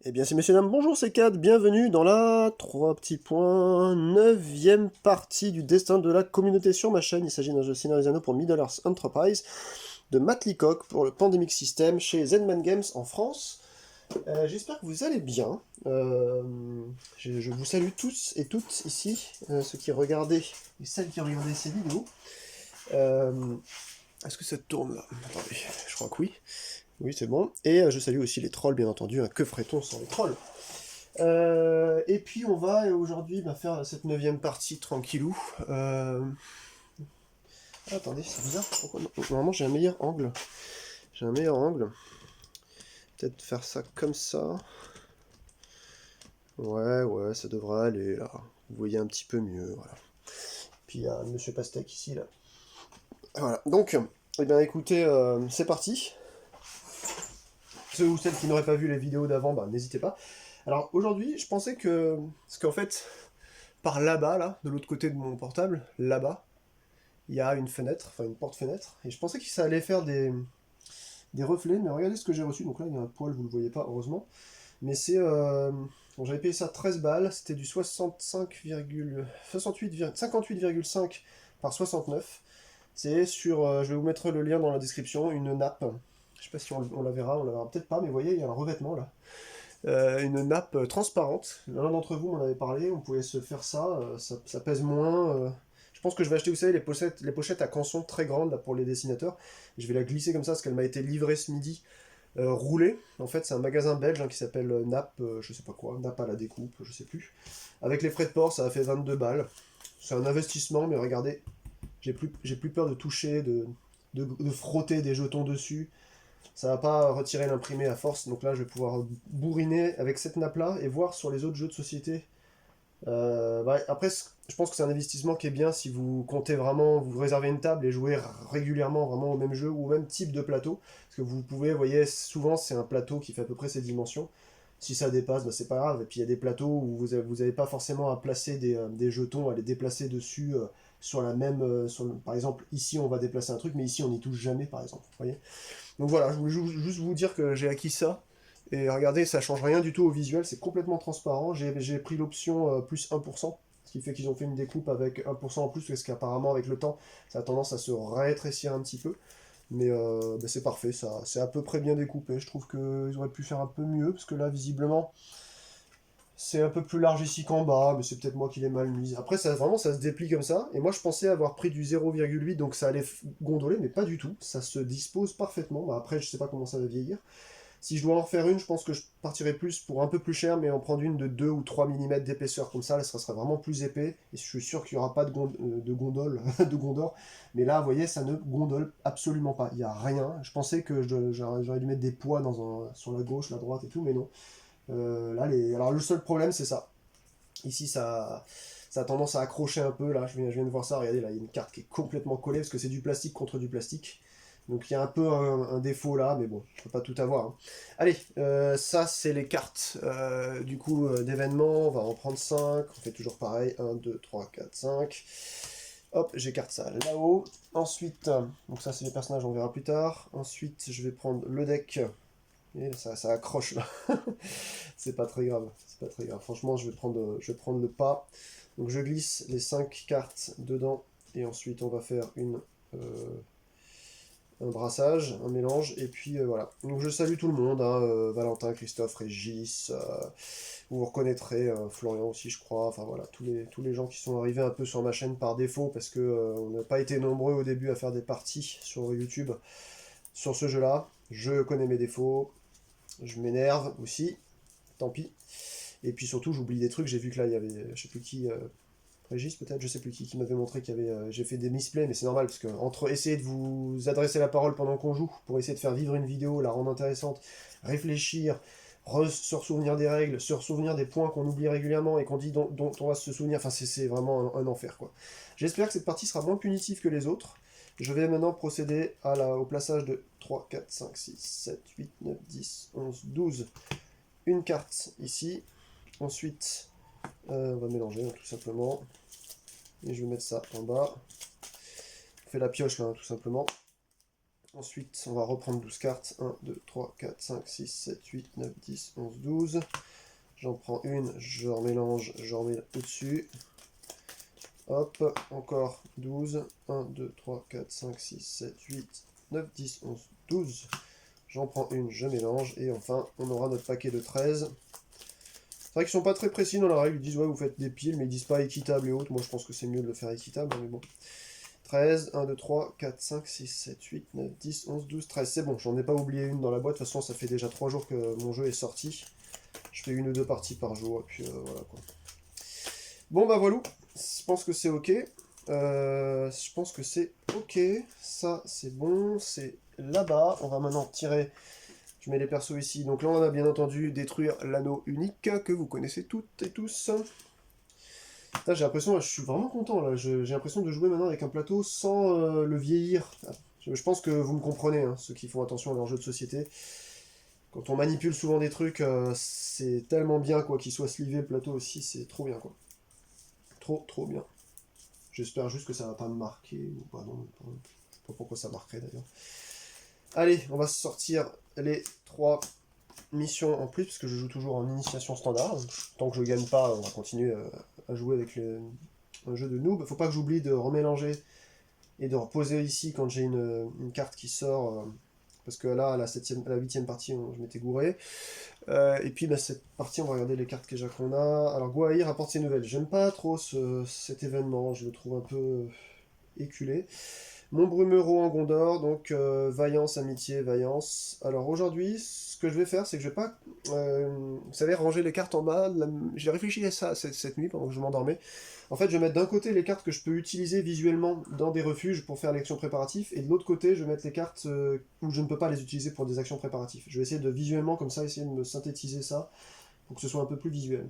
Eh bien, c'est messieurs, dames, bonjour, c'est Cad, bienvenue dans la 3 petits points, 9e partie du destin de la communauté sur ma chaîne. Il s'agit d'un jeu scénarisano pour Middle Earth Enterprise, de Matt Leacock pour le Pandemic System chez Zenman Games en France. J'espère que vous allez bien. Je vous salue tous et toutes ici, ceux qui regardaient et celles qui regardaient ces vidéos. Euh, Est-ce que ça tourne là? Attendez, je crois que oui. Oui, c'est bon. Et je salue aussi les trolls, bien entendu. Hein. Que ferait-on sans les trolls? Et puis on va aujourd'hui faire cette 9e partie tranquillou. Attendez, c'est bizarre. Normalement j'ai un meilleur angle. J'ai un meilleur angle. Peut-être faire ça comme ça. Ouais, ouais, ça devrait aller là. Vous voyez un petit peu mieux, voilà. Puis il y a Monsieur Pastèque ici, là. Voilà, donc, eh bien écoutez, c'est parti. Ceux ou celles qui n'auraient pas vu les vidéos d'avant, bah, n'hésitez pas. Alors aujourd'hui, je pensais que... Parce qu'en fait, par là-bas, là, de l'autre côté de mon portable, là-bas, il y a une fenêtre, enfin une porte-fenêtre, et je pensais que ça allait faire des reflets, mais regardez ce que j'ai reçu, donc là il y a un poil, vous le voyez pas, heureusement, mais c'est... bon, j'avais payé ça 13 balles, c'était du 58,5 par 69, c'est sur, je vais vous mettre le lien dans la description, une nappe, je sais pas si on la verra peut-être pas, mais vous voyez, il y a un revêtement là, une nappe transparente. L'un d'entre vous m'en avait parlé, on pouvait se faire ça, ça pèse moins. Je pense que je vais acheter, vous savez, les pochettes à canson très grandes là, pour les dessinateurs. Je vais la glisser comme ça parce qu'elle m'a été livrée ce midi, roulée. En fait, c'est un magasin belge hein, qui s'appelle Nap, je sais pas quoi, Nap à la découpe, je sais plus. Avec les frais de port, ça a fait 22 balles. C'est un investissement, mais regardez, j'ai plus peur de toucher, de frotter des jetons dessus. Ça va pas retirer l'imprimé à force, donc là je vais pouvoir bourriner avec cette nappe là et voir sur les autres jeux de société. Après, je pense que c'est un investissement qui est bien si vous comptez vraiment, vous réservez une table et jouer régulièrement vraiment au même jeu ou au même type de plateau. Parce que vous pouvez, vous voyez, souvent c'est un plateau qui fait à peu près ces dimensions. Si ça dépasse, bah, c'est pas grave. Et puis il y a des plateaux où vous avez pas forcément à placer des jetons, à les déplacer dessus sur la même. Par exemple, ici on va déplacer un truc, mais ici on n'y touche jamais, par exemple. Vous voyez. Donc voilà, je voulais juste vous dire que j'ai acquis ça. Et regardez, ça change rien du tout au visuel, c'est complètement transparent. J'ai pris l'option plus 1%, ce qui fait qu'ils ont fait une découpe avec 1% en plus, parce qu'apparemment avec le temps, ça a tendance à se rétrécir un petit peu. Mais bah, c'est parfait, ça, c'est à peu près bien découpé. Je trouve qu'ils auraient pu faire un peu mieux, parce que là, visiblement, c'est un peu plus large ici qu'en bas, mais c'est peut-être moi qui l'ai mal mis. Après, ça, vraiment, ça se déplie comme ça. Et moi, je pensais avoir pris du 0,8, donc ça allait gondoler, mais pas du tout. Ça se dispose parfaitement. Bah, après, je sais pas comment ça va vieillir. Si je dois en refaire une, je pense que je partirais plus pour un peu plus cher, mais en prendre une de 2 ou 3 mm d'épaisseur. Comme ça serait vraiment plus épais. Et je suis sûr qu'il n'y aura pas de gondole, de gondor. Mais là, vous voyez, ça ne gondole absolument pas. Il n'y a rien. Je pensais que j'aurais dû mettre des poids sur la gauche, la droite et tout, mais non. Alors le seul problème, c'est ça. Ici, ça a tendance à accrocher un peu. Là, je viens de voir ça. Regardez, là, il y a une carte qui est complètement collée parce que c'est du plastique contre du plastique. Donc il y a un peu un défaut là, mais bon, je peux pas tout avoir. Hein. Allez, ça c'est les cartes du coup d'événements. On va en prendre 5. On fait toujours pareil. Un, 2, 3, 4, 5. Hop, j'écarte ça là-haut. Ensuite, donc ça c'est les personnages, on verra plus tard. Ensuite, je vais prendre le deck. Et ça accroche là. C'est pas très grave. C'est pas très grave. Franchement, je vais prendre le pas. Donc je glisse les 5 cartes dedans. Et ensuite, on va faire un brassage, un mélange, et puis voilà. Donc je salue tout le monde, hein, Valentin, Christophe, Régis, vous reconnaîtrez Florian aussi, je crois, enfin voilà, tous les gens qui sont arrivés un peu sur ma chaîne par défaut, parce que on n'a pas été nombreux au début à faire des parties sur YouTube sur ce jeu-là. Je connais mes défauts, je m'énerve aussi, tant pis. Et puis surtout, j'oublie des trucs, j'ai vu que là, il y avait, je sais plus qui, Régis peut-être, je sais plus qui m'avait montré qu'il y avait, j'ai fait des misplays, mais c'est normal parce que entre essayer de vous adresser la parole pendant qu'on joue, pour essayer de faire vivre une vidéo, la rendre intéressante, réfléchir, se ressouvenir des règles, se ressouvenir des points qu'on oublie régulièrement et qu'on dit dont on va se souvenir, enfin c'est vraiment un enfer quoi. J'espère que cette partie sera moins punitive que les autres. Je vais maintenant procéder au plaçage de 3, 4, 5, 6, 7, 8, 9, 10, 11, 12. Une carte ici. Ensuite, on va mélanger hein, tout simplement. Et je vais mettre ça en bas. On fait la pioche là, tout simplement. Ensuite, on va reprendre 12 cartes. 1, 2, 3, 4, 5, 6, 7, 8, 9, 10, 11, 12. J'en prends une, je remélange, je remets au-dessus. Hop, encore 12. 1, 2, 3, 4, 5, 6, 7, 8, 9, 10, 11, 12. J'en prends une, je mélange. Et enfin, on aura notre paquet de 13. C'est vrai qu'ils sont pas très précis dans la règle. Ils disent, ouais, vous faites des piles, mais ils disent pas équitable et autres. Moi, je pense que c'est mieux de le faire équitable, mais bon. 13, 1, 2, 3, 4, 5, 6, 7, 8, 9, 10, 11, 12, 13. C'est bon, j'en ai pas oublié une dans la boîte. De toute façon, ça fait déjà 3 jours que mon jeu est sorti. Je fais 1 ou 2 parties par jour, et puis voilà quoi. Bon bah voilà, je pense que c'est ok. Je pense que c'est ok. Ça, c'est bon, c'est là-bas. On va maintenant tirer. Je mets les persos ici. Donc là, on a bien entendu détruire l'anneau unique que vous connaissez toutes et tous. Là, j'ai l'impression, je suis vraiment content là. J'ai l'impression de jouer maintenant avec un plateau sans le vieillir. Je pense que vous me comprenez, hein, ceux qui font attention à leurs jeux de société. Quand on manipule souvent des trucs, c'est tellement bien quoi, qu'il soit slivé le plateau aussi, c'est trop bien quoi. Trop trop bien. J'espère juste que ça va pas me marquer ou pas, non. Je sais pas pourquoi ça marquerait d'ailleurs. Allez, on va sortir les 3 missions en plus, parce que je joue toujours en initiation standard. Tant que je gagne pas, on va continuer à jouer avec un jeu de noob. Faut pas que j'oublie de remélanger et de reposer ici quand j'ai une carte qui sort. Parce que là, à la 8ème partie, je m'étais gouré. Et puis, bah, cette partie, on va regarder les cartes déjà qu'on a. Alors, Gwaihir apporte ses nouvelles. J'aime pas trop cet événement, je le trouve un peu éculé. Mon Brumereau en Gondor, donc vaillance, amitié, vaillance. Alors aujourd'hui, ce que je vais faire, c'est que je vais pas, vous savez, ranger les cartes en bas. J'ai réfléchi à ça cette nuit pendant que je m'endormais. En fait, je vais mettre d'un côté les cartes que je peux utiliser visuellement dans des refuges pour faire l'action préparative, et de l'autre côté, je vais mettre les cartes où je ne peux pas les utiliser pour des actions préparatives. Je vais essayer de visuellement, comme ça, essayer de me synthétiser ça pour que ce soit un peu plus visuel.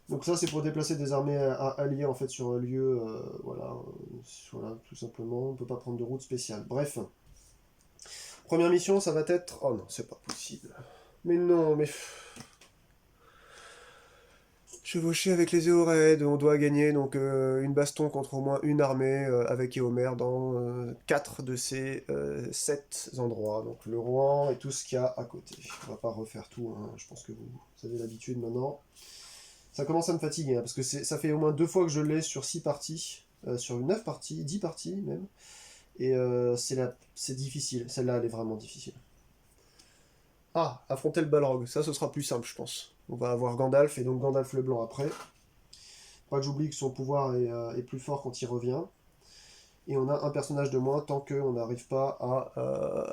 Donc ça, c'est pour déplacer des armées alliées en fait sur un lieu, voilà, tout simplement. On peut pas prendre de route spéciale. Bref, première mission, ça va être. Oh non, c'est pas possible. Mais non, mais chevaucher avec les Éoraides, on doit gagner donc une baston contre au moins une armée avec Éomer dans 4 de ces 7 endroits. Donc le Rohan et tout ce qu'il y a à côté. On va pas refaire tout, hein. Je pense que vous avez l'habitude maintenant. Ça commence à me fatiguer, hein, parce que ça fait au moins 2 fois que je l'ai sur 6 parties, sur 9 parties, 10 parties même. Et c'est difficile, celle-là elle est vraiment difficile. Ah, affronter le Balrog, ça ce sera plus simple je pense. On va avoir Gandalf, et donc Gandalf le Blanc après. Pas que j'oublie que son pouvoir est plus fort quand il revient. Et on a un personnage de moins tant qu'on n'arrive pas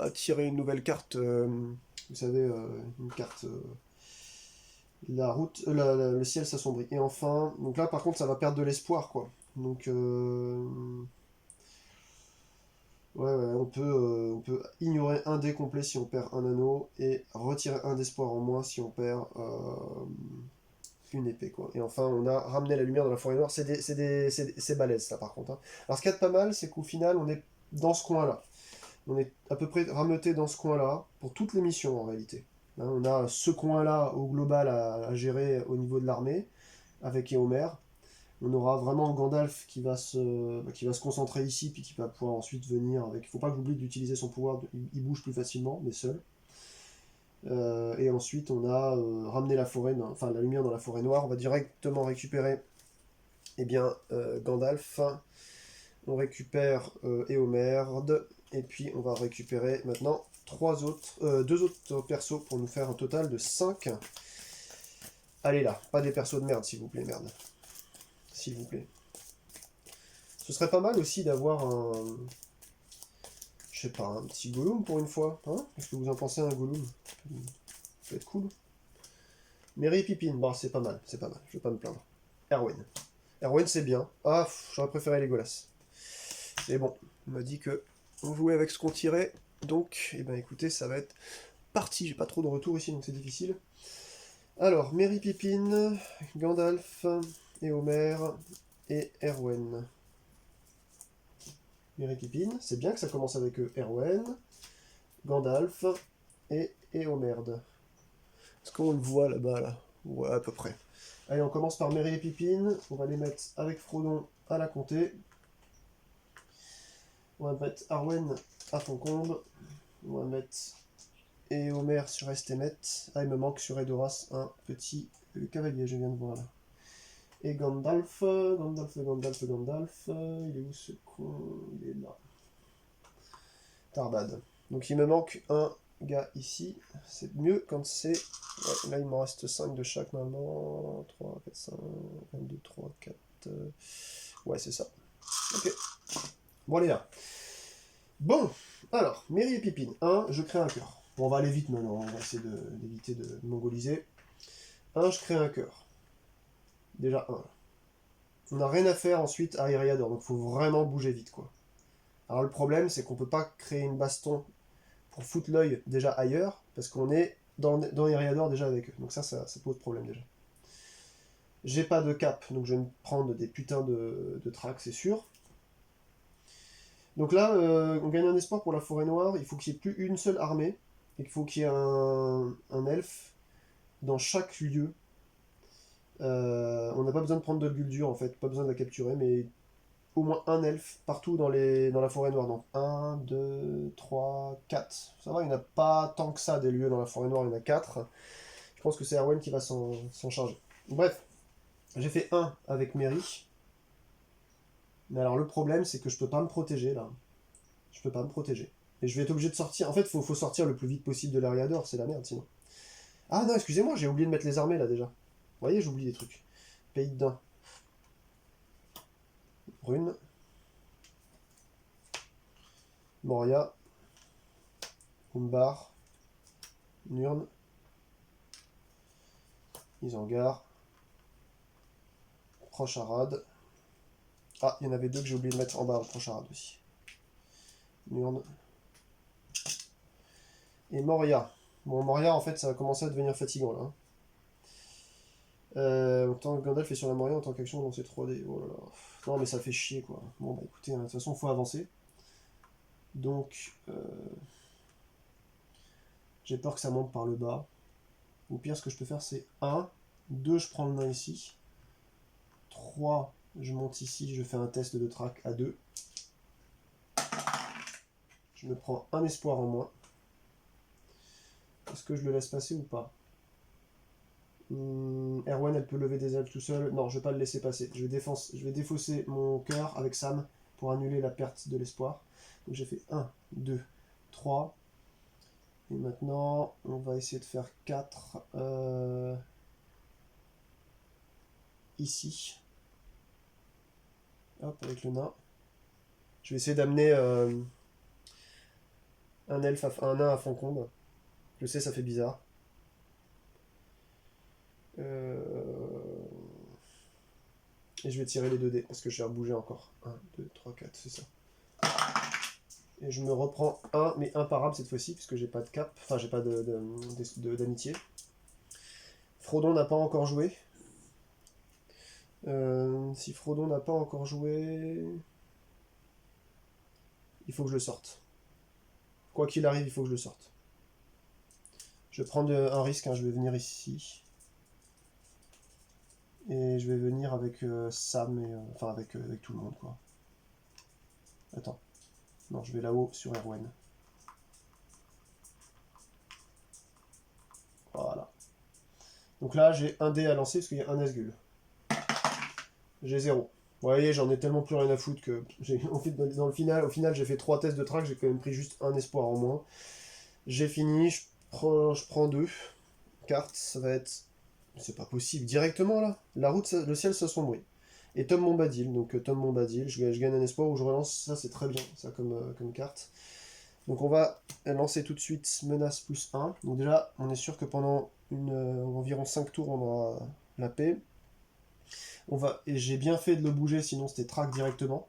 à tirer une nouvelle carte, vous savez, une carte la route, le ciel s'assombrit. Et enfin, donc là par contre ça va perdre de l'espoir quoi. Donc ouais, ouais, on peut ignorer un dé complet si on perd un anneau et retirer un d'espoir en moins si on perd une épée quoi. Et enfin on a ramené la lumière dans la forêt noire. C'est balèze ça par contre, hein. Alors ce qu'il y a de pas mal c'est qu'au final on est dans ce coin là. On est à peu près rameuté dans ce coin là pour toutes les missions en réalité. Hein, on a ce coin-là au global à gérer au niveau de l'armée, avec Éomer. On aura vraiment Gandalf qui va se concentrer ici, puis qui va pouvoir ensuite venir avec. Il ne faut pas que j'oublie d'utiliser son pouvoir, il bouge plus facilement, mais seul. Et ensuite, on a ramené la forêt, enfin la lumière dans la forêt noire. On va directement récupérer Gandalf. On récupère Éomerd. Et puis, on va récupérer maintenant 2 autres persos pour nous faire un total de 5. Allez là, pas des persos de merde, s'il vous plaît, merde. S'il vous plaît. Ce serait pas mal aussi d'avoir un. Je sais pas, un petit Gollum pour une fois. Hein? Qu'est-ce que vous en pensez, un Gollum? Ça peut être cool. Merry et Pippin, bah c'est pas mal, c'est pas mal, je vais pas me plaindre. Erwin. Erwin c'est bien. Ah, j'aurais préféré Legolas. Mais bon, on m'a dit que on jouait avec ce qu'on tirait, donc, eh ben écoutez, ça va être parti. J'ai pas trop de retour ici, donc c'est difficile. Alors, Merry Pippin, Gandalf, Éomer et Erwin. Merry Pippin, c'est bien que ça commence avec Erwin, Gandalf et Éomerd. Est-ce qu'on le voit là-bas, là? Ouais, à peu près. Allez, on commence par Merry et Pippin. On va les mettre avec Frodon à la comté. On va mettre Arwen à Foncombe. On va mettre Éomer sur Estemet. Ah, il me manque sur Edoras un petit cavalier, je viens de voir là. Et Gandalf, Gandalf. Il est où ce con? Il est là. Tarbad. Donc il me manque un gars ici. C'est mieux quand c'est... Ouais, là il m'en reste 5 de chaque maintenant. 3, 4, 5, 22, 3, 4... Ouais, c'est ça. Ok. Bon, allez là. Bon, alors, Merry et Pipine. 1, je crée un cœur. Bon, on va aller vite maintenant, on va essayer d'éviter de mongoliser. 1, je crée un cœur. Déjà 1. On n'a rien à faire ensuite à Eriador, donc il faut vraiment bouger vite, quoi. Alors le problème, c'est qu'on peut pas créer une baston pour foutre l'œil déjà ailleurs, parce qu'on est dans Eriador déjà avec eux. Donc ça pose problème déjà. J'ai pas de cap, donc je vais me prendre des putains de tracks, c'est sûr. Donc là, on gagne un espoir pour la forêt noire. Il faut qu'il n'y ait plus une seule armée, et qu'il faut qu'il y ait un elfe dans chaque lieu. On n'a pas besoin de prendre de Guldur en fait, pas besoin de la capturer, mais au moins un elfe partout dans la forêt noire. Donc 1, 2, 3, 4. Ça va, il n'y en a pas tant que ça des lieux dans la forêt noire, il y en a 4. Je pense que c'est Erwan qui va s'en charger. Bref, j'ai fait 1 avec Merry. Mais alors le problème, c'est que je peux pas me protéger là. Je peux pas me protéger. Et je vais être obligé de sortir. En fait, faut sortir le plus vite possible de l'Ariador, c'est la merde sinon. Ah non, excusez-moi, j'ai oublié de mettre les armées là déjà. Vous voyez, j'oublie des trucs. Pays de Dain. Brune. Moria. Umbar. Nurn. Isengard. Procharad. Ah, il y en avait deux que j'ai oublié de mettre en bas, Procharad aussi. Nurn. Et Moria. Bon, Moria, en fait, ça va commencer à devenir fatigant, là. Autant Gandalf est sur la Moria en tant qu'action dans ces 3D. Oh là là. Non, mais ça fait chier, quoi. Bon, bah écoutez, hein, de toute façon, il faut avancer. Donc, j'ai peur que ça monte par le bas. Au pire, ce que je peux faire, c'est 1. 2, je prends le nain ici. 3, je monte ici, je fais un test de track à 2. Je me prends un espoir en moins. Est-ce que je le laisse passer ou pas? Erwan, elle peut lever des ailes tout seul. Non, je vais pas le laisser passer. Je vais défausser mon cœur avec Sam pour annuler la perte de l'espoir. Donc j'ai fait 1, 2, 3. Et maintenant, on va essayer de faire 4 ici. Hop, avec le nain. Je vais essayer d'amener un nain à Foncombe. Je sais, ça fait bizarre. Et je vais tirer les 2 dés parce que je vais rebouger encore. 1, 2, 3, 4, c'est ça. Et je me reprends un, mais imparable cette fois-ci, puisque j'ai pas de cap, enfin j'ai pas d'amitié. Frodon n'a pas encore joué. Si Frodon n'a pas encore joué, il faut que je le sorte. Quoi qu'il arrive, il faut que je le sorte. Je vais prendre un risque, hein, je vais venir ici. Et je vais venir avec Sam, enfin avec tout le monde, quoi. Attends. Non, je vais là-haut sur Erwan. Voilà. Donc là, j'ai un dé à lancer parce qu'il y a un Nazgûl. J'ai 0. Vous voyez, j'en ai tellement plus rien à foutre que en fait, au final, j'ai fait 3 tests de track, j'ai quand même pris juste un espoir en moins. J'ai fini, je prends 2 cartes, ça va être... C'est pas possible, directement là. La route, le ciel s'assombrit. Et Tom Bombadil, donc Tom Bombadil, je gagne un espoir où je relance, ça c'est très bien, ça comme carte. Donc on va lancer tout de suite menace plus 1. Donc déjà, on est sûr que pendant environ 5 tours, on aura la paix. Et j'ai bien fait de le bouger, sinon c'était track directement.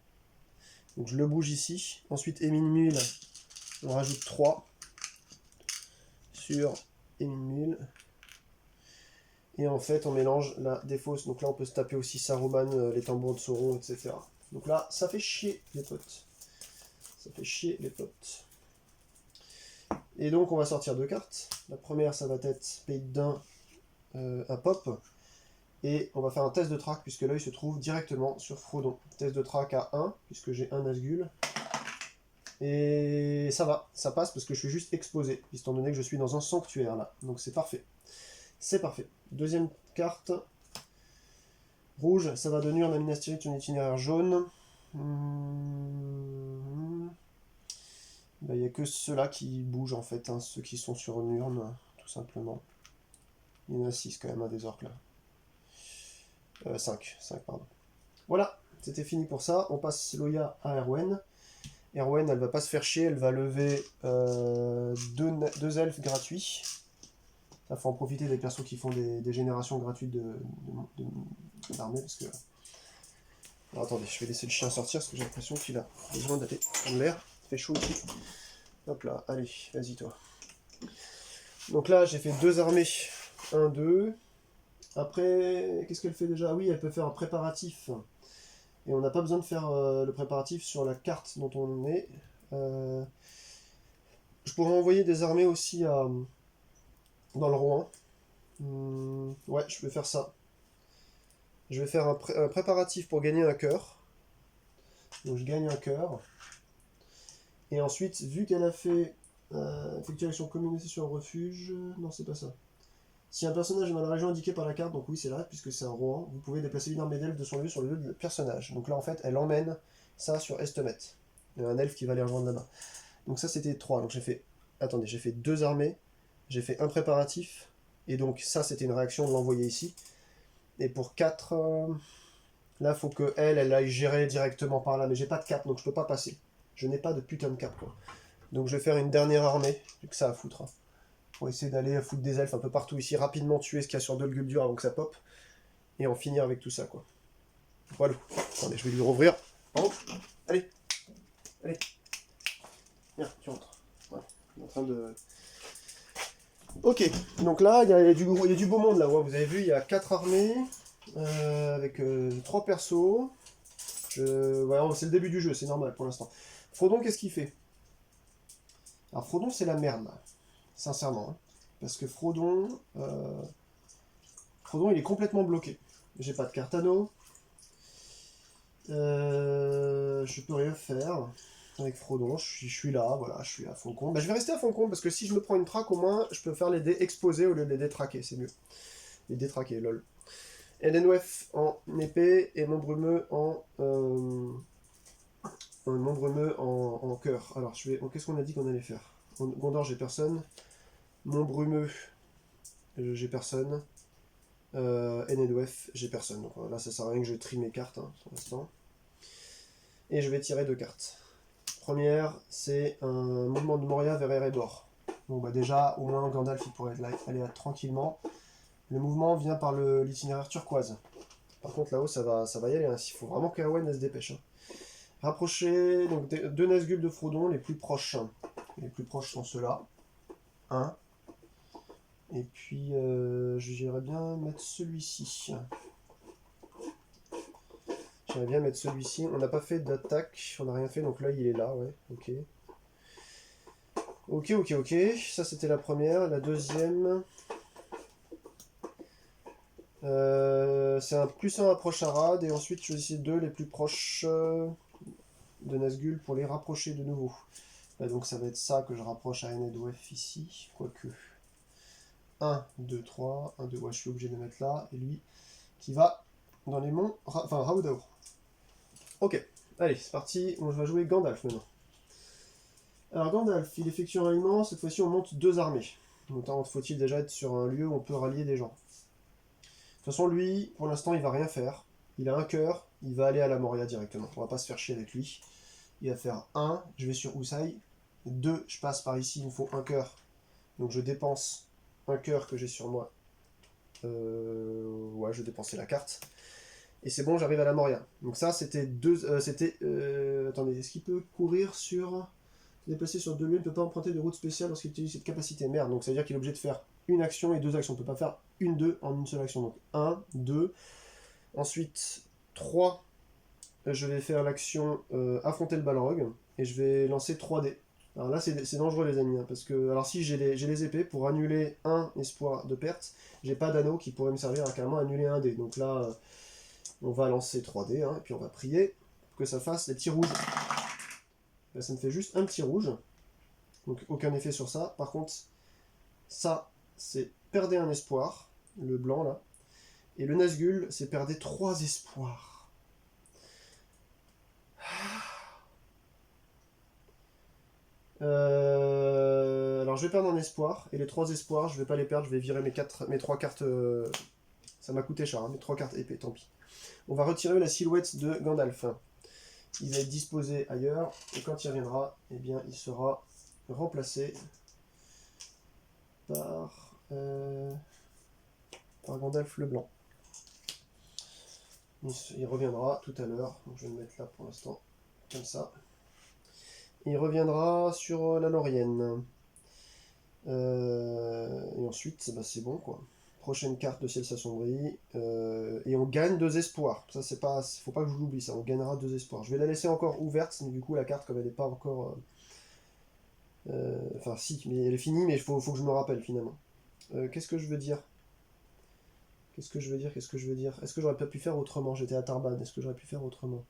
Donc je le bouge ici. Ensuite, Émine Mule, on rajoute 3 sur Émine Mule. Et en fait, on mélange la défausse. Donc là, on peut se taper aussi Saruman, les tambours de Sauron, etc. Donc là, ça fait chier, les potes. Ça fait chier, les potes. Et donc, on va sortir 2 cartes. La première, ça va être Pays de Dain, un pop. Et on va faire un test de track, puisque l'œil se trouve directement sur Frodon. Test de track à 1, puisque j'ai un Nazgûl. Et ça va, ça passe parce que je suis juste exposé, étant donné que je suis dans un sanctuaire là. Donc c'est parfait. C'est parfait. Deuxième carte. Rouge, ça va devenir un amine ton itinéraire jaune. Il n'y a que ceux-là qui bougent en fait, hein, ceux qui sont sur une urne, tout simplement. Il y en a 6 quand même, des orques là. 5, pardon. Voilà, c'était fini pour ça. On passe Loya à Erwen. Erwen, elle va pas se faire chier, elle va lever deux elfes gratuits. Ça faut en profiter des persos qui font des générations gratuites d'armée, parce que... Alors attendez, je vais laisser le chien sortir, parce que j'ai l'impression qu'il a besoin d'aller prendre l'air. Il fait chaud ici. Hop là, allez, vas-y toi. Donc là, j'ai fait 2 armées. 1, 2. Après, qu'est-ce qu'elle fait déjà? Oui, elle peut faire un préparatif. Et on n'a pas besoin de faire le préparatif sur la carte dont on est. Je pourrais envoyer des armées aussi dans le Rouen. Ouais, je vais faire ça. Je vais faire un préparatif pour gagner un cœur. Donc je gagne un cœur. Et ensuite, vu qu'elle a fait effectuer l'action communauté sur un refuge... Non, c'est pas ça. Si un personnage est dans la région indiquée par la carte, donc oui c'est là, puisque c'est un Rohan, vous pouvez déplacer une armée d'elfes de son lieu sur le lieu du personnage. Donc là en fait, elle emmène ça sur Estemet. Il y a un elfe qui va les rejoindre là-bas. Donc ça c'était 3. Donc j'ai fait... Attendez, j'ai fait 2 armées, j'ai fait un préparatif, et donc ça c'était une réaction de l'envoyer ici. Et pour 4, là faut que elle aille gérer directement par là, mais j'ai pas de cap, donc je peux pas passer. Je n'ai pas de putain de cap quoi. Donc je vais faire une dernière armée, vu que ça à foutre. Hein. Pour essayer d'aller foutre des elfes un peu partout ici, rapidement tuer ce qu'il y a sur Dol Guldur avant que ça pop, et en finir avec tout ça, quoi. Voilà. Attendez, je vais lui rouvrir. Oh, allez, allez. Viens, tu rentres. Voilà. Il est en train de... Ok, donc là, il y a du beau monde, là. Ouais, vous avez vu, il y a 4 armées, avec 3 persos. Ouais, c'est le début du jeu, c'est normal pour l'instant. Frodon, qu'est-ce qu'il fait? Alors, Frodon, c'est la merde, là. Sincèrement. Hein. Parce que Frodon, il est complètement bloqué. J'ai pas de carte anneau. Je peux rien faire avec Frodon. Je suis là, voilà, je suis à fond de compte. Bah, je vais rester à fond de compte parce que si je me prends une traque, au moins, je peux faire les dés exposés au lieu de les détraquer. C'est mieux. Les détraquer, lol. Edenwef en épée et Montbrumeux en... en cœur. Alors, qu'est-ce qu'on a dit qu'on allait faire? Gondor, j'ai personne. Montbrumeux, j'ai personne. Enedwef, j'ai personne. Donc là, ça sert à rien que je trie mes cartes hein, pour l'instant. Et je vais tirer 2 cartes. Première, c'est un mouvement de Moria vers Erebor. Bon, bah déjà, au moins Gandalf il pourrait aller tranquillement. Le mouvement vient par l'itinéraire turquoise. Par contre, là-haut, ça va y aller. Hein. Il faut vraiment qu'Erwen se dépêche. Hein. Rapprocher, donc 2 Nazgûl de Frodon, les plus proches. Hein. Les plus proches sont ceux-là. 1. Et puis, j'irais bien mettre celui-ci. J'aimerais bien mettre celui-ci. On n'a pas fait d'attaque, on n'a rien fait, donc là, il est là, ouais, ok. Ok. Ça, c'était la première. La deuxième... c'est un +1 approche à rad, et ensuite, je vais essayer 2 les plus proches de Nazgûl pour les rapprocher de nouveau. Donc, ça va être ça que je rapproche à Enedwef ici, quoique... 1, 2, 3, 1, 2, ouais, je suis obligé de le mettre là, et lui qui va dans les monts, enfin Raoudao. Ok, allez, c'est parti, on va jouer Gandalf maintenant. Alors Gandalf, il effectue un ralliement, cette fois-ci on monte 2 armées. Notamment faut-il déjà être sur un lieu où on peut rallier des gens. De toute façon lui, pour l'instant il va rien faire, il a un cœur, il va aller à la Moria directement, on va pas se faire chier avec lui. Il va faire 1, je vais sur Usai, 2, je passe par ici, il me faut un cœur, donc je dépense un cœur que j'ai sur moi. Ouais, je vais dépenser la carte. Et c'est bon, j'arrive à la Moria. Donc ça, c'était 2... attendez, est-ce qu'il peut courir sur... Se déplacer sur 2 lieux, il ne peut pas emprunter de route spéciale lorsqu'il utilise cette capacité. Merde, donc ça veut dire qu'il est obligé de faire une action et 2 actions. On ne peut pas faire une 2 en une seule action. Donc 1, 2. Ensuite, 3. Je vais faire l'action affronter le Balrog. Et je vais lancer 3 dés. Alors là, c'est dangereux, les amis, hein, parce que... Alors si j'ai les épées, pour annuler un espoir de perte, j'ai pas d'anneau qui pourrait me servir à carrément annuler un dé. Donc là, on va lancer 3 dés, hein, et puis on va prier que ça fasse les petits rouges. Là, ça me fait juste un petit rouge. Donc aucun effet sur ça. Par contre, ça, c'est perdez un espoir, le blanc là. Et le Nazgûl, c'est perdez 3 espoirs. Alors je vais perdre un espoir, et les 3 espoirs, je vais pas les perdre, je vais virer mes 3 cartes. Ça m'a coûté cher, hein, mes 3 cartes épée, tant pis. On va retirer la silhouette de Gandalf. Il va être disposé ailleurs, et quand il reviendra, eh bien, il sera remplacé par Gandalf le Blanc. Il reviendra tout à l'heure, donc je vais le mettre là pour l'instant, comme ça. Il reviendra sur la Laurienne. Et ensuite, bah, c'est bon quoi. Prochaine carte de ciel s'assombrit. Et on gagne 2 espoirs. Ça, c'est pas. Faut pas que je l'oublie, ça. On gagnera 2 espoirs. Je vais la laisser encore ouverte, mais du coup, la carte, comme elle n'est pas encore. Enfin, si, mais elle est finie, mais il faut que je me rappelle finalement. Qu'est-ce que je veux dire? Qu'est-ce que je veux dire? Est-ce que j'aurais pas pu faire autrement? J'étais à Tarban. Est-ce que j'aurais pu faire autrement?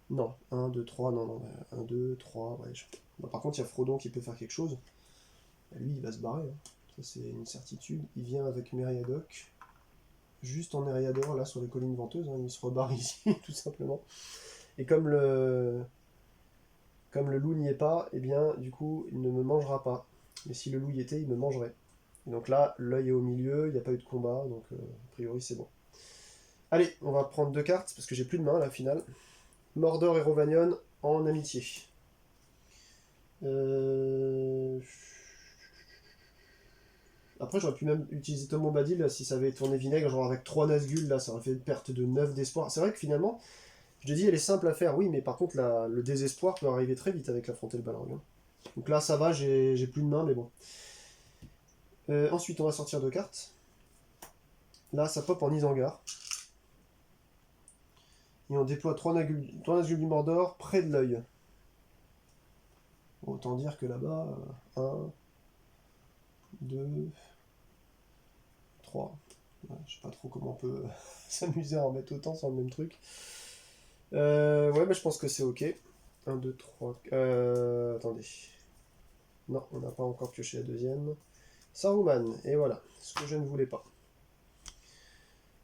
Non. 1, 2, 3. Non, non. 1, 2, 3. Ouais. Bah, par contre, il y a Frodon qui peut faire quelque chose. Lui, il va se barrer. Hein. Ça, c'est une certitude. Il vient avec Meriadoc. Juste en Eriador, là, sur les collines venteuses. Hein. Il se rebarre ici, tout simplement. Et comme le loup n'y est pas, eh bien, du coup, il ne me mangera pas. Mais si le loup y était, il me mangerait. Et donc là, l'œil est au milieu, il n'y a pas eu de combat, donc a priori, c'est bon. Allez, on va prendre 2 cartes, parce que j'ai plus de main, là, finale. Mordor et Rovanion en amitié. Après, j'aurais pu même utiliser Tom Bombadil si ça avait tourné vinaigre, genre avec 3 Nazgûl, là, ça aurait fait une perte de 9 d'espoir. C'est vrai que finalement, je te dis, elle est simple à faire, oui, mais par contre, le désespoir peut arriver très vite avec l'affronter le Balrog. Hein. Donc là, ça va, j'ai plus de main, mais bon. Ensuite, on va sortir 2 cartes. Là, ça pop en Isengard. Et on déploie 3 Nazgûl du Mordor près de l'œil. Autant dire que là-bas, 1, 2, 3. Ouais, je sais pas trop comment on peut s'amuser à en mettre autant sur le même truc. Ouais, mais je pense que c'est ok. 1, 2, 3. Attendez. Non, on n'a pas encore pioché la deuxième. Saruman, et voilà. Ce que je ne voulais pas.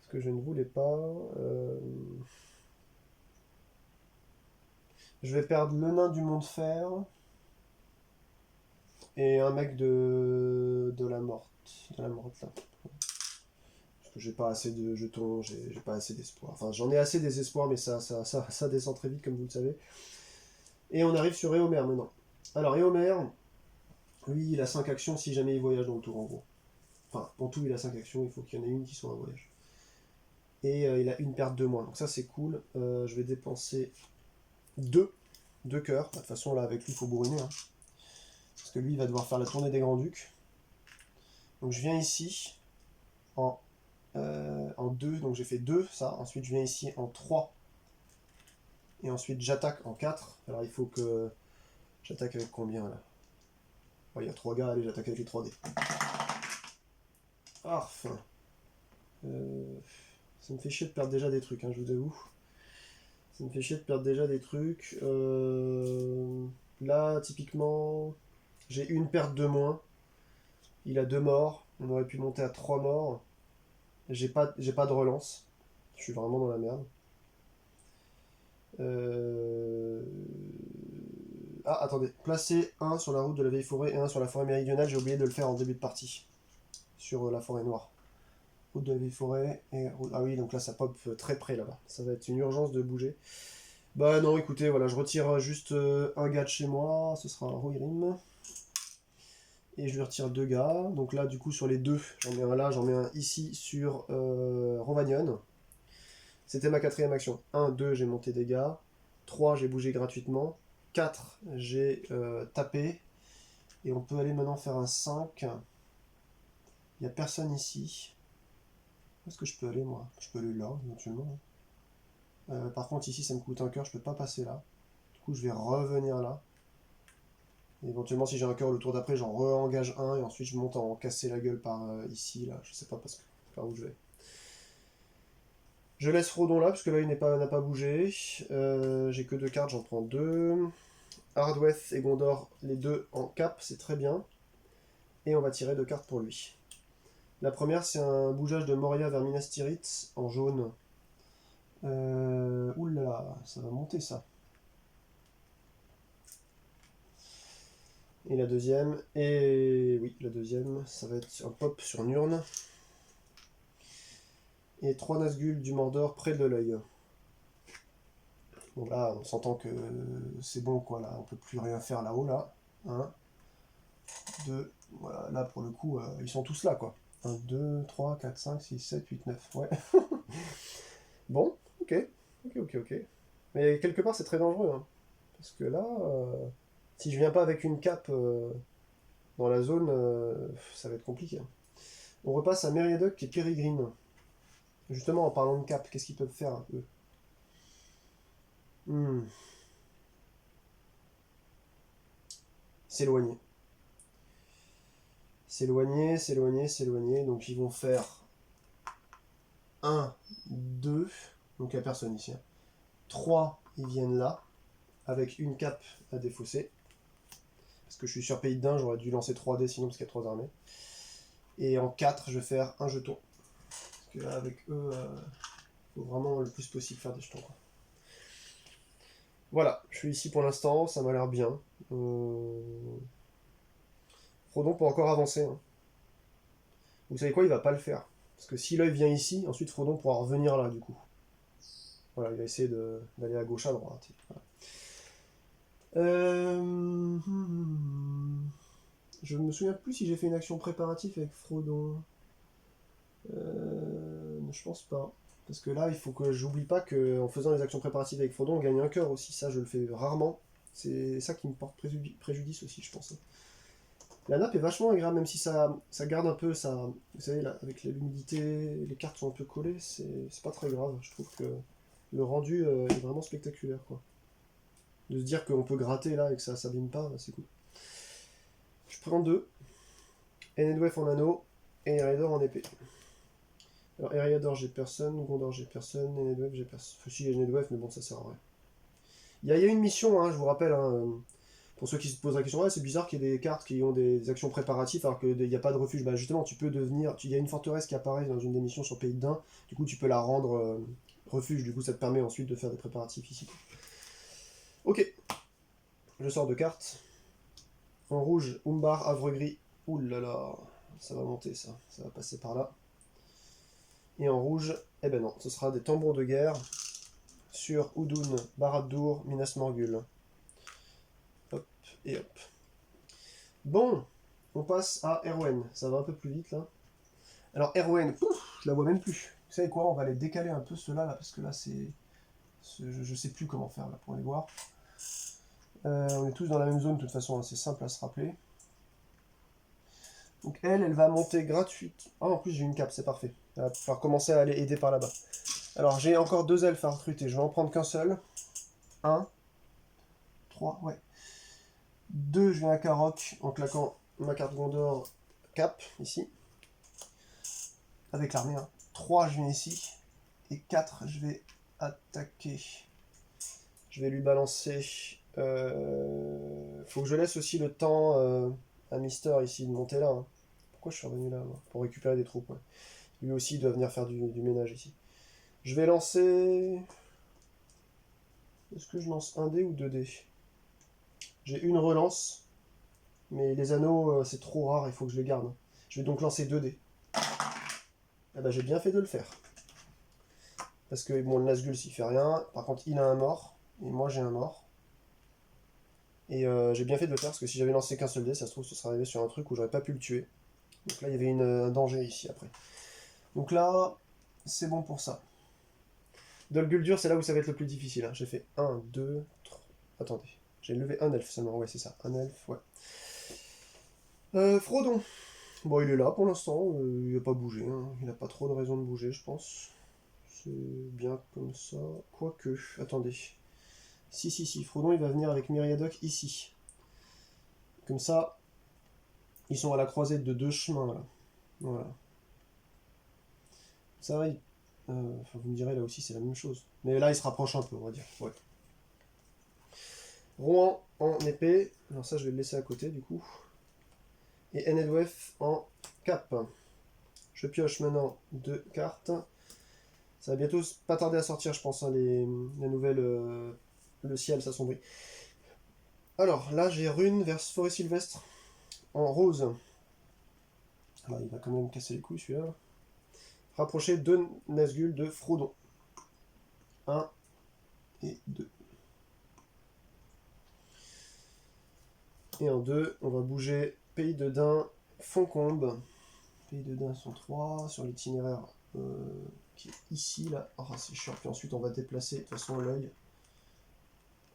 Ce que je ne voulais pas. Je vais perdre le nain du Mont de Fer. Et un mec de la morte. De la morte là. Parce que j'ai pas assez de jetons, j'ai pas assez d'espoir. Enfin, j'en ai assez des espoirs, mais ça descend très vite, comme vous le savez. Et on arrive sur Éomer maintenant. Alors, Éomer, lui, il a 5 actions si jamais il voyage dans le tour, en gros. Enfin, en tout, il a 5 actions, il faut qu'il y en ait une qui soit un voyage. Et il a une perte de moins, donc ça c'est cool. Je vais dépenser 2 cœurs. De toute façon, là, avec lui, il faut bourriner. Hein. Parce que lui, il va devoir faire la tournée des Grands-Ducs. Donc je viens ici en 2, donc j'ai fait 2, ça. Ensuite, je viens ici en 3. Et ensuite, j'attaque en 4. Alors, il faut que... J'attaque avec combien, là? Oh, il y a 3 gars, allez, j'attaque avec les 3 dés. Arf. Ça me fait chier de perdre déjà des trucs, hein, je vous avoue. Ça me fait chier de perdre déjà des trucs. Là, typiquement, j'ai une perte de moins. Il a 2 morts. On aurait pu monter à 3 morts. J'ai pas de relance. Je suis vraiment dans la merde. Ah, attendez. Placer 1 sur la route de la vieille forêt et 1 sur la forêt méridionale. J'ai oublié de le faire en début de partie. Sur la forêt noire. Route de la vieille forêt et... Ah oui, donc là, ça pop très près, là-bas. Ça va être une urgence de bouger. Bah non, écoutez, voilà, je retire juste un gars de chez moi. Ce sera un Rohirrim. Et je lui retire 2 gars. Donc là, du coup, sur les 2, j'en mets un là, j'en mets un ici sur Rovanion. C'était ma 4ème action. 1, 2, j'ai monté des gars. 3, j'ai bougé gratuitement. 4, j'ai tapé. Et on peut aller maintenant faire un 5. Il n'y a personne ici. Où est-ce que je peux aller, moi? Je peux aller là, éventuellement. Par contre, ici, ça me coûte un cœur, je peux pas passer là. Du coup, je vais revenir là. Et éventuellement, si j'ai un cœur le tour d'après, j'en re-engage un. Et ensuite, je monte en casser la gueule par ici, là. Je sais pas par où je vais. Je laisse Frodon là, parce que là, il n'a pas bougé. J'ai que 2 cartes, j'en prends 2. Ardweth et Gondor, les deux en cap, c'est très bien. Et on va tirer 2 cartes pour lui. La première, c'est un bougeage de Moria vers Minas Tirith en jaune. Oulala, ça va monter ça. Et la deuxième, et oui, la deuxième, ça va être un pop sur Nurn. Et 3 Nazgûl du Mordor près de l'œil. Bon là, on s'entend que c'est bon quoi, là, on peut plus rien faire là-haut, là. 1, 2, voilà, là pour le coup, ils sont tous là quoi. 1, 2, 3, 4, 5, 6, 7, 8, 9, ouais. Bon, ok, ok. Mais quelque part c'est très dangereux, hein. Parce que là, si je viens pas avec une cape dans la zone, ça va être compliqué, hein. On repasse à Meriadoc et Peregrine. Justement, en parlant de cap, qu'est-ce qu'ils peuvent faire, eux? S'éloigner. S'éloigner. Donc ils vont faire 1, 2. Donc il n'y a personne ici, hein. 3, ils viennent là, avec une cape à défausser. Parce que je suis sur pays d'un, j'aurais dû lancer 3 dés sinon, parce qu'il y a 3 armées. Et en 4, je vais faire un jeton. Parce que là, avec eux, il faut vraiment le plus possible faire des jetons, quoi. Voilà, je suis ici pour l'instant, ça m'a l'air bien. Frodon peut encore avancer, hein. Vous savez quoi, il va pas le faire. Parce que si l'œil vient ici, ensuite Frodon pourra revenir là, du coup. Voilà, il va essayer d'aller à gauche, à droite. Voilà. Je me souviens plus si j'ai fait une action préparative avec Frodon. Je pense pas. Parce que là, il faut que j'oublie pas qu'en faisant les actions préparatives avec Frodon, on gagne un cœur aussi. Ça, je le fais rarement. C'est ça qui me porte préjudice aussi, je pense. La nappe est vachement agréable, même si ça garde un peu ça. Vous savez, là, avec l'humidité, les cartes sont un peu collées, c'est pas très grave. Je trouve que le rendu est vraiment spectaculaire, quoi. De se dire qu'on peut gratter là et que ça s'abîme pas, c'est cool. Je prends 2. Enedwef en anneau et Eredor en épée. Alors Eriador j'ai personne, Gondor j'ai personne, Enedwef j'ai personne. Enfin si j'ai Enedwef, mais bon ça sert à rien. Il y a une mission, hein, je vous rappelle, hein, pour ceux qui se posent la question, ouais, c'est bizarre qu'il y ait des cartes qui ont des actions préparatives alors qu'il n'y a pas de refuge. Bah justement, tu peux devenir. Il y a une forteresse qui apparaît dans une des missions sur Pays de Dain, du coup tu peux la rendre refuge, du coup ça te permet ensuite de faire des préparatifs ici. Ok, je sors 2 cartes. En rouge, Umbar, Havre Gris. Ouh là là, ça va monter ça va passer par là. Et en rouge, eh ben non, ce sera des tambours de guerre sur Udun, Barad-dûr, Minas Morgul. Hop et hop. Bon, on passe à Erwen. Ça va un peu plus vite là. Alors Erwen, je la vois même plus. Vous savez quoi, on va les décaler un peu ceux-là là, parce que là c'est... Je sais plus comment faire là pour les voir. On est tous dans la même zone de toute façon, hein, c'est simple à se rappeler. Donc elle va monter gratuite. Ah, en plus j'ai une cape, c'est parfait. Elle va pouvoir commencer à aller aider par là-bas. Alors j'ai encore 2 elfes à recruter, je vais en prendre qu'un seul. 1, 3, ouais. 2, je viens à Karok en claquant ma carte Gondor cap, ici. Avec l'armée, hein. 3, je viens ici. Et 4, je vais attaquer. Je vais lui balancer... Faut que je laisse aussi le temps à Mister ici de monter là, hein. Pourquoi je suis revenu là, moi? Pour récupérer des troupes, ouais. Lui aussi il doit venir faire du ménage ici. Je vais lancer... Est-ce que je lance 1 dé ou 2 dés? J'ai une relance, mais les anneaux c'est trop rare, il faut que je les garde. Je vais donc lancer 2 dés. Ah bah j'ai bien fait de le faire. Parce que bon, le Nazgûl s'il fait rien, par contre il a un mort, et moi j'ai un mort. Et j'ai bien fait de le faire, parce que si j'avais lancé qu'un seul dé, ça se trouve ce serait arrivé sur un truc où j'aurais pas pu le tuer. Donc là il y avait un danger ici après. Donc là, c'est bon pour ça. Dol Guldur, c'est là où ça va être le plus difficile, hein. J'ai fait 1, 2, 3... Attendez, j'ai levé un elfe seulement, ouais c'est ça, un elfe, ouais. Frodon. Bon, il est là pour l'instant, il n'a pas bougé, hein. Il n'a pas trop de raison de bouger, je pense. C'est bien comme ça. Quoique, attendez. Si, Frodon il va venir avec Meriadoc ici. Comme ça, ils sont à la croisée de 2 chemins, là. Voilà. Ça, vous me direz, là aussi c'est la même chose. Mais là, il se rapproche un peu, on va dire. Ouais. Rohan en épée. Alors ça, je vais le laisser à côté du coup. Et Enedwef en cap. Je pioche maintenant 2 cartes. Ça va bientôt pas tarder à sortir, je pense, hein, les nouvelles. Le ciel s'assombrit. Alors là, j'ai Rune vers Forêt Sylvestre en rose. Alors, il va quand même casser les couilles celui-là. Rapprocher 2 Nazgûl de Frodon. 1 et 2. Et en 2, on va bouger Pays de Dain, Foncombe. Pays de Dain sont 3 sur l'itinéraire qui est ici, là. Oh, c'est chiant. Puis ensuite, on va déplacer de toute façon l'œil.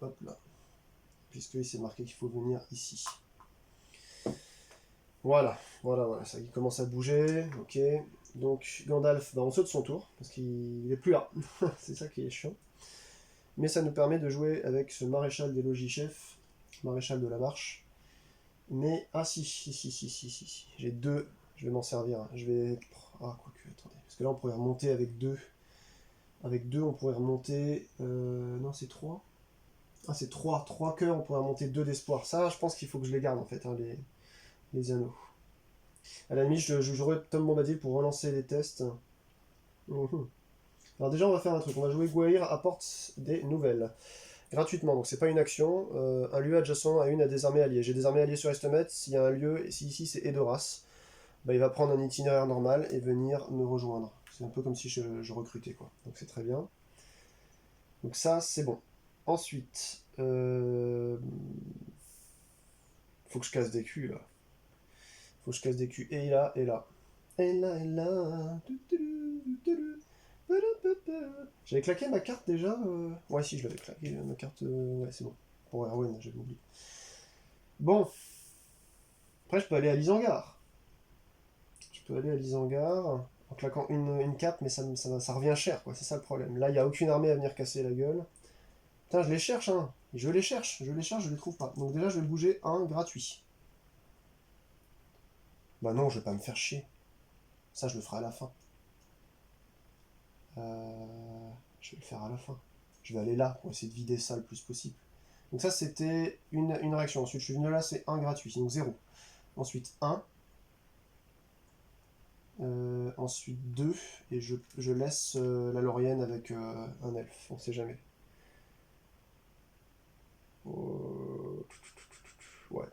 Hop là. Puisqu'il s'est marqué qu'il faut venir ici. Voilà, ça il commence à bouger, ok. Donc Gandalf, bah, on saute son tour, parce qu'il est plus là. C'est ça qui est chiant. Mais ça nous permet de jouer avec ce maréchal des logis-chefs, maréchal de la marche. Mais, ah si, j'ai 2, je vais m'en servir. Je vais... Ah, quoique, attendez. Parce que là, on pourrait remonter avec 2. Avec 2, on pourrait remonter... Non, c'est 3. Ah, c'est 3. 3 cœurs, on pourrait remonter 2 d'espoir. Ça, je pense qu'il faut que je les garde, en fait, hein, les anneaux. À la limite, je jouerai Tom Bombadil pour relancer les tests. Alors déjà, on va faire un truc. On va jouer Gwaihir apporte des nouvelles. Gratuitement, donc c'est pas une action. Un lieu adjacent à une à des armées alliées. J'ai des armées alliées sur Estemet. S'il y a un lieu, et si ici c'est Edoras, bah, il va prendre un itinéraire normal et venir me rejoindre. C'est un peu comme si je recrutais, quoi. Donc c'est très bien. Donc ça, c'est bon. Ensuite, faut que je casse des culs, là. Faut que je casse des culs. Et là, et là. Et là, et là. J'avais claqué ma carte déjà Ouais, si, je l'avais claqué, ma carte. Ouais, c'est bon. Pour Erwan, j'avais oublié. Bon. Après, je peux aller à l'Isengard. Je peux aller à l'Isengard en claquant une cape, mais ça revient cher, quoi. C'est ça le problème. Là, il n'y a aucune armée à venir casser la gueule. Putain, je les cherche, hein. Je les cherche, je les trouve pas. Donc déjà, je vais bouger un gratuit. Bah non, je vais pas me faire chier. Ça, je le ferai à la fin. Je vais le faire à la fin. Je vais aller là pour essayer de vider ça le plus possible. Donc ça, c'était une réaction. Ensuite, je suis venu là, c'est 1 gratuit, donc 0. Ensuite 1. Ensuite 2. Et je laisse la Laurienne avec un elfe, on sait jamais. Ouais.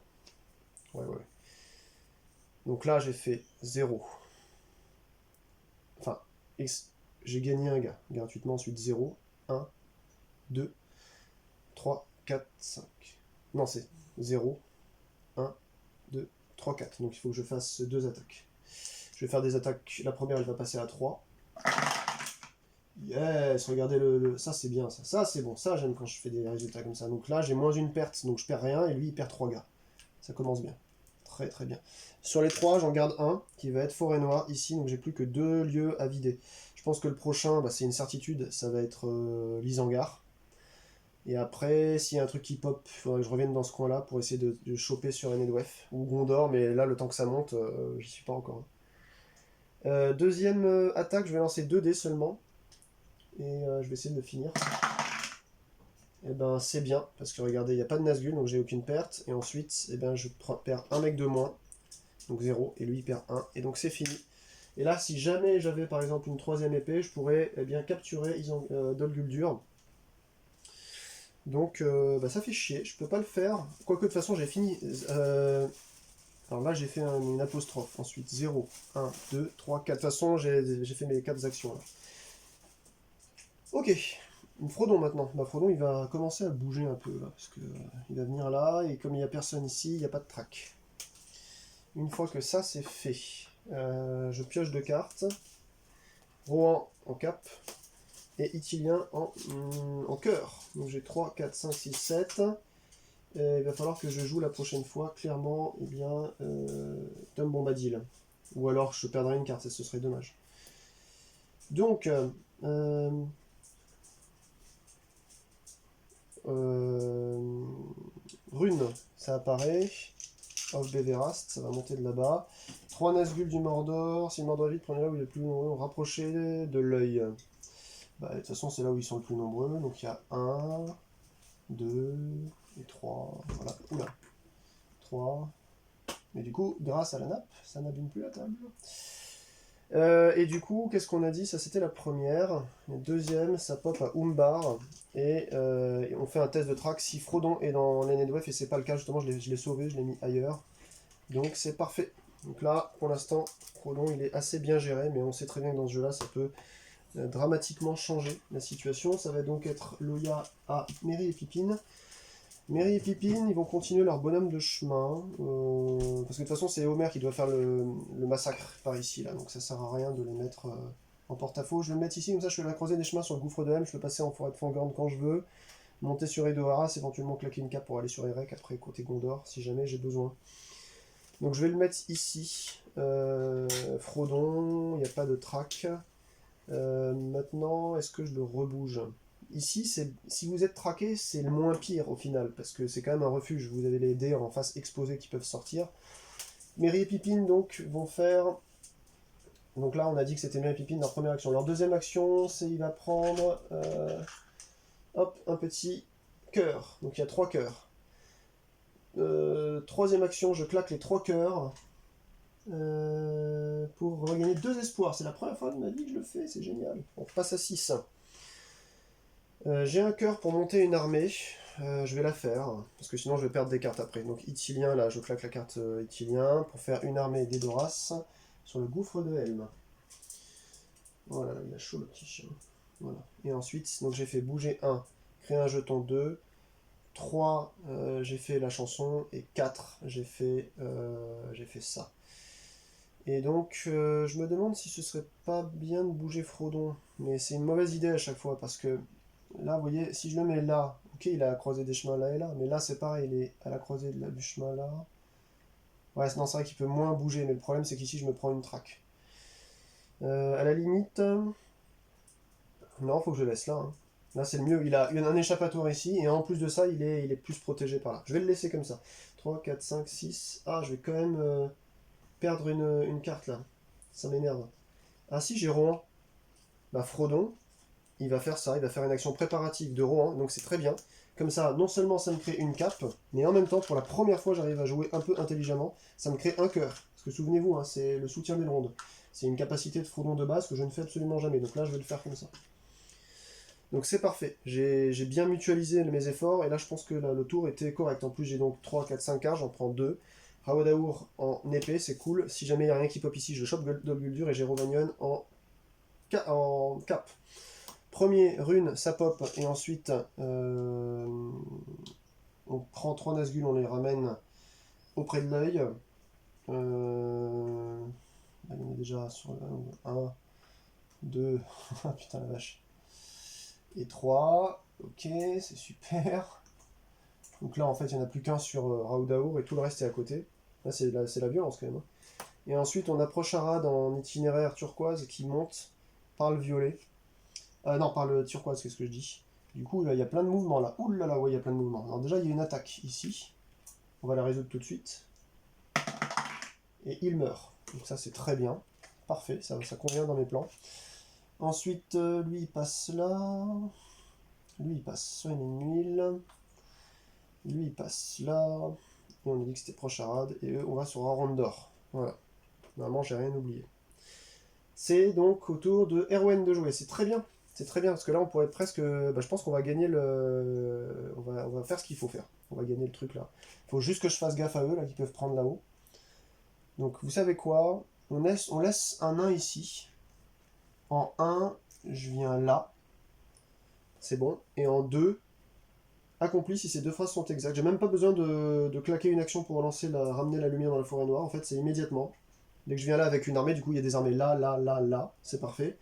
Donc là, j'ai fait 0. Enfin, j'ai gagné un gars gratuitement. Ensuite 0, 1, 2, 3, 4, 5. Non, c'est 0, 1, 2, 3, 4. Donc il faut que je fasse 2 attaques. Je vais faire des attaques. La première, elle va passer à 3. Yes, regardez ça c'est bien, ça. Ça c'est bon, ça j'aime quand je fais des résultats comme ça. Donc là, j'ai moins une perte, donc je perds rien, et lui il perd 3 gars. Ça commence bien. Très très bien. Sur les 3, j'en garde un, qui va être Forêt Noire, ici, donc j'ai plus que 2 lieux à vider. Je pense que le prochain, bah, c'est une certitude, ça va être l'Isengard. Et après, s'il y a un truc qui pop, il faudrait que je revienne dans ce coin-là pour essayer de choper sur Enedwef ou Gondor, mais là, le temps que ça monte, j'y suis pas encore. Deuxième attaque, je vais lancer 2 dés seulement. Et je vais essayer de le finir. Et ben c'est bien, parce que regardez, il n'y a pas de Nazgûl, donc j'ai aucune perte. Et ensuite, eh ben, je perds un mec de moins, donc 0, et lui il perd 1, et donc c'est fini. Et là, si jamais j'avais par exemple une troisième épée, je pourrais bien capturer Dol Guldur. Donc bah, ça fait chier, je peux pas le faire. Quoique de toute façon j'ai fini. Alors là j'ai fait une apostrophe. Ensuite 0, 1, 2, 3, 4. De toute façon j'ai fait mes 4 actions là. Ok. Frodon maintenant. Bah, Frodon il va commencer à bouger un peu là. Parce que il va venir là et comme il n'y a personne ici, il n'y a pas de track. Une fois que ça c'est fait, je pioche 2 cartes. Rohan en cap. Et Itilien en cœur. Donc j'ai 3, 4, 5, 6, 7. Il va falloir que je joue la prochaine fois, clairement, eh bien, Tom Bombadil. Ou alors je perdrai une carte, ce serait dommage. Donc, Rune, ça apparaît. Of Beverast, ça va monter de là-bas. 3 Nazgûl du Mordor. Si le Mordor est vide, prenez là où il est le plus nombreux. Rapprochez de l'œil. Bah, de toute façon, c'est là où ils sont le plus nombreux. Donc il y a 1, 2, Et 3, voilà, oula, 3. Mais du coup, grâce à la nappe, ça n'abîme plus la table. Et du coup, qu'est-ce qu'on a dit? Ça, c'était la première. La deuxième, ça pop à Umbar. Et on fait un test de track. Si Frodon est dans l'NNWF et c'est pas le cas, justement, je l'ai sauvé, je l'ai mis ailleurs. Donc c'est parfait. Donc là, pour l'instant, Frodon, il est assez bien géré, mais on sait très bien que dans ce jeu-là, ça peut dramatiquement changer la situation. Ça va donc être Loya à Merry et Pipine. Merry et Pipine, ils vont continuer leur bonhomme de chemin. Parce que de toute façon, c'est Homer qui doit faire le massacre par ici, là. Donc ça sert à rien de les mettre en porte-à-faux. Je vais le mettre ici, comme ça je fais la croisée des chemins sur le gouffre de Helm. Je peux passer en forêt de Fangorn quand je veux. Monter sur Edoharas, éventuellement claquer une cape pour aller sur Erek, après côté Gondor, si jamais j'ai besoin. Donc je vais le mettre ici. Frodon, il n'y a pas de track. Maintenant, est-ce que je le rebouge? Ici, si vous êtes traqué, c'est le moins pire au final, parce que c'est quand même un refuge. Vous avez les dés en face exposés qui peuvent sortir. Merry et Pipine, donc, vont faire... Donc là, on a dit que c'était Merry et Pipine leur première action. Leur deuxième action, c'est il va prendre... hop, un petit cœur. Donc il y a 3 cœurs. Troisième action, je claque les 3 cœurs. Pour regagner 2 espoirs. C'est la première fois de ma vie que je le fais, c'est génial. On repasse à 6. J'ai un cœur pour monter une armée. Je vais la faire, parce que sinon je vais perdre des cartes après. Donc Itilien, là, je claque la carte Itilien pour faire une armée d'Edoras sur le gouffre de Helm. Voilà, il a chaud le petit chien. Voilà. Et ensuite, donc j'ai fait bouger 1, créer un jeton 2, 3, j'ai fait la chanson, et 4, j'ai fait ça. Et donc, je me demande si ce serait pas bien de bouger Frodon. Mais c'est une mauvaise idée à chaque fois, parce que là, vous voyez, si je le mets là, ok, il est à la croisée des chemins là et là, mais là c'est pareil, il est à la croisée du chemin là. Ouais, non, c'est vrai qu'il peut moins bouger, mais le problème c'est qu'ici je me prends une traque. À la limite, non, faut que je le laisse là. Hein. Là c'est le mieux, il a un échappatoire ici, et en plus de ça, il est plus protégé par là. Je vais le laisser comme ça. 3, 4, 5, 6. Ah, je vais quand même perdre une carte là. Ça m'énerve. Ah si, j'ai Rohan. Bah Frodon, il va faire ça, il va faire une action préparative de Rohan, donc c'est très bien. Comme ça, non seulement ça me crée une cape, mais en même temps, pour la première fois, j'arrive à jouer un peu intelligemment, ça me crée un cœur. Parce que souvenez-vous, hein, c'est le soutien des rondes. C'est une capacité de Frodon de base que je ne fais absolument jamais, donc là je vais le faire comme ça. Donc c'est parfait, j'ai bien mutualisé mes efforts, et là je pense que là, le tour était correct. En plus j'ai donc 3, 4, 5 cartes, j'en prends 2. Raodaour en épée, c'est cool. Si jamais il n'y a rien qui pop ici, je chope Guldur et j'ai Rovagnon en cap. Premier rune, ça pop, et ensuite on prend 3 Nazgûl, on les ramène auprès de l'œil. Là, on est déjà sur 1, 2, putain la vache, et 3, ok, c'est super. Donc là en fait il n'y en a plus qu'un sur Raodaour et tout le reste est à côté. Là c'est la violence quand même. Hein. Et ensuite on approche Arad en itinéraire turquoise qui monte par le violet. Non, par le turquoise, qu'est-ce que je dis? Du coup, il y a plein de mouvements là. Ouh là là, ouais, il y a plein de mouvements. Alors déjà, il y a une attaque ici. On va la résoudre tout de suite. Et il meurt. Donc ça, c'est très bien. Parfait, ça convient dans mes plans. Ensuite, lui, il passe là. Lui, il passe sur une huile. Lui, il passe là. Et on a dit que c'était proche Arad. Et eux, on va sur Arondor. Voilà. Normalement, j'ai rien oublié. C'est donc au tour de Erwen de jouer. C'est très bien. C'est très bien, parce que là, on pourrait presque... Bah, je pense qu'on va gagner le... On va faire ce qu'il faut faire. On va gagner le truc, là. Il faut juste que je fasse gaffe à eux, là, qui peuvent prendre là-haut. Donc, vous savez quoi? On laisse un nain ici. En 1, je viens là. C'est bon. Et en 2, accompli si ces deux phrases sont exactes. J'ai même pas besoin de claquer une action pour ramener la lumière dans la forêt noire. En fait, c'est immédiatement. Dès que je viens là avec une armée, du coup, il y a des armées là, là, là, là. C'est parfait.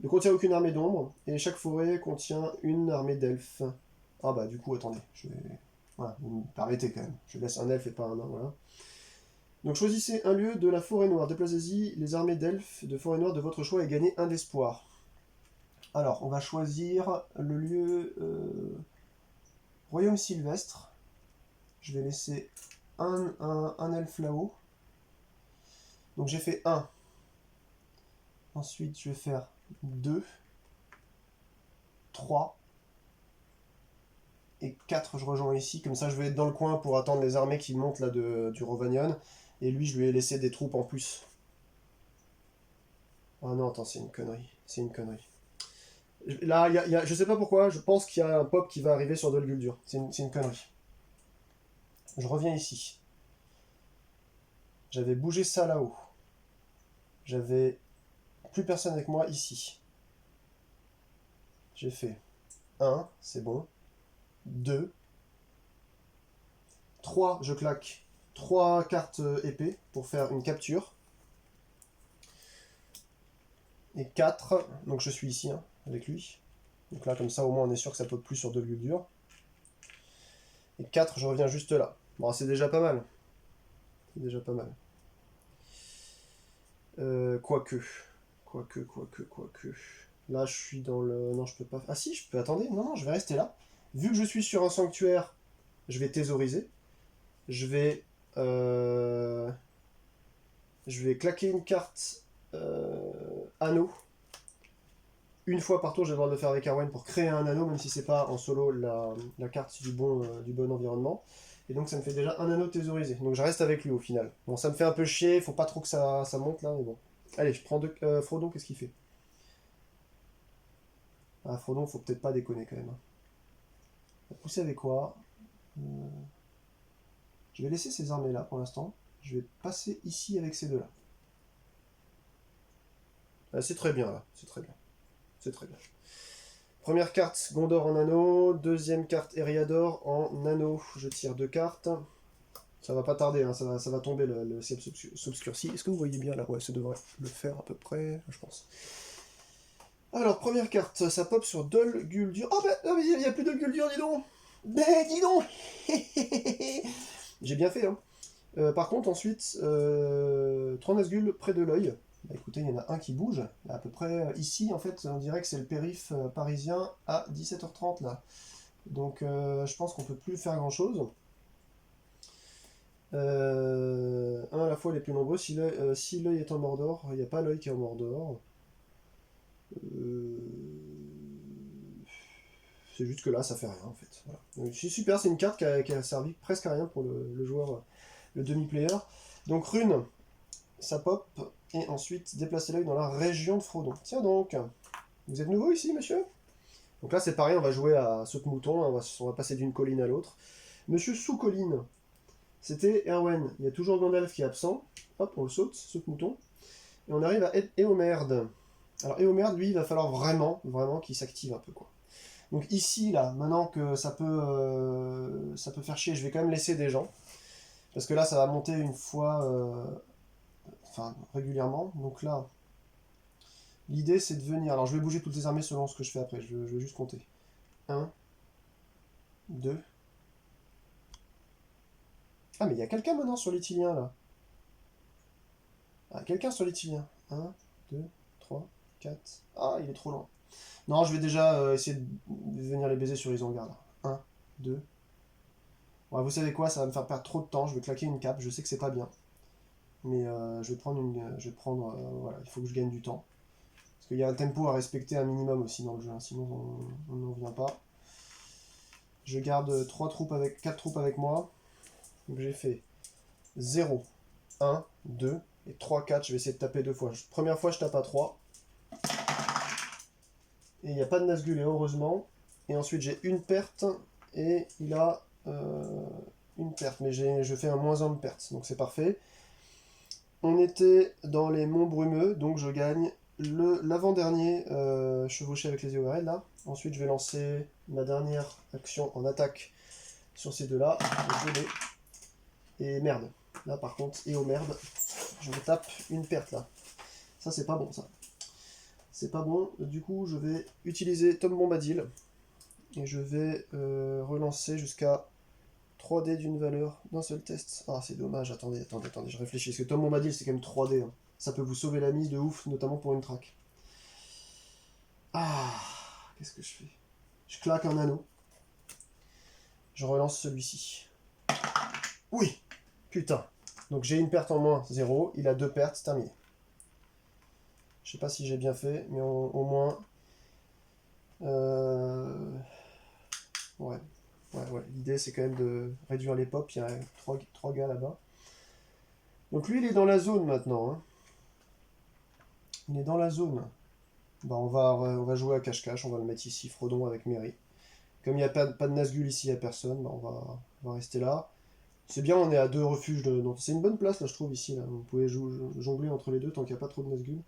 Ne contient aucune armée d'ombre, et chaque forêt contient une armée d'elfes. Ah bah du coup, attendez, je vais... Voilà, vous me permettez quand même. Je laisse un elfe et pas un nain, voilà. Donc choisissez un lieu de la forêt noire, déplacez-y les armées d'elfes de forêt noire de votre choix et gagnez un d'espoir. Alors, on va choisir le lieu... Royaume Sylvestre. Je vais laisser un elfe là-haut. Donc j'ai fait 1. Ensuite, je vais faire 2. 3. et 4 je rejoins ici, comme ça je vais être dans le coin pour attendre les armées qui montent là du Rovanion, et lui je lui ai laissé des troupes en plus. Ah non, attends, c'est une connerie, c'est une connerie. Là, je sais pas pourquoi, je pense qu'il y a un pop qui va arriver sur Dol Guldur, c'est une connerie. Je reviens ici. J'avais bougé ça là-haut. J'avais plus personne avec moi ici. J'ai fait 1, c'est bon. 2, 3, je claque 3 cartes épée pour faire une capture. Et 4, donc je suis ici hein, avec lui. Donc là, comme ça, au moins, on est sûr que ça pop plus sur Dol Guldur. Et 4, je reviens juste là. Bon, c'est déjà pas mal. C'est déjà pas mal. Quoique. Là, je suis dans le... Non, je peux pas... Ah si, je peux... Attendez, non, je vais rester là. Vu que je suis sur un sanctuaire, je vais thésauriser. Je vais... Je vais claquer une carte anneau. Une fois par tour, je vais devoir le faire avec Arwen pour créer un anneau, même si c'est pas en solo la carte du bon environnement. Et donc ça me fait déjà un anneau thésaurisé. Donc je reste avec lui au final. Bon, ça me fait un peu chier, faut pas trop que ça monte là, mais bon. Allez, je prends deux... Frodon, qu'est-ce qu'il fait? Ah, Frodon, faut peut-être pas déconner quand même. On va pousser avec quoi? Je vais laisser ces armées là pour l'instant. Je vais passer ici avec ces deux là. Ah, c'est très bien là, c'est très bien. C'est très bien. Première carte, Gondor en anneau. Deuxième carte, Eriador en anneau. Je tire 2 cartes. Ça va pas tarder, hein, ça va tomber, le ciel s'obscurcit. Est-ce que vous voyez bien là? Ouais, ça devrait le faire à peu près, je pense. Alors, première carte, ça pop sur Dol Guldur. Oh bah, il n'y a plus Dol Guldur, dis donc! Ben, dis donc! J'ai bien fait, hein. Par contre, ensuite, Trois Nazgûl près de l'œil. Bah, écoutez, il y en a un qui bouge, à peu près ici, en fait, on dirait que c'est le périph' parisien à 17h30, là. Donc, je pense qu'on peut plus faire grand-chose. Un à la fois les plus nombreux, si l'œil est en Mordor, il n'y a pas l'œil qui est en Mordor. C'est juste que là, ça fait rien, en fait. Voilà. C'est super, c'est une carte qui a servi presque à rien pour le joueur, le demi-player. Donc, rune, ça pop, et ensuite déplacer l'œil dans la région de Frodon. Tiens donc, vous êtes nouveau ici, monsieur? Donc là, c'est pareil, on va jouer à saute-mouton, on va passer d'une colline à l'autre. Monsieur sous-colline, c'était Erwen. Il y a toujours Gandalf qui est absent. Hop, on le saute-mouton. Et on arrive à Éomerd. Alors Éomerd, lui, il va falloir vraiment qu'il s'active un peu, quoi. Donc ici, là, maintenant que ça peut faire chier, je vais quand même laisser des gens. Parce que là, ça va monter une fois... Enfin, régulièrement. Donc là, l'idée, c'est de venir... Alors, je vais bouger toutes les armées selon ce que je fais après. Je vais juste compter. 1, 2... Ah, mais il y a quelqu'un maintenant sur l'Itilien, là. Ah, quelqu'un sur l'Itilien. 1, 2, 3, 4... Ah, il est trop loin. Non, je vais déjà essayer de venir les baiser sur les Isengard, là. 1, 2... Ouais, vous savez quoi, ça va me faire perdre trop de temps. Je vais claquer une cape. Je sais que c'est pas bien. Mais je vais prendre une... voilà, il faut que je gagne du temps. Parce qu'il y a un tempo à respecter un minimum aussi dans le jeu, hein, sinon on n'en vient pas. Je garde 4 troupes avec moi. Donc j'ai fait 0, 1, 2 et 3, 4. Je vais essayer de taper 2 fois. Première fois, je tape à 3. Et il n'y a pas de Nazgûl, et heureusement. Et ensuite, j'ai une perte. Et il a une perte. Mais je fais un -1 de perte. Donc c'est parfait. On était dans les monts brumeux. Donc je gagne l'avant-dernier chevauché avec les Eored là. Ensuite, je vais lancer ma dernière action en attaque sur ces deux-là. Je l'ai. Et merde. Là, par contre, et oh merde, je me tape une perte là. Ça, c'est pas bon, ça. C'est pas bon. Du coup, je vais utiliser Tom Bombadil. Et je vais relancer jusqu'à 3D d'une valeur d'un seul test. Ah, c'est dommage. Attendez, je réfléchis. Parce que Tom Bombadil, c'est quand même 3D. Hein. Ça peut vous sauver la mise de ouf, notamment pour une track. Ah, qu'est-ce que je fais? Je claque un anneau. Je relance celui-ci. Oui! Putain. Donc j'ai une perte en moins, 0. Il a 2 pertes, c'est terminé. Je sais pas si j'ai bien fait, mais au moins... Ouais. Ouais. L'idée, c'est quand même de réduire les pop. Il y a trois gars là-bas. Donc lui, il est dans la zone maintenant, hein. Il est dans la zone. Bah, on va jouer à cache-cache. On va le mettre ici, Frodon avec Mary. Comme il n'y a pas de Nazgûl ici, il n'y a personne. Bah, on va rester là. C'est bien, on est à deux refuges. Donc c'est une bonne place, là, je trouve, ici. Là. Vous pouvez jongler entre les deux tant qu'il n'y a pas trop de Nazgûl.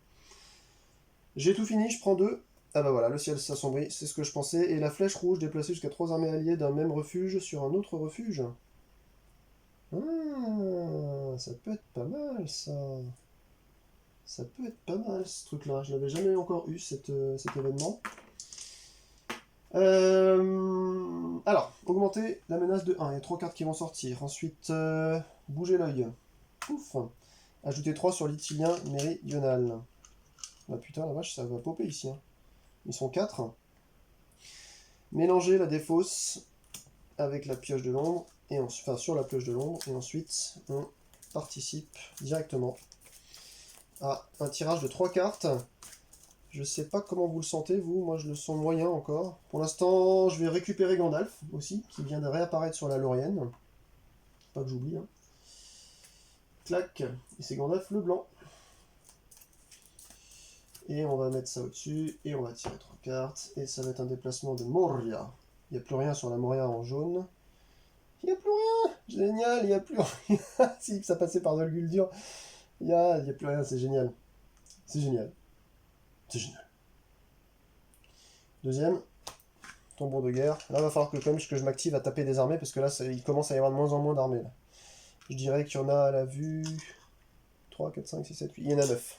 J'ai tout fini, je prends deux. Ah bah voilà, le ciel s'assombrit, c'est ce que je pensais. Et la flèche rouge déplacée jusqu'à 3 armées alliées d'un même refuge sur un autre refuge. Ah, ça peut être pas mal, ça. Ça peut être pas mal, ce truc-là. Je l'avais jamais encore eu, cet événement. Alors, augmenter la menace de 1. Il y a 3 cartes qui vont sortir. Ensuite, bouger l'œil. Ouf. Ajouter 3 sur l'Itilien méridional. Ah putain, la vache, ça va popper ici. Hein. Ils sont 4. Mélanger la défausse avec la pioche de l'ombre, enfin sur la pioche de l'ombre, et ensuite on participe directement à un tirage de 3 cartes. Je sais pas comment vous le sentez, vous, moi je le sens moyen encore. Pour l'instant, je vais récupérer Gandalf aussi, qui vient de réapparaître sur la Laurienne. Pas que j'oublie. Hein. Clac, et c'est Gandalf le blanc. Et on va mettre ça au-dessus, et on va tirer 3 cartes, et ça va être un déplacement de Moria. Il n'y a plus rien sur la Moria en jaune. Il n'y a plus rien. Génial, il n'y a plus rien. Si, ça passait par Dol Guldur. Il n'y a plus rien, c'est génial. C'est génial. C'est génial. Deuxième, tombeau de guerre. Là, il va falloir que je m'active à taper des armées, parce que là, il commence à y avoir de moins en moins d'armées. Je dirais qu'il y en a à la vue 3, 4, 5, 6, 7, 8. Il y en a 9.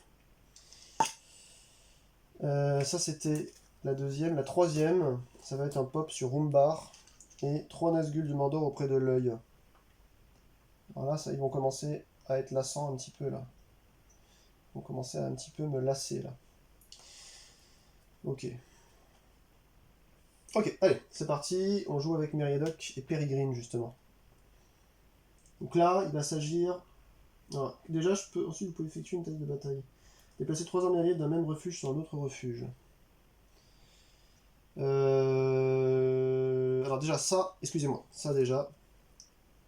Ça, c'était la deuxième. La troisième, ça va être un pop sur Rumbar. Et 3 Nazgûl du Mordor auprès de l'œil. Alors là, ils vont commencer à être lassants un petit peu, là. Ils vont commencer à un petit peu me lasser, là. Ok. Ok, allez, c'est parti. On joue avec Meriadoc et Peregrine, justement. Donc là, il va s'agir... déjà, ensuite, vous pouvez effectuer une taille de bataille. Déplacer 3 armées alliées d'un même refuge sur un autre refuge. Alors déjà, ça, excusez-moi, ça déjà,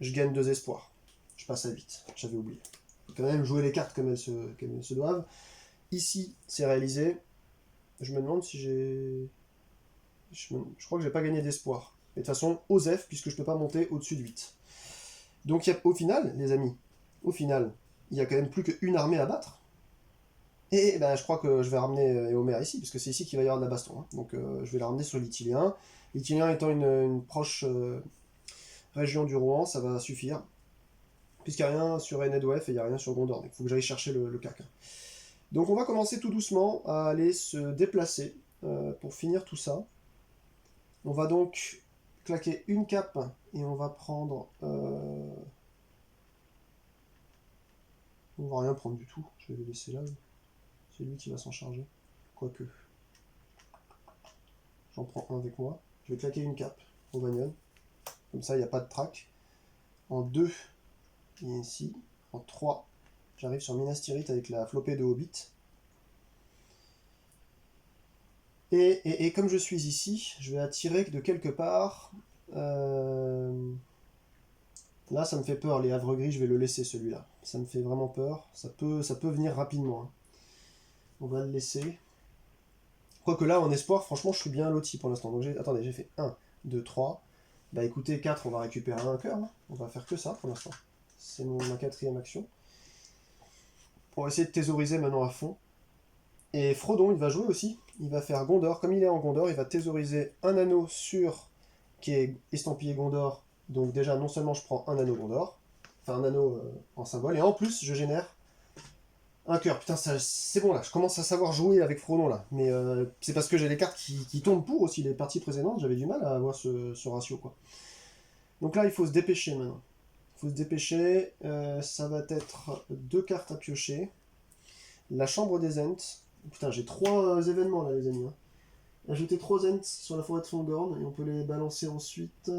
je gagne 2 espoirs. Je passe à 8, j'avais oublié. Faut quand même jouer les cartes comme elles se doivent. Ici, c'est réalisé. Je me demande si j'ai... Je crois que j'ai pas gagné d'espoir. Mais de toute façon, Osef, puisque je peux pas monter au-dessus de 8. Donc au final, les amis, au final, il y a quand même plus qu'une armée à battre. Et ben, je crois que je vais ramener Éomer ici, parce que c'est ici qu'il va y avoir de la baston. Hein. Donc je vais la ramener sur l'Itilien. L'Itilien étant une proche région du Rohan, ça va suffire. Puisqu'il n'y a rien sur Enedwef et il n'y a rien sur Gondor. Donc il faut que j'aille chercher le caca. Donc on va commencer tout doucement à aller se déplacer pour finir tout ça. On va donc claquer une cape et on va prendre... On va rien prendre du tout. Je vais le laisser là. C'est lui qui va s'en charger. Quoique. J'en prends un avec moi. Je vais claquer une cape au Vagnon. Comme ça, il n'y a pas de trac. En 2, il est ici. En 3, j'arrive sur Minas Tirith avec la flopée de Hobbit. Et comme je suis ici, je vais attirer de quelque part... Là, ça me fait peur, les havres gris, je vais le laisser celui-là. Ça me fait vraiment peur. Ça peut venir rapidement. Hein. On va le laisser. Quoique là, en espoir, franchement, je suis bien loti pour l'instant. Donc attendez, j'ai fait 1, 2, 3. Bah écoutez, 4, on va récupérer un cœur. Hein. On va faire que ça pour l'instant. C'est ma quatrième action. On va essayer de thésauriser maintenant à fond. Et Frodon, il va jouer aussi. Il va faire Gondor. Comme il est en Gondor, il va thésauriser un anneau qui est estampillé Gondor. Donc déjà, non seulement je prends un anneau Gondor, enfin un anneau en symbole, et en plus, je génère un cœur. Putain, c'est bon là, je commence à savoir jouer avec Frodon là. Mais c'est parce que j'ai les cartes qui tournent pour aussi. Les parties précédentes, j'avais du mal à avoir ce ratio quoi. Donc là, il faut se dépêcher maintenant. Il faut se dépêcher. Ça va être 2 cartes à piocher. La chambre des Ents. Putain, j'ai 3 événements là, les amis. Hein. Ajouter 3 Ents sur la forêt de Fangorn et on peut les balancer ensuite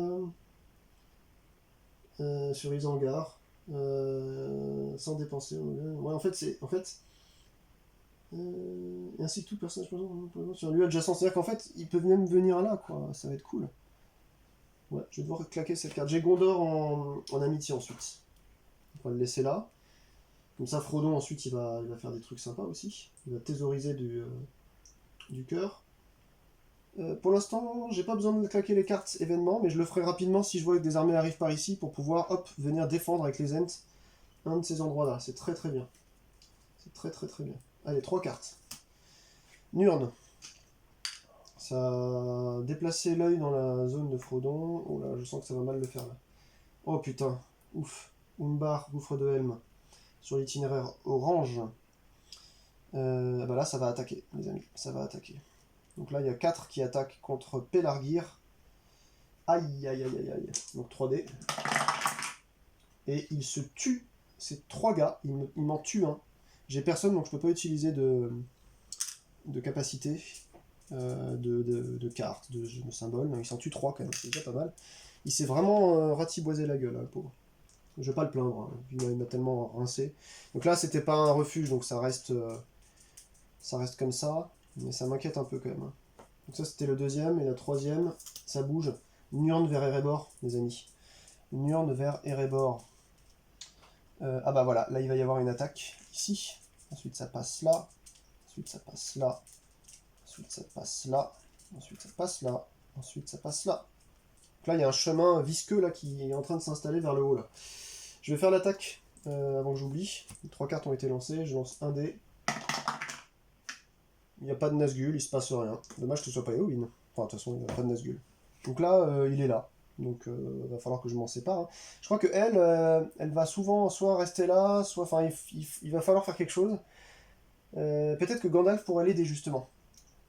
sur Isengard sans dépenser. Ouais, en fait, c'est. En fait. Ainsi que tout personnage présent sur un lieu adjacent. C'est-à-dire qu'en fait, ils peuvent même venir là, quoi. Ça va être cool. Ouais, je vais devoir claquer cette carte. J'ai Gondor en amitié ensuite. On va le laisser là. Comme ça, Frodon, ensuite, il va faire des trucs sympas aussi. Il va thésauriser du cœur. Pour l'instant, j'ai pas besoin de claquer les cartes événements, mais je le ferai rapidement si je vois que des armées arrivent par ici pour pouvoir, hop, venir défendre avec les Ents un de ces endroits-là. C'est très très bien. C'est très très très bien. Allez, 3 cartes. Nurn. Ça a déplacé l'œil dans la zone de Frodon. Oh là, je sens que ça va mal le faire là. Oh putain, ouf. Umbar, gouffre de Helm. Sur l'itinéraire orange. Bah là, ça va attaquer, les amis. Ça va attaquer. Donc là, il y a 4 qui attaquent contre Pelargir. Aïe, aïe, aïe, aïe, aïe. Donc 3D. Et il se tue. C'est 3 gars. Il m'en tue un. J'ai personne, donc je peux pas utiliser de capacité, de cartes, de symboles. Il s'en tue 3 quand même. C'est déjà pas mal. Il s'est vraiment ratiboisé la gueule, hein, le pauvre. Je vais pas le plaindre. Hein. Il m'a tellement rincé. Donc là, c'était pas un refuge, donc ça reste comme ça. Mais ça m'inquiète un peu quand même. Hein. Donc ça, c'était le deuxième. Et la troisième, ça bouge. Nurn vers Erebor, les amis. Nurn vers Erebor. Ah bah voilà, là il va y avoir une attaque ici. Ensuite ça passe là. Ensuite ça passe là. Ensuite ça passe là. Ensuite ça passe là. Ensuite ça passe là. Donc là il y a un chemin visqueux là qui est en train de s'installer vers le haut là. Je vais faire l'attaque avant que j'oublie. Les 3 cartes ont été lancées. Je lance un dé. Il n'y a pas de Nazgûl, il se passe rien. Dommage que ce soit pas Éowyn. Enfin de toute façon il n'y a pas de Nazgûl. Donc là il est là. Donc il va falloir que je m'en sépare. Hein. Je crois que elle va souvent soit rester là, soit... Enfin, il va falloir faire quelque chose. Peut-être que Gandalf pourrait l'aider justement.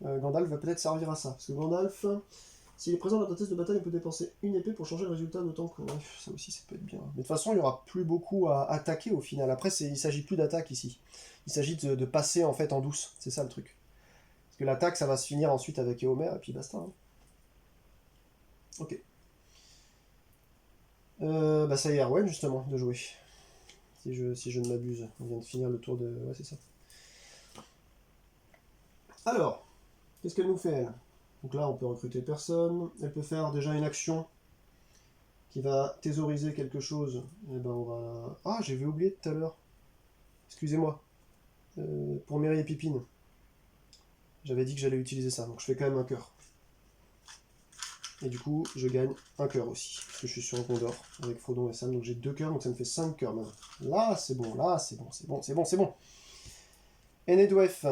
Gandalf va peut-être servir à ça. Parce que Gandalf, s'il est présent dans ta test de bataille, il peut dépenser une épée pour changer le résultat d'autant que... Ouais, ça aussi, ça peut être bien. Mais de toute façon, il n'y aura plus beaucoup à attaquer au final. Après, il ne s'agit plus d'attaque ici. Il s'agit de passer en fait en douce. C'est ça le truc. Parce que l'attaque, ça va se finir ensuite avec Éomer et puis basta. Hein. Ok. Bah ça y est, Arwen justement, de jouer. Si je ne m'abuse. On vient de finir le tour de... Ouais, c'est ça. Alors, qu'est-ce qu'elle nous fait, elle? Donc là, on peut recruter personne. Elle peut faire déjà une action qui va thésauriser quelque chose. Et ben on va... Ah, j'avais oublié tout à l'heure. Excusez-moi. Pour Merry et Pipine. J'avais dit que j'allais utiliser ça, donc je fais quand même un cœur. Et du coup, je gagne un cœur aussi, parce que je suis sur un Gondor avec Frodon et Sam, donc j'ai 2 cœurs, donc ça me fait 5 cœurs maintenant. Là, c'est bon, là, c'est bon, c'est bon, c'est bon, c'est bon. Enedwef.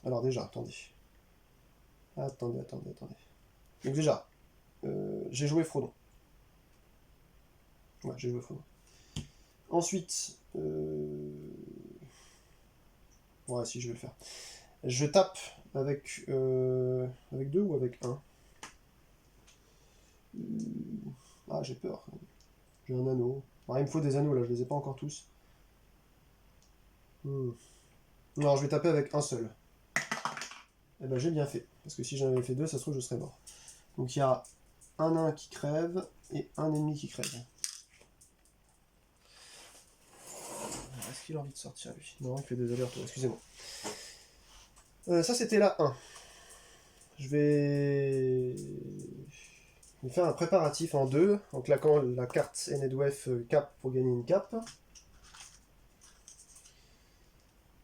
Alors déjà, attendez. Attendez. Donc déjà, j'ai joué Frodon. Ouais, j'ai joué Frodon. Ensuite, ouais, si, je vais le faire. Je tape avec 2 ou avec 1. Ah, j'ai peur. J'ai un anneau. Ah, il me faut des anneaux là, je les ai pas encore tous. Non, je vais taper avec un seul. Eh ben j'ai bien fait. Parce que si j'en avais fait 2, ça se trouve je serais mort. Donc il y a un nain qui crève et un ennemi qui crève. Est-ce qu'il a envie de sortir lui? Non, il fait des allers-retours, excusez-moi. Ça c'était la 1. Je vais faire un préparatif en 2 en claquant la carte Enedwef cap pour gagner une cape.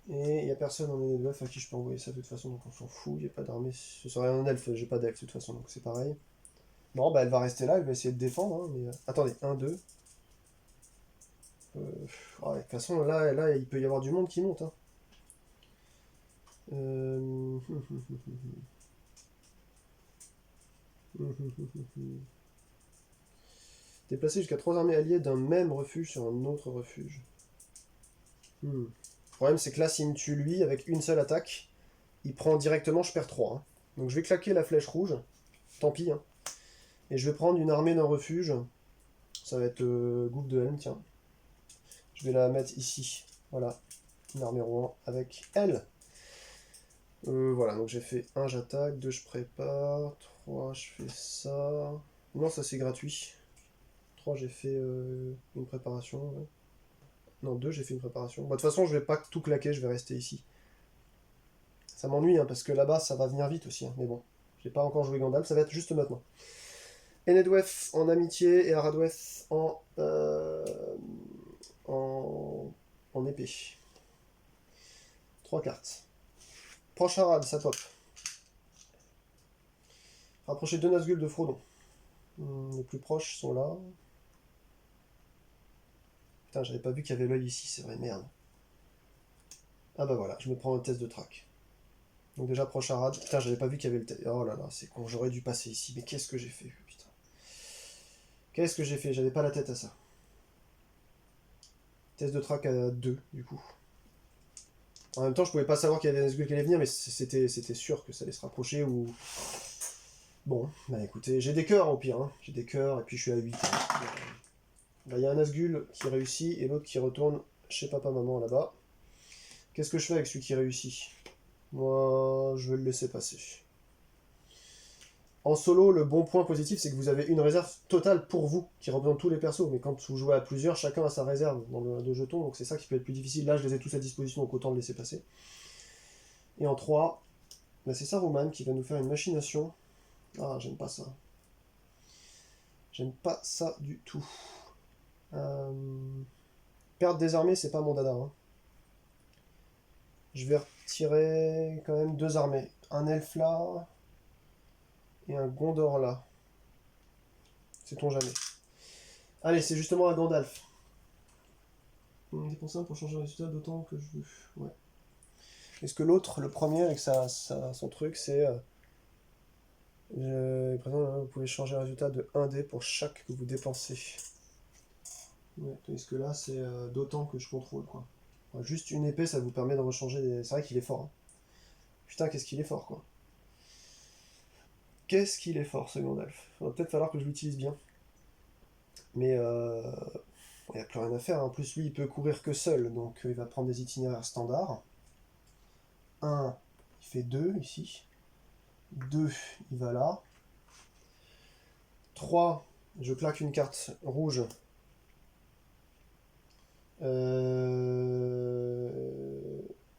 Et il n'y a personne en Enedwef à qui je peux envoyer ça de toute façon, donc on s'en fout, il n'y a pas d'armée. Ce serait un elfe, j'ai pas d'elfe de toute façon, donc c'est pareil. Non, bah elle va rester là, elle va essayer de défendre, hein, mais... Attendez, 1, 2... Ouais, de toute façon, là, il peut y avoir du monde qui monte. Hein. Déplacer jusqu'à 3 armées alliées d'un même refuge sur un autre refuge. Le problème, c'est que là, s'il me tue lui, avec une seule attaque, il prend directement, je perds 3. Hein. Donc je vais claquer la flèche rouge. Tant pis. Hein. Et je vais prendre une armée d'un refuge. Ça va être Gouffre de Helm, tiens. Je vais la mettre ici. Voilà. Une armée Rouen avec elle. Voilà, donc j'ai fait 1, j'attaque, 2, je prépare, 3, je fais ça. Non, ça c'est gratuit. 3, j'ai fait une préparation. Ouais. Non, 2, j'ai fait une préparation. Bah, de toute façon, je vais pas tout claquer, je vais rester ici. Ça m'ennuie, hein, parce que là-bas, ça va venir vite aussi. Hein, mais bon, J'ai pas encore joué Gandalf, ça va être juste maintenant. Enedwef en amitié et Aradwef en épée. 3 cartes. Proche Arad, ça pop. Rapprocher 2 Nazgûl de Frodon. Les plus proches sont là. Putain, j'avais pas vu qu'il y avait l'œil ici, c'est vrai, merde. Ah bah voilà, je me prends un test de track. Donc déjà, proche Arad. Putain, j'avais pas vu qu'il y avait le test. Oh là là, c'est con, j'aurais dû passer ici. Mais qu'est-ce que j'ai fait, putain. Qu'est-ce que j'ai fait? J'avais pas la tête à ça. Test de track à 2, du coup. En même temps, je pouvais pas savoir qu'il y avait des Nazgûl qui allaient venir, mais c'était sûr que ça allait se rapprocher ou... Bon, bah écoutez, j'ai des cœurs au pire, hein. J'ai des cœurs et puis je suis à 8. Bah, y a un Nazgûl qui réussit et l'autre qui retourne chez papa-maman là-bas. Qu'est-ce que je fais avec celui qui réussit? Moi, je vais le laisser passer. En solo, le bon point positif, c'est que vous avez une réserve totale pour vous, qui représente tous les persos. Mais quand vous jouez à plusieurs, chacun a sa réserve dans le de jetons, donc c'est ça qui peut être plus difficile. Là, je les ai tous à disposition, donc autant le laisser passer. Et en 3, bah, c'est Saruman qui va nous faire une machination. Ah, j'aime pas ça. J'aime pas ça du tout. Perdre des armées, c'est pas mon dada. Hein. Je vais retirer quand même 2 armées. Un elfe là et un Gondor là. Sait-on jamais. Allez, c'est justement un Gandalf. Dépenser pour changer le résultat d'autant que je veux. Ouais. Est-ce que l'autre, le premier avec son truc, c'est... vous pouvez changer le résultat de 1 dé pour chaque que vous dépensez. Ouais, tandis que là, c'est d'autant que je contrôle, quoi. Enfin, juste une épée, ça vous permet de rechanger des... C'est vrai qu'il est fort. Hein. Putain, qu'est-ce qu'il est fort, quoi. Qu'est-ce qu'il est fort, ce Gandalf. Il va peut-être falloir que je l'utilise bien. Mais il n'y a plus rien à faire. En plus, lui, il peut courir que seul. Donc, il va prendre des itinéraires standards. 1, il fait 2, ici. 2, il va là. 3, je claque une carte rouge.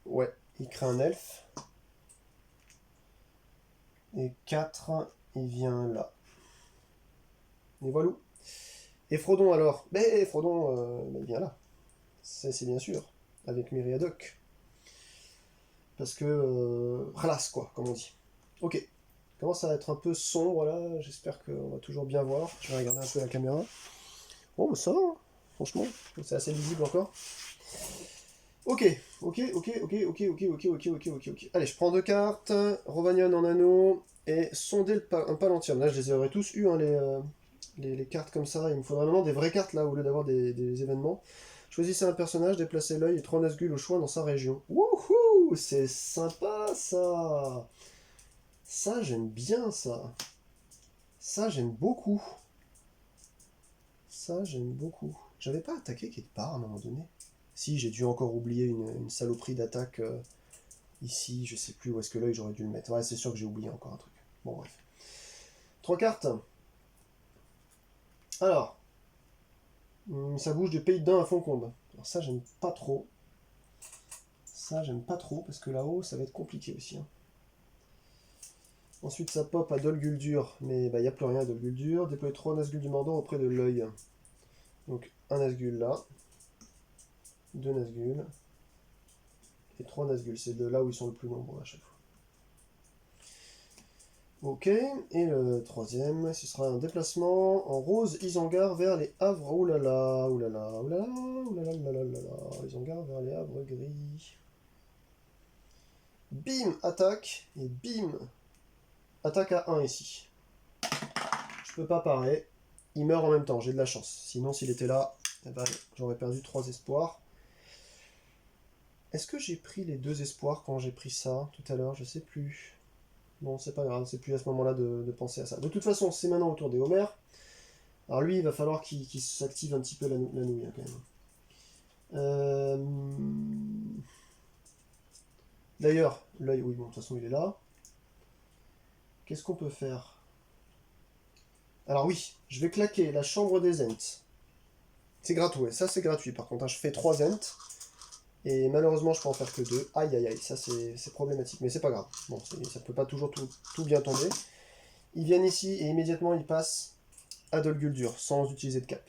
Ouais, il crée un elfe. Et 4, il vient là. Et voilà. Et Frodon alors? Mais Frodon, il vient là. C'est bien sûr. Avec Meriadoc. Parce que... Rlas, quoi, comme on dit. Ok. Commence à être un peu sombre là. J'espère qu'on va toujours bien voir. Je vais regarder un peu la caméra. Bon, bah, ça va, hein. Franchement. C'est assez visible encore. Ok. Allez, je prends 2 cartes. Rovanion en anneau. Et sonder un Palantir. Là, je les aurais tous eu, hein, les cartes comme ça. Il me faudrait vraiment des vraies cartes là, au lieu d'avoir des événements. Choisissez un personnage, déplacez l'œil et 3 Nazgûl au choix dans sa région. Wouhou! C'est sympa ça! Ça, j'aime bien ça. Ça, j'aime beaucoup. Ça, j'aime beaucoup. J'avais pas attaqué quelque part à un moment donné. Si, j'ai dû encore oublier une saloperie d'attaque ici. Je sais plus où est-ce que l'œil j'aurais dû le mettre. Ouais, c'est sûr que j'ai oublié encore un truc. Bon, bref. 3 cartes. Alors. Ça bouge de Pays de Dain à Foncombe. Alors ça, j'aime pas trop. Ça, j'aime pas trop, parce que là-haut, ça va être compliqué aussi. Hein. Ensuite, ça pop à Dol Guldur, mais il n'y a plus rien à Dol Guldur. Déployer 3 Nazgûl du Mordor auprès de l'œil. Donc, un Nazgûl là. 2 Nazgûl. Et 3 Nazgûl. C'est de là où ils sont le plus nombreux à chaque fois. Ok, et le troisième, ce sera un déplacement en rose Isengard vers les Havres. Oulala, oulala, oulala, oulala, oulala, oulala. Isengard vers les Havres gris. Bim, attaque, et bim, attaque à 1 ici. Je peux pas parer, il meurt en même temps, j'ai de la chance. Sinon, s'il était là, eh ben, j'aurais perdu 3 espoirs. Est-ce que j'ai pris les 2 espoirs quand j'ai pris ça tout à l'heure? Je sais plus. Bon, c'est pas grave, c'est plus à ce moment-là de penser à ça. De toute façon, c'est maintenant au tour des Homères. Alors lui, il va falloir qu'il s'active un petit peu la nouille, hein, quand même. D'ailleurs, l'œil, oui, bon, de toute façon, il est là. Qu'est-ce qu'on peut faire? Alors oui, je vais claquer la chambre des Ents. C'est gratuit, ça c'est gratuit par contre. Hein, je fais 3 Ents. Et malheureusement, je peux en faire que 2. Aïe aïe aïe, ça c'est problématique, mais c'est pas grave. Bon, ça peut pas toujours tout bien tomber. Ils viennent ici et immédiatement ils passent à Dol Guldur sans utiliser de cap.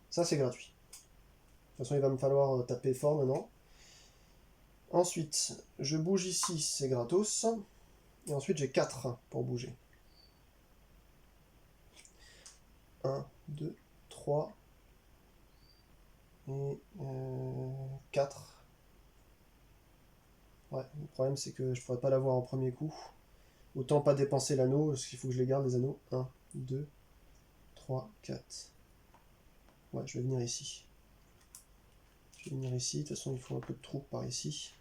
Ça c'est gratuit. De toute façon il va me falloir taper fort maintenant. Ensuite, je bouge ici, c'est gratos. Et ensuite j'ai 4 pour bouger. 1, 2, 3 et 4. Ouais, le problème c'est que je pourrais pas l'avoir en premier coup. Autant pas dépenser l'anneau, parce qu'il faut que je les garde les anneaux. 1, 2, 3, 4. Ouais, je vais venir ici. Je vais venir ici, de toute façon il faut un peu de troupes par ici.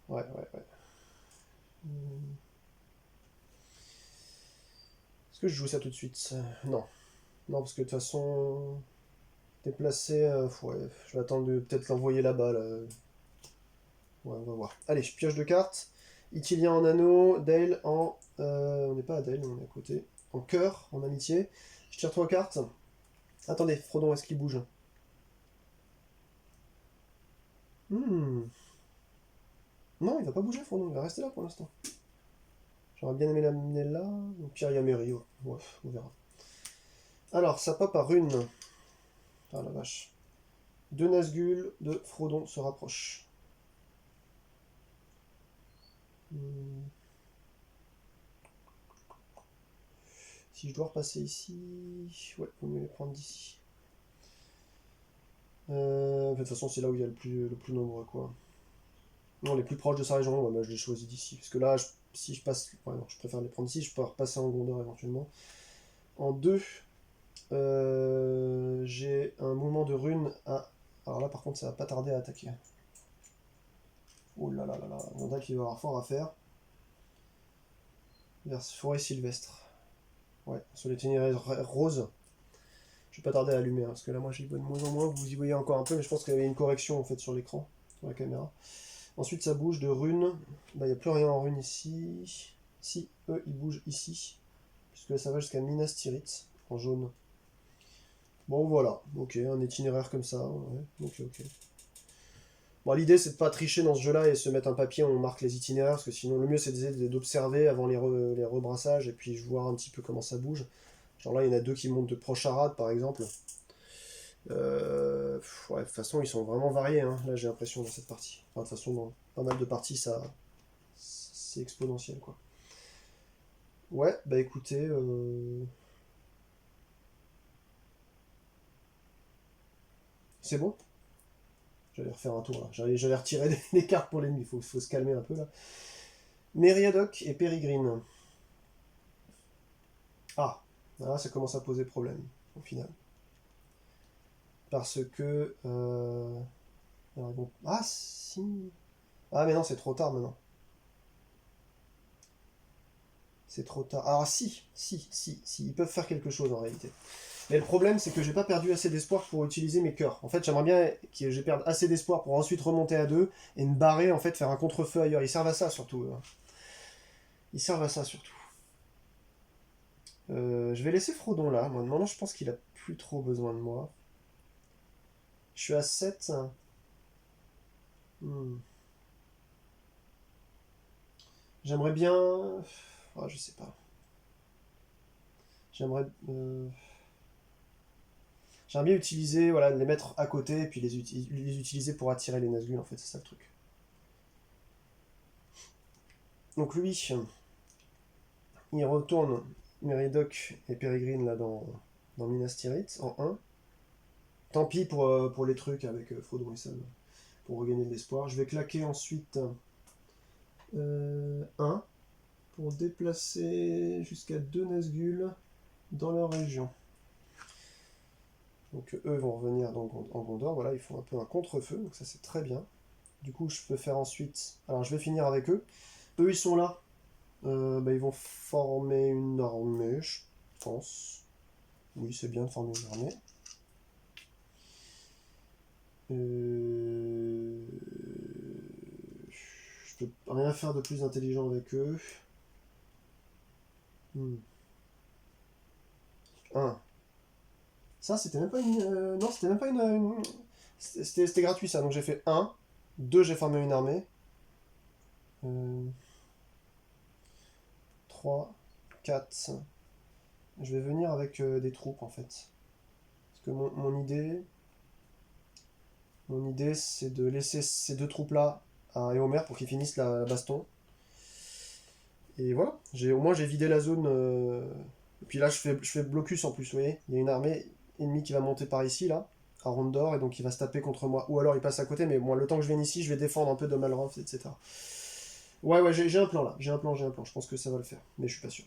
Ouais. Est-ce que je joue ça tout de suite? Non. Non, parce que de toute façon, déplacer, ouais, je vais attendre de peut-être l'envoyer là-bas. Là. Ouais, on va voir. Allez, je pioche 2 cartes. Itilia en anneau, Dale en... on n'est pas à Dale, on est à côté. En cœur, en amitié. Je tire 3 cartes. Attendez, Frodon, est-ce qu'il bouge? Non, il va pas bouger, Frodon, il va rester là pour l'instant. J'aurais bien aimé l'amener là. Au pire, il y a Mary, ouais. Bref, on verra. Alors, ça pop à rune. Ah la vache. 2 Nazgûl de Frodon se rapprochent. Si je dois repasser ici... Ouais, il vaut mieux les prendre d'ici. De toute façon, c'est là où il y a le plus nombreux, quoi. Non, les plus proches de sa région, ouais, bah, je les choisis d'ici. Parce que là, si je passe... Ouais, non, je préfère les prendre d'ici, je peux repasser en Gondor éventuellement. En 2, j'ai un mouvement de rune à... Alors là, par contre, ça va pas tarder à attaquer. Oh là là là là, Gondak, il va avoir fort à faire. Vers forêt sylvestre. Ouais, sur l'itinéraire rose. Je vais pas tarder à allumer, hein, parce que là, moi, j'y vois de moins en moins. Vous y voyez encore un peu, mais je pense qu'il y avait une correction, en fait, sur l'écran, sur la caméra. Ensuite, ça bouge de rune. Bah, il n'y a plus rien en rune ici. Si, eux, ils bougent ici. Puisque là, ça va jusqu'à Minas Tirith, en jaune. Bon, voilà. Ok, un itinéraire comme ça. Ouais. Ok. Bon, l'idée, c'est de pas tricher dans ce jeu-là et se mettre un papier où on marque les itinéraires, parce que sinon, le mieux, c'est d'observer avant les rebrassages, et puis voir un petit peu comment ça bouge. Genre là, il y en a 2 qui montent de Procharad, par exemple. Ouais, de toute façon, ils sont vraiment variés, hein, là, j'ai l'impression, dans cette partie. Enfin, de toute façon, dans pas mal de parties, c'est exponentiel, quoi. Ouais, bah écoutez, c'est bon. J'allais refaire un tour, là. J'allais retirer les cartes pour l'ennemi, faut se calmer un peu, là. Mériadoc et Pérégrine. Ah, là, ça commence à poser problème, au final. Parce que... alors, bon... Ah, si... Ah, mais non, c'est trop tard, maintenant. C'est trop tard. Alors, si, ils peuvent faire quelque chose, en réalité. Mais le problème, c'est que j'ai pas perdu assez d'espoir pour utiliser mes cœurs. En fait, j'aimerais bien que je perde assez d'espoir pour ensuite remonter à 2 et me barrer, en fait, faire un contre-feu ailleurs. Ils servent à ça, surtout. Ils servent à ça, surtout. Je vais laisser Frodon là. Moi, maintenant, je pense qu'il a plus trop besoin de moi. Je suis à 7. Hmm. J'aimerais bien... Oh, je sais pas. J'aimerais... J'aimerais bien utiliser, voilà, les mettre à côté et puis les utiliser pour attirer les Nazgûl, en fait, c'est ça le truc. Donc lui, il retourne Meridoc et Pérégrine là dans Minas Tirith en 1. Tant pis pour les trucs avec Frodon et Sam, pour regagner de l'espoir. Je vais claquer ensuite 1 pour déplacer jusqu'à 2 Nazgûl dans leur région. Donc eux vont revenir en Gondor, voilà, ils font un peu un contre-feu, donc ça c'est très bien. Du coup je peux faire ensuite... Alors je vais finir avec eux. Eux ils sont là. Bah, ils vont former une armée, je pense. Oui, c'est bien de former une armée. Je peux rien faire de plus intelligent avec eux. 1. Ça, c'était même pas une... non, c'était même pas c'était gratuit, ça. Donc j'ai fait 1. 2, j'ai formé une armée. 3, 4. Je vais venir avec des troupes en fait. Parce que mon idée c'est de laisser ces deux troupes là à Éomer pour qu'ils finissent la baston. Et voilà, au moins j'ai vidé la zone. Et puis là je fais blocus en plus, vous voyez. Il y a une armée ennemie qui va monter par ici là, à Rondor, et donc il va se taper contre moi. Ou alors il passe à côté, mais bon, le temps que je vienne ici, je vais défendre un peu de Malroth, etc. Ouais, j'ai un plan là, j'ai un plan. Je pense que ça va le faire, mais je suis pas sûr.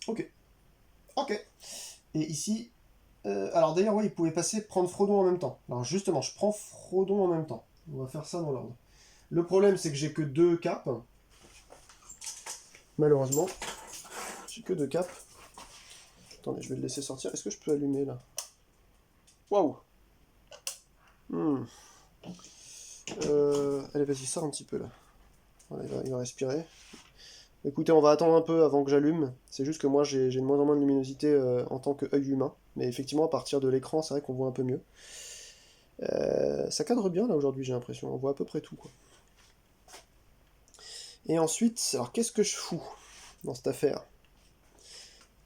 Ok, ok. Et ici, alors d'ailleurs, ouais, il pouvait passer prendre Frodon en même temps. Alors justement, je prends Frodon en même temps. On va faire ça dans l'ordre. Le problème, c'est que j'ai que 2 capes. Malheureusement, j'ai que 2 capes. Attendez, je vais le laisser sortir. Est-ce que je peux allumer là? Waouh. Allez, vas-y, sors un petit peu là. Voilà, il va respirer. Écoutez, on va attendre un peu avant que j'allume. C'est juste que moi, j'ai de moins en moins de luminosité en tant qu'œil humain. Mais effectivement, à partir de l'écran, c'est vrai qu'on voit un peu mieux. Ça cadre bien là aujourd'hui, j'ai l'impression. On voit à peu près tout, quoi. Et ensuite, alors qu'est-ce que je fous dans cette affaire?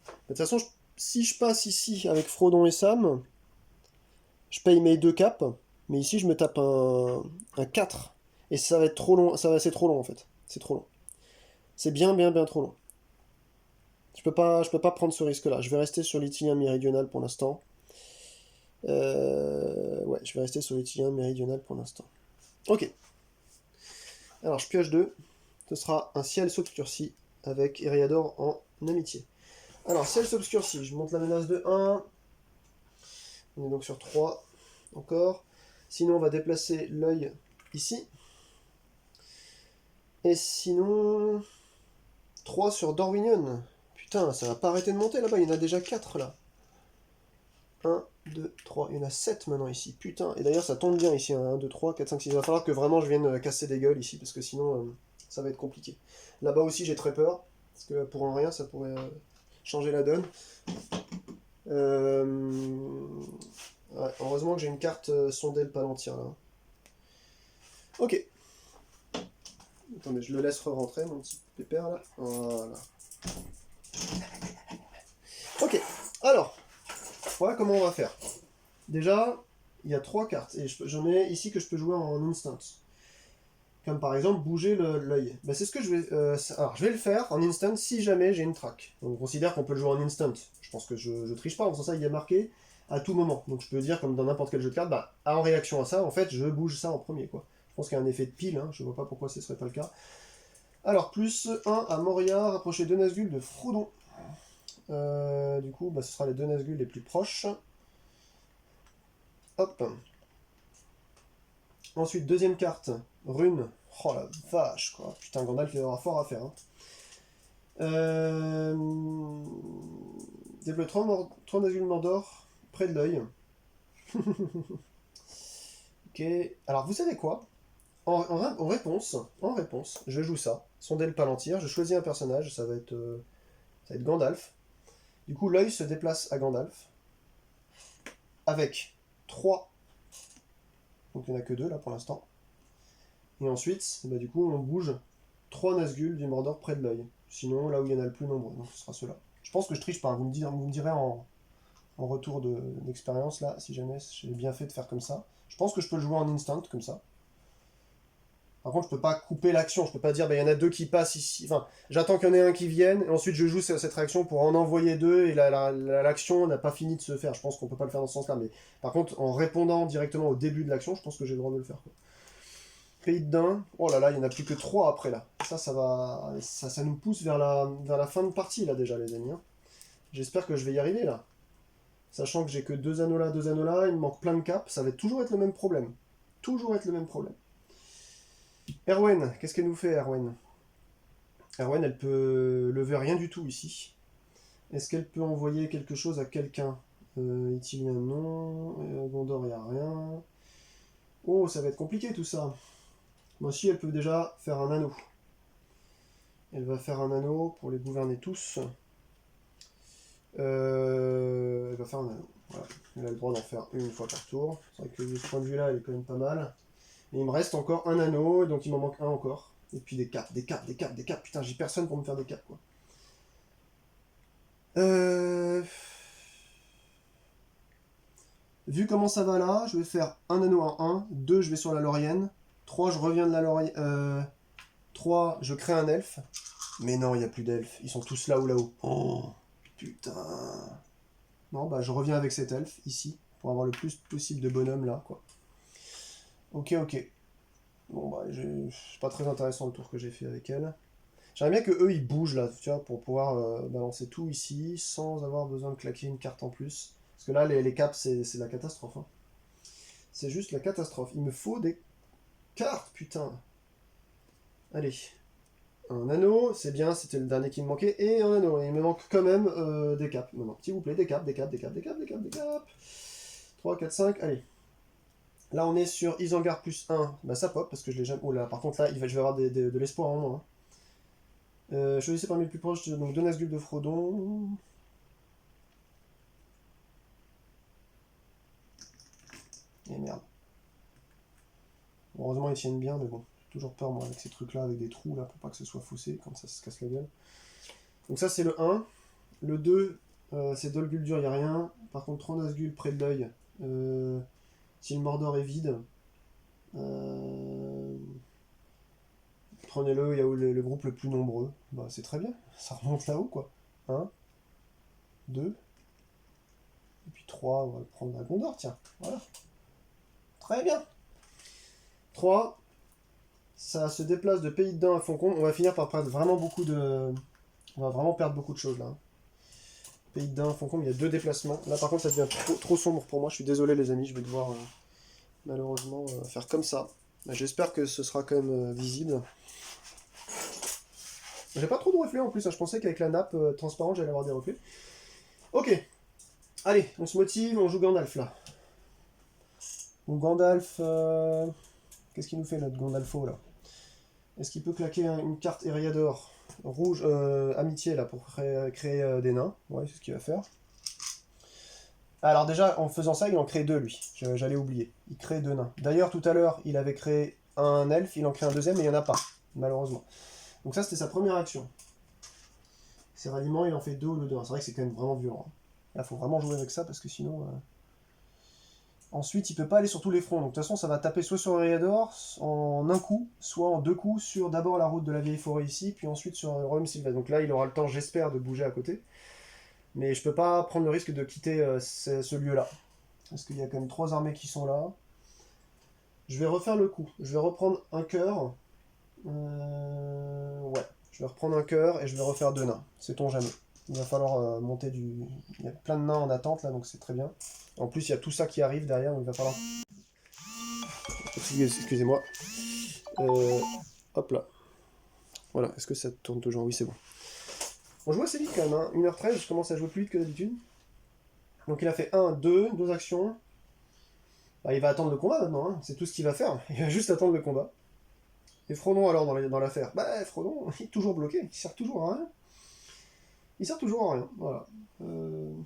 De toute façon, si je passe ici avec Frodon et Sam, je paye mes 2 caps, mais ici je me tape un 4. Et ça va être trop long, c'est trop long en fait. C'est trop long. C'est bien trop long. Je peux pas prendre ce risque-là. Je vais rester sur l'Itilien méridional pour l'instant. Ouais, je vais rester sur l'Itilien méridional pour l'instant. Ok. Alors je pioche 2. Ce sera un ciel s'obscurcit avec Eriador en amitié. Alors, ciel s'obscurcit, je monte la menace de 1. On est donc sur 3 encore. Sinon, on va déplacer l'œil ici. Et sinon, 3 sur Dorwinion. Putain, ça va pas arrêter de monter là-bas, il y en a déjà 4 là. 1, 2, 3, il y en a 7 maintenant ici. Putain, et d'ailleurs ça tombe bien ici, 1, 2, 3, 4, 5, 6. Il va falloir que vraiment je vienne casser des gueules ici, parce que sinon ça va être compliqué. Là-bas aussi j'ai très peur, parce que pour un rien ça pourrait changer la donne. Ouais, heureusement que j'ai une carte sonder le Palantir là. Ok. Attendez, je le laisse re-rentrer, mon petit pépère là. Voilà. Ok, alors, voilà comment on va faire. Déjà, il y a 3 cartes, et j'en ai ici que je peux jouer en instant. Comme par exemple bouger l'œil. Ben, c'est ce que je vais. Alors, je vais le faire en instant si jamais j'ai une track. Donc, on considère qu'on peut le jouer en instant. Je pense que je triche pas, en faisant ça, il est marqué à tout moment. Donc, je peux dire, comme dans n'importe quel jeu de cartes, bah, en réaction à ça, en fait, je bouge ça en premier, quoi. Je pense qu'il y a un effet de pile, hein, je vois pas pourquoi ce serait pas le cas. Alors, plus 1 à Moria, rapprocher 2 Nazgûl de Frodon. Du coup, bah, ce sera les 2 Nazgûl les plus proches. Hop. Ensuite, deuxième carte, Rune. Oh la vache, quoi. Putain, Gandalf, il aura fort à faire. Hein. Développe 3 Nazgûl Mordor près de l'œil. Ok. Alors, vous savez quoi? En réponse, je joue ça. Sonder le Palantir, je choisis un personnage, ça va être Gandalf. Du coup, l'œil se déplace à Gandalf. Avec 3. Donc il n'y en a que 2 là pour l'instant. Et ensuite, bah, du coup, on bouge 3 Nazgûl du Mordor près de l'œil. Sinon, là où il y en a le plus nombreux, donc ce sera ceux-là. Je pense que je triche pas, vous me direz en retour d'expérience là, si jamais j'ai bien fait de faire comme ça. Je pense que je peux le jouer en instant, comme ça. Par contre, je peux pas couper l'action, je peux pas dire, bah, il y en a 2 qui passent ici. Enfin, j'attends qu'il y en ait un qui vienne, et ensuite je joue cette réaction pour en envoyer 2, et l'action n'a pas fini de se faire. Je pense qu'on peut pas le faire dans ce sens-là, mais par contre, en répondant directement au début de l'action, je pense que j'ai le droit de le faire. Quoi. Pays de Dain, oh là là, il n'y en a plus que 3 après là. Ça nous pousse vers la fin de partie là déjà, les amis. Hein. J'espère que je vais y arriver là. Sachant que j'ai que 2 anneaux là, 2 anneaux là, il me manque plein de caps, ça va toujours être le même problème. Toujours être le même problème. Erwen, qu'est-ce qu'elle nous fait, Erwen? Erwen, elle peut lever rien du tout ici. Est-ce qu'elle peut envoyer quelque chose à quelqu'un? Itilien, non. Gondor, il n'y a rien. Oh, ça va être compliqué tout ça. Moi aussi, elle peut déjà faire un anneau. Elle va faire un anneau pour les gouverner tous. Elle va faire un anneau. Voilà. Elle a le droit d'en faire une fois par tour. C'est vrai que de ce point de vue-là, elle est quand même pas mal. Et il me reste encore un anneau, donc il m'en manque un encore. Et puis des caps, des caps, des caps, des caps. Putain, j'ai personne pour me faire des caps, quoi. Vu comment ça va là, je vais faire un anneau en 1, 2, je vais sur la Laurienne, 3, je reviens de la Laurienne, 3, je crée un elfe. Mais non, il n'y a plus d'elfes, ils sont tous là ou là-haut. Oh, putain. Non, bah je reviens avec cet elfe, ici, pour avoir le plus possible de bonhommes là, quoi. Ok, ok. Bon, bah, c'est pas très intéressant le tour que j'ai fait avec elle. J'aimerais bien que eux ils bougent là, tu vois, pour pouvoir balancer tout ici sans avoir besoin de claquer une carte en plus. Parce que là, les caps, c'est la catastrophe. Hein. C'est juste la catastrophe. Il me faut des cartes, putain. Allez. Un anneau, c'est bien, c'était le dernier qui me manquait. Et un anneau. Et il me manque quand même des caps. Non, non, s'il vous plaît, des caps, des caps, des caps, des caps, des caps, des caps. 3, 4, 5, allez. Là, on est sur Isengard plus 1. Bah, ça pop, parce que je l'ai jamais. Oh là, par contre, là, je vais avoir de l'espoir en moi. Hein. Choisissez parmi les plus proches, donc deux Nazgûl de Frodon. Et merde. Bon, heureusement ils tiennent bien, mais bon, j'ai toujours peur moi avec ces trucs là, avec des trous là, pour pas que ce soit faussé, comme ça se casse la gueule. Donc ça c'est le 1. Le 2, c'est Dol Guldur, il n'y a rien. Par contre 3 Nazgûl près de l'œil. Si le Mordor est vide, prenez-le, il y a le groupe le plus nombreux. Bah c'est très bien, ça remonte là-haut quoi. 1, 2, et puis 3, on va le prendre à Gondor, tiens. Voilà. Très bien. 3, ça se déplace de Pays de Dain à Foncombe. On va finir par perdre vraiment beaucoup de... On va vraiment perdre beaucoup de choses là. Pays de Dain, Foncombe, il y a 2 déplacements. Là par contre ça devient trop sombre pour moi. Je suis désolé les amis, je vais devoir malheureusement faire comme ça. J'espère que ce sera quand même visible. J'ai pas trop de reflets en plus, hein. Je pensais qu'avec la nappe transparente j'allais avoir des reflets. Ok, allez, on se motive, on joue Gandalf là. Donc Gandalf... Qu'est-ce qu'il nous fait notre Gandalfo là? Est-ce qu'il peut claquer une carte Eriador rouge, amitié là, pour créer des nains? Ouais, c'est ce qu'il va faire. Alors déjà, en faisant ça, il en crée 2 lui. J'allais oublier. Il crée 2 nains. D'ailleurs, tout à l'heure, il avait créé un elfe, il en crée un deuxième, mais il n'y en a pas, malheureusement. Donc ça, c'était sa première action. Ses ralliements, il en fait 2 au lieu de 1. C'est vrai que c'est quand même vraiment violent. Là, faut vraiment jouer avec ça, parce que sinon... Ensuite, il peut pas aller sur tous les fronts. Donc de toute façon, ça va taper soit sur Eriador en un coup, soit en 2 coups sur d'abord la route de la vieille forêt ici, puis ensuite sur Royaume Sylvain. Donc là, il aura le temps, j'espère, de bouger à côté. Mais je peux pas prendre le risque de quitter ce lieu-là. Parce qu'il y a quand même 3 armées qui sont là. Je vais refaire le coup. Je vais reprendre un cœur. Ouais. Je vais reprendre un cœur et je vais refaire 2 nains. Sait-on jamais. Il va falloir monter du... Il y a plein de nains en attente là, donc c'est très bien. En plus, il y a tout ça qui arrive derrière, donc il va falloir... Excusez-moi. Hop là. Voilà, est-ce que ça tourne toujours? Oui, c'est bon. On joue assez vite quand même, hein. 1h13, je commence à jouer plus vite que d'habitude. Donc il a fait 1, 2 actions. Bah, il va attendre le combat maintenant, hein. C'est tout ce qu'il va faire. Il va juste attendre le combat. Et Frodon alors dans l'affaire? Bah Frodon, il est toujours bloqué, il sert toujours à rien. Il sert toujours à rien, voilà. Il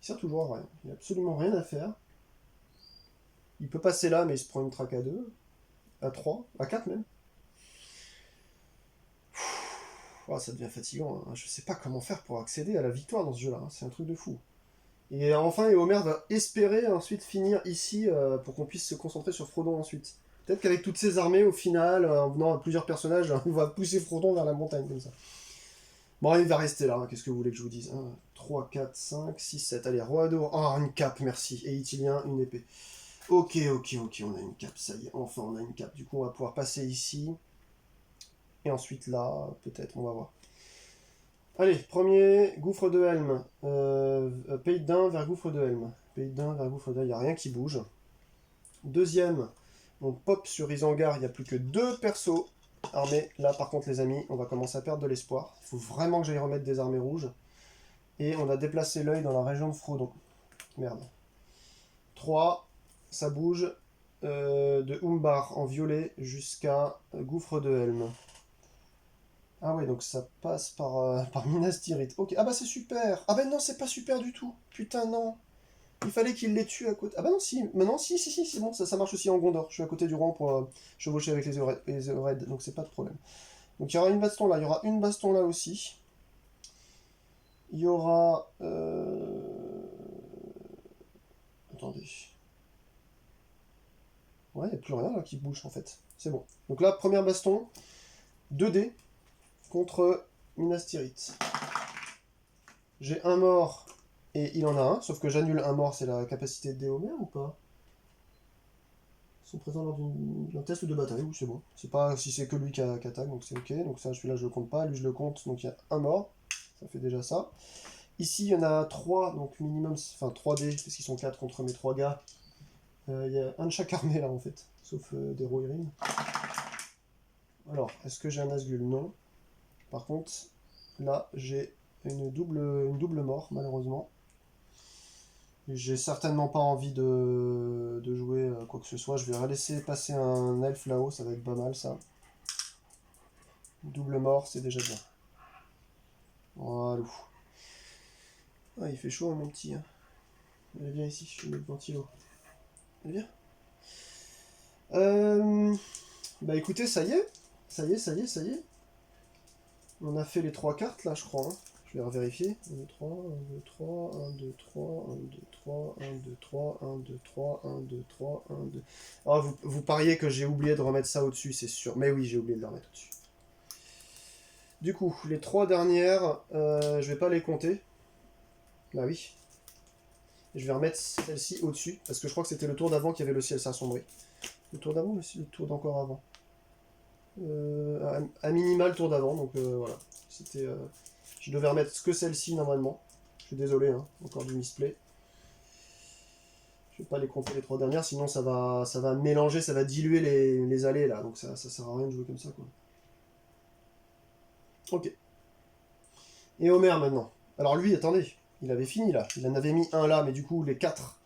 sert toujours à rien. Il n'a absolument rien à faire. Il peut passer là, mais il se prend une traque à 2, à 3, à 4 même. Oh, ça devient fatigant, hein. Je sais pas comment faire pour accéder à la victoire dans ce jeu-là, hein. C'est un truc de fou. Et enfin, Homer va espérer ensuite finir ici pour qu'on puisse se concentrer sur Frodon ensuite. Peut-être qu'avec toutes ces armées, au final, en venant à plusieurs personnages, on va pousser Frodon vers la montagne comme ça. Bon, il va rester là, hein. Qu'est-ce que vous voulez que je vous dise? 1, 3, 4, 5, 6, 7. Allez, Roi d'or. Oh, une cape, merci. Et Itilien, une épée. Ok, on a une cape, ça y est, enfin on a une cape. Du coup, on va pouvoir passer ici. Et ensuite là, peut-être, on va voir. Allez, premier, Gouffre de Helm. Pays de Dain vers Gouffre de Helm. Pays de Dain vers Gouffre de Helm, il n'y a rien qui bouge. Deuxième, on pop sur Isengard, il n'y a plus que 2 persos armés. Là, par contre, les amis, on va commencer à perdre de l'espoir. Il faut vraiment que j'aille remettre des armées rouges. Et on a déplacé l'œil dans la région de Frodon. Merde. 3, ça bouge de Umbar en violet jusqu'à Gouffre de Helm. Ah ouais, donc ça passe par Minas Tirith. Ok, ah bah c'est super. Ah bah non, c'est pas super du tout. Putain, non. Il fallait qu'il les tue à côté. Ah bah non, si, maintenant, si, c'est bon, ça marche aussi en Gondor. Je suis à côté du rang pour chevaucher avec les Eored, donc c'est pas de problème. Donc il y aura une baston là, il y aura une baston là aussi. Il y aura... Attendez. Ouais, il n'y a plus rien là qui bouge en fait. C'est bon. Donc là, première baston, 2D contre Minas Tirith. J'ai un mort et il en a un, sauf que j'annule un mort, c'est la capacité de Déomer ou pas? Ils sont présents lors d'un test de bataille, oui c'est bon. C'est pas si c'est que lui qui attaque, donc c'est ok. Donc ça, celui-là je le compte pas, lui je le compte, donc il y a un mort. Ça fait déjà ça. Ici il y en a 3, donc minimum, enfin 3D, parce qu'ils sont 4 contre mes 3 gars. Il y a un de chaque armée là en fait, sauf des Rohirrim. Alors, est-ce que j'ai un Nazgûl? Non. Par contre, là j'ai une double mort malheureusement. J'ai certainement pas envie de jouer quoi que ce soit. Je vais laisser passer un elfe là-haut, ça va être pas mal ça. Double mort, c'est déjà bien. Voilà. Ah, il fait chaud, hein, mon petit. Hein. Allez, viens ici, je mets le ventilo. Allez, viens. Bah écoutez, ça y est. Ça y est. On a fait les 3 cartes là, je crois. Hein. Je vais vérifier. 1, 2, 3, 1, 2, 3, 1, 2, 3, 1, 2, 3, 1, 2, 3, 1, 2, 3, 1, 2, 3, 1, 2... Ah, vous pariez que j'ai oublié de remettre ça au-dessus, c'est sûr. Mais oui, j'ai oublié de le remettre au-dessus. Du coup, les 3 dernières, je vais pas les compter. Bah oui. Je vais remettre celle-ci au-dessus, parce que je crois que c'était le tour d'avant qu'il y avait le ciel s'assombrit. Le tour d'avant, le tour d'encore avant. À minima le tour d'avant, donc voilà. C'était... Je devais remettre que celle-ci normalement. Je suis désolé, hein, encore du misplay. Je vais pas les compter les 3 dernières, sinon ça va mélanger, ça va diluer les allées là, donc ça sert à rien de jouer comme ça quoi. Ok. Et Homer maintenant. Alors lui, attendez, il avait fini là. Il en avait mis un là, mais du coup les 4.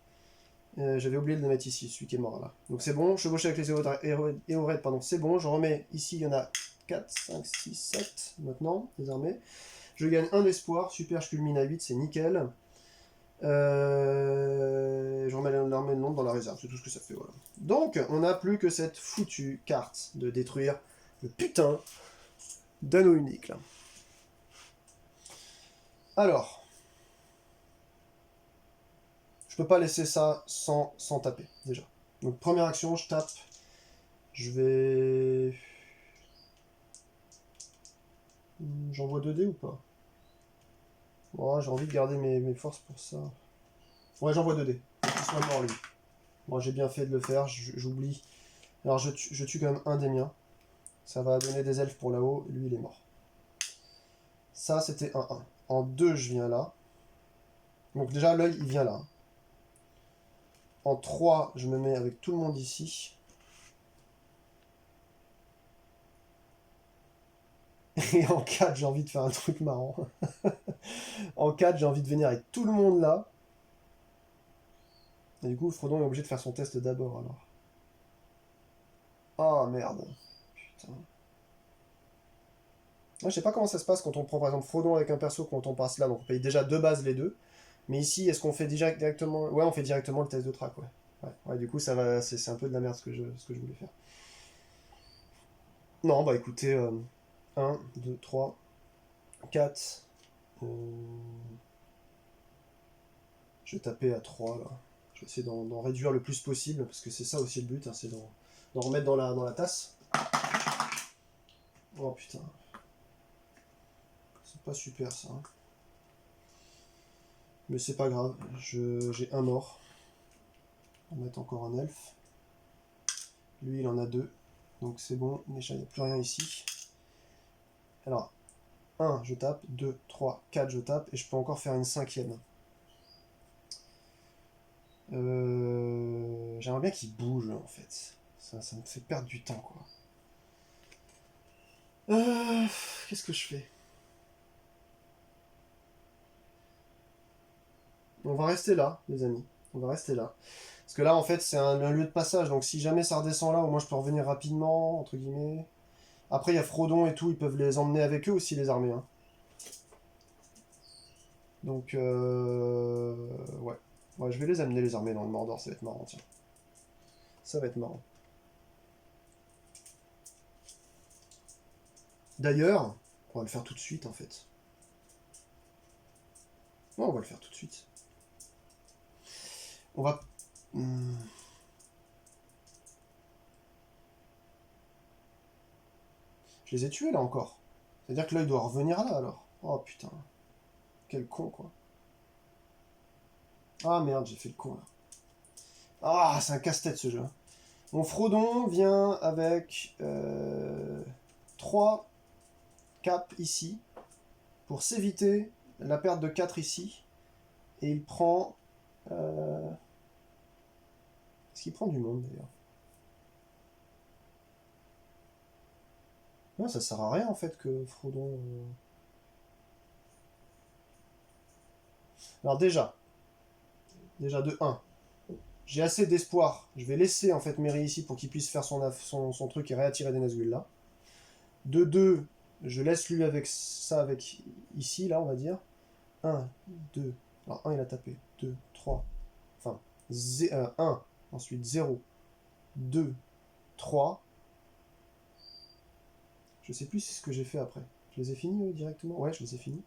J'avais oublié de le mettre ici, celui qui est mort là. Donc c'est bon, chevaucher avec les Eored, pardon, c'est bon. Je remets ici, il y en a 4, 5, 6, 7 maintenant, désormais. Je gagne un d'espoir, super, je culmine à 8, c'est nickel. Je remets l'armée de Londres dans la réserve, c'est tout ce que ça fait, voilà. Donc, on n'a plus que cette foutue carte de détruire le putain d'anneau unique, là. Alors, je peux pas laisser ça sans taper, déjà. Donc, première action, je tape. Je vais... J'envoie 2 dés ou pas? Ouais, j'ai envie de garder mes forces pour ça. Ouais, j'envoie 2 dés. Il soit mort, lui. Moi, j'ai bien fait de le faire, j'oublie. Alors, je tue quand même un des miens. Ça va donner des elfes pour là-haut. Lui, il est mort. Ça, c'était 1-1. En 2, je viens là. Donc déjà, l'œil, il vient là. En 3, je me mets avec tout le monde ici. Et en 4, j'ai envie de faire un truc marrant. En 4, j'ai envie de venir avec tout le monde là. Et du coup, Frodon est obligé de faire son test d'abord, alors. Ah, merde. Putain. Moi, je sais pas comment ça se passe quand on prend par exemple Frodon avec un perso, quand on passe là. Donc on paye déjà de base les deux. Mais ici, est-ce qu'on fait directement... Ouais, on fait directement le test de track, ouais. Ouais, du coup, ça va, c'est un peu de la merde ce que je voulais faire. Non, bah écoutez, 1, 2, 3, 4. Je vais taper à 3 là. Je vais essayer d'en réduire le plus possible, parce que c'est ça aussi le but, hein, c'est d'en remettre dans la tasse. Oh putain. C'est pas super ça. Hein. Mais c'est pas grave, j'ai un mort. On va mettre encore un elfe. Lui il en a 2. Donc c'est bon, il n'y a plus rien ici. Alors, 1 je tape, 2, 3, 4 je tape, et je peux encore faire une 5e. J'aimerais bien qu'il bouge en fait. Ça me fait perdre du temps quoi. Qu'est-ce que je fais? On va rester là, les amis. On va rester là. Parce que là, en fait, c'est un lieu de passage. Donc si jamais ça redescend là, au moins je peux revenir rapidement, entre guillemets. Après, il y a Frodon et tout. Ils peuvent les emmener avec eux aussi, les armées. Hein. Donc, ouais. Ouais, je vais les amener les armées dans le Mordor, ça va être marrant, tiens. Ça va être marrant. D'ailleurs, on va le faire tout de suite en fait. Ouais, on va le faire tout de suite. On va... Je les ai tués là encore. C'est-à-dire que là il doit revenir là alors. Oh putain. Quel con quoi. Ah merde, j'ai fait le con là. Ah, c'est un casse-tête ce jeu. Mon Frodon vient avec 3 caps ici pour s'éviter la perte de 4 ici. Et il prend... Est-ce qu'il prend du monde d'ailleurs? Non, ça sert à rien en fait que Frodon... Alors déjà de 1, j'ai assez d'espoir. Je vais laisser en fait Merry ici pour qu'il puisse faire son truc et réattirer des Nazgûl là. De 2, je laisse lui avec ça, avec ici, là, on va dire. 1, 2. Alors 1, il a tapé. 2, 3. Enfin, 1. Ensuite 0, 2, 3. Je sais plus ce que j'ai fait après. Je les ai finis directement? Ouais, je les ai finis.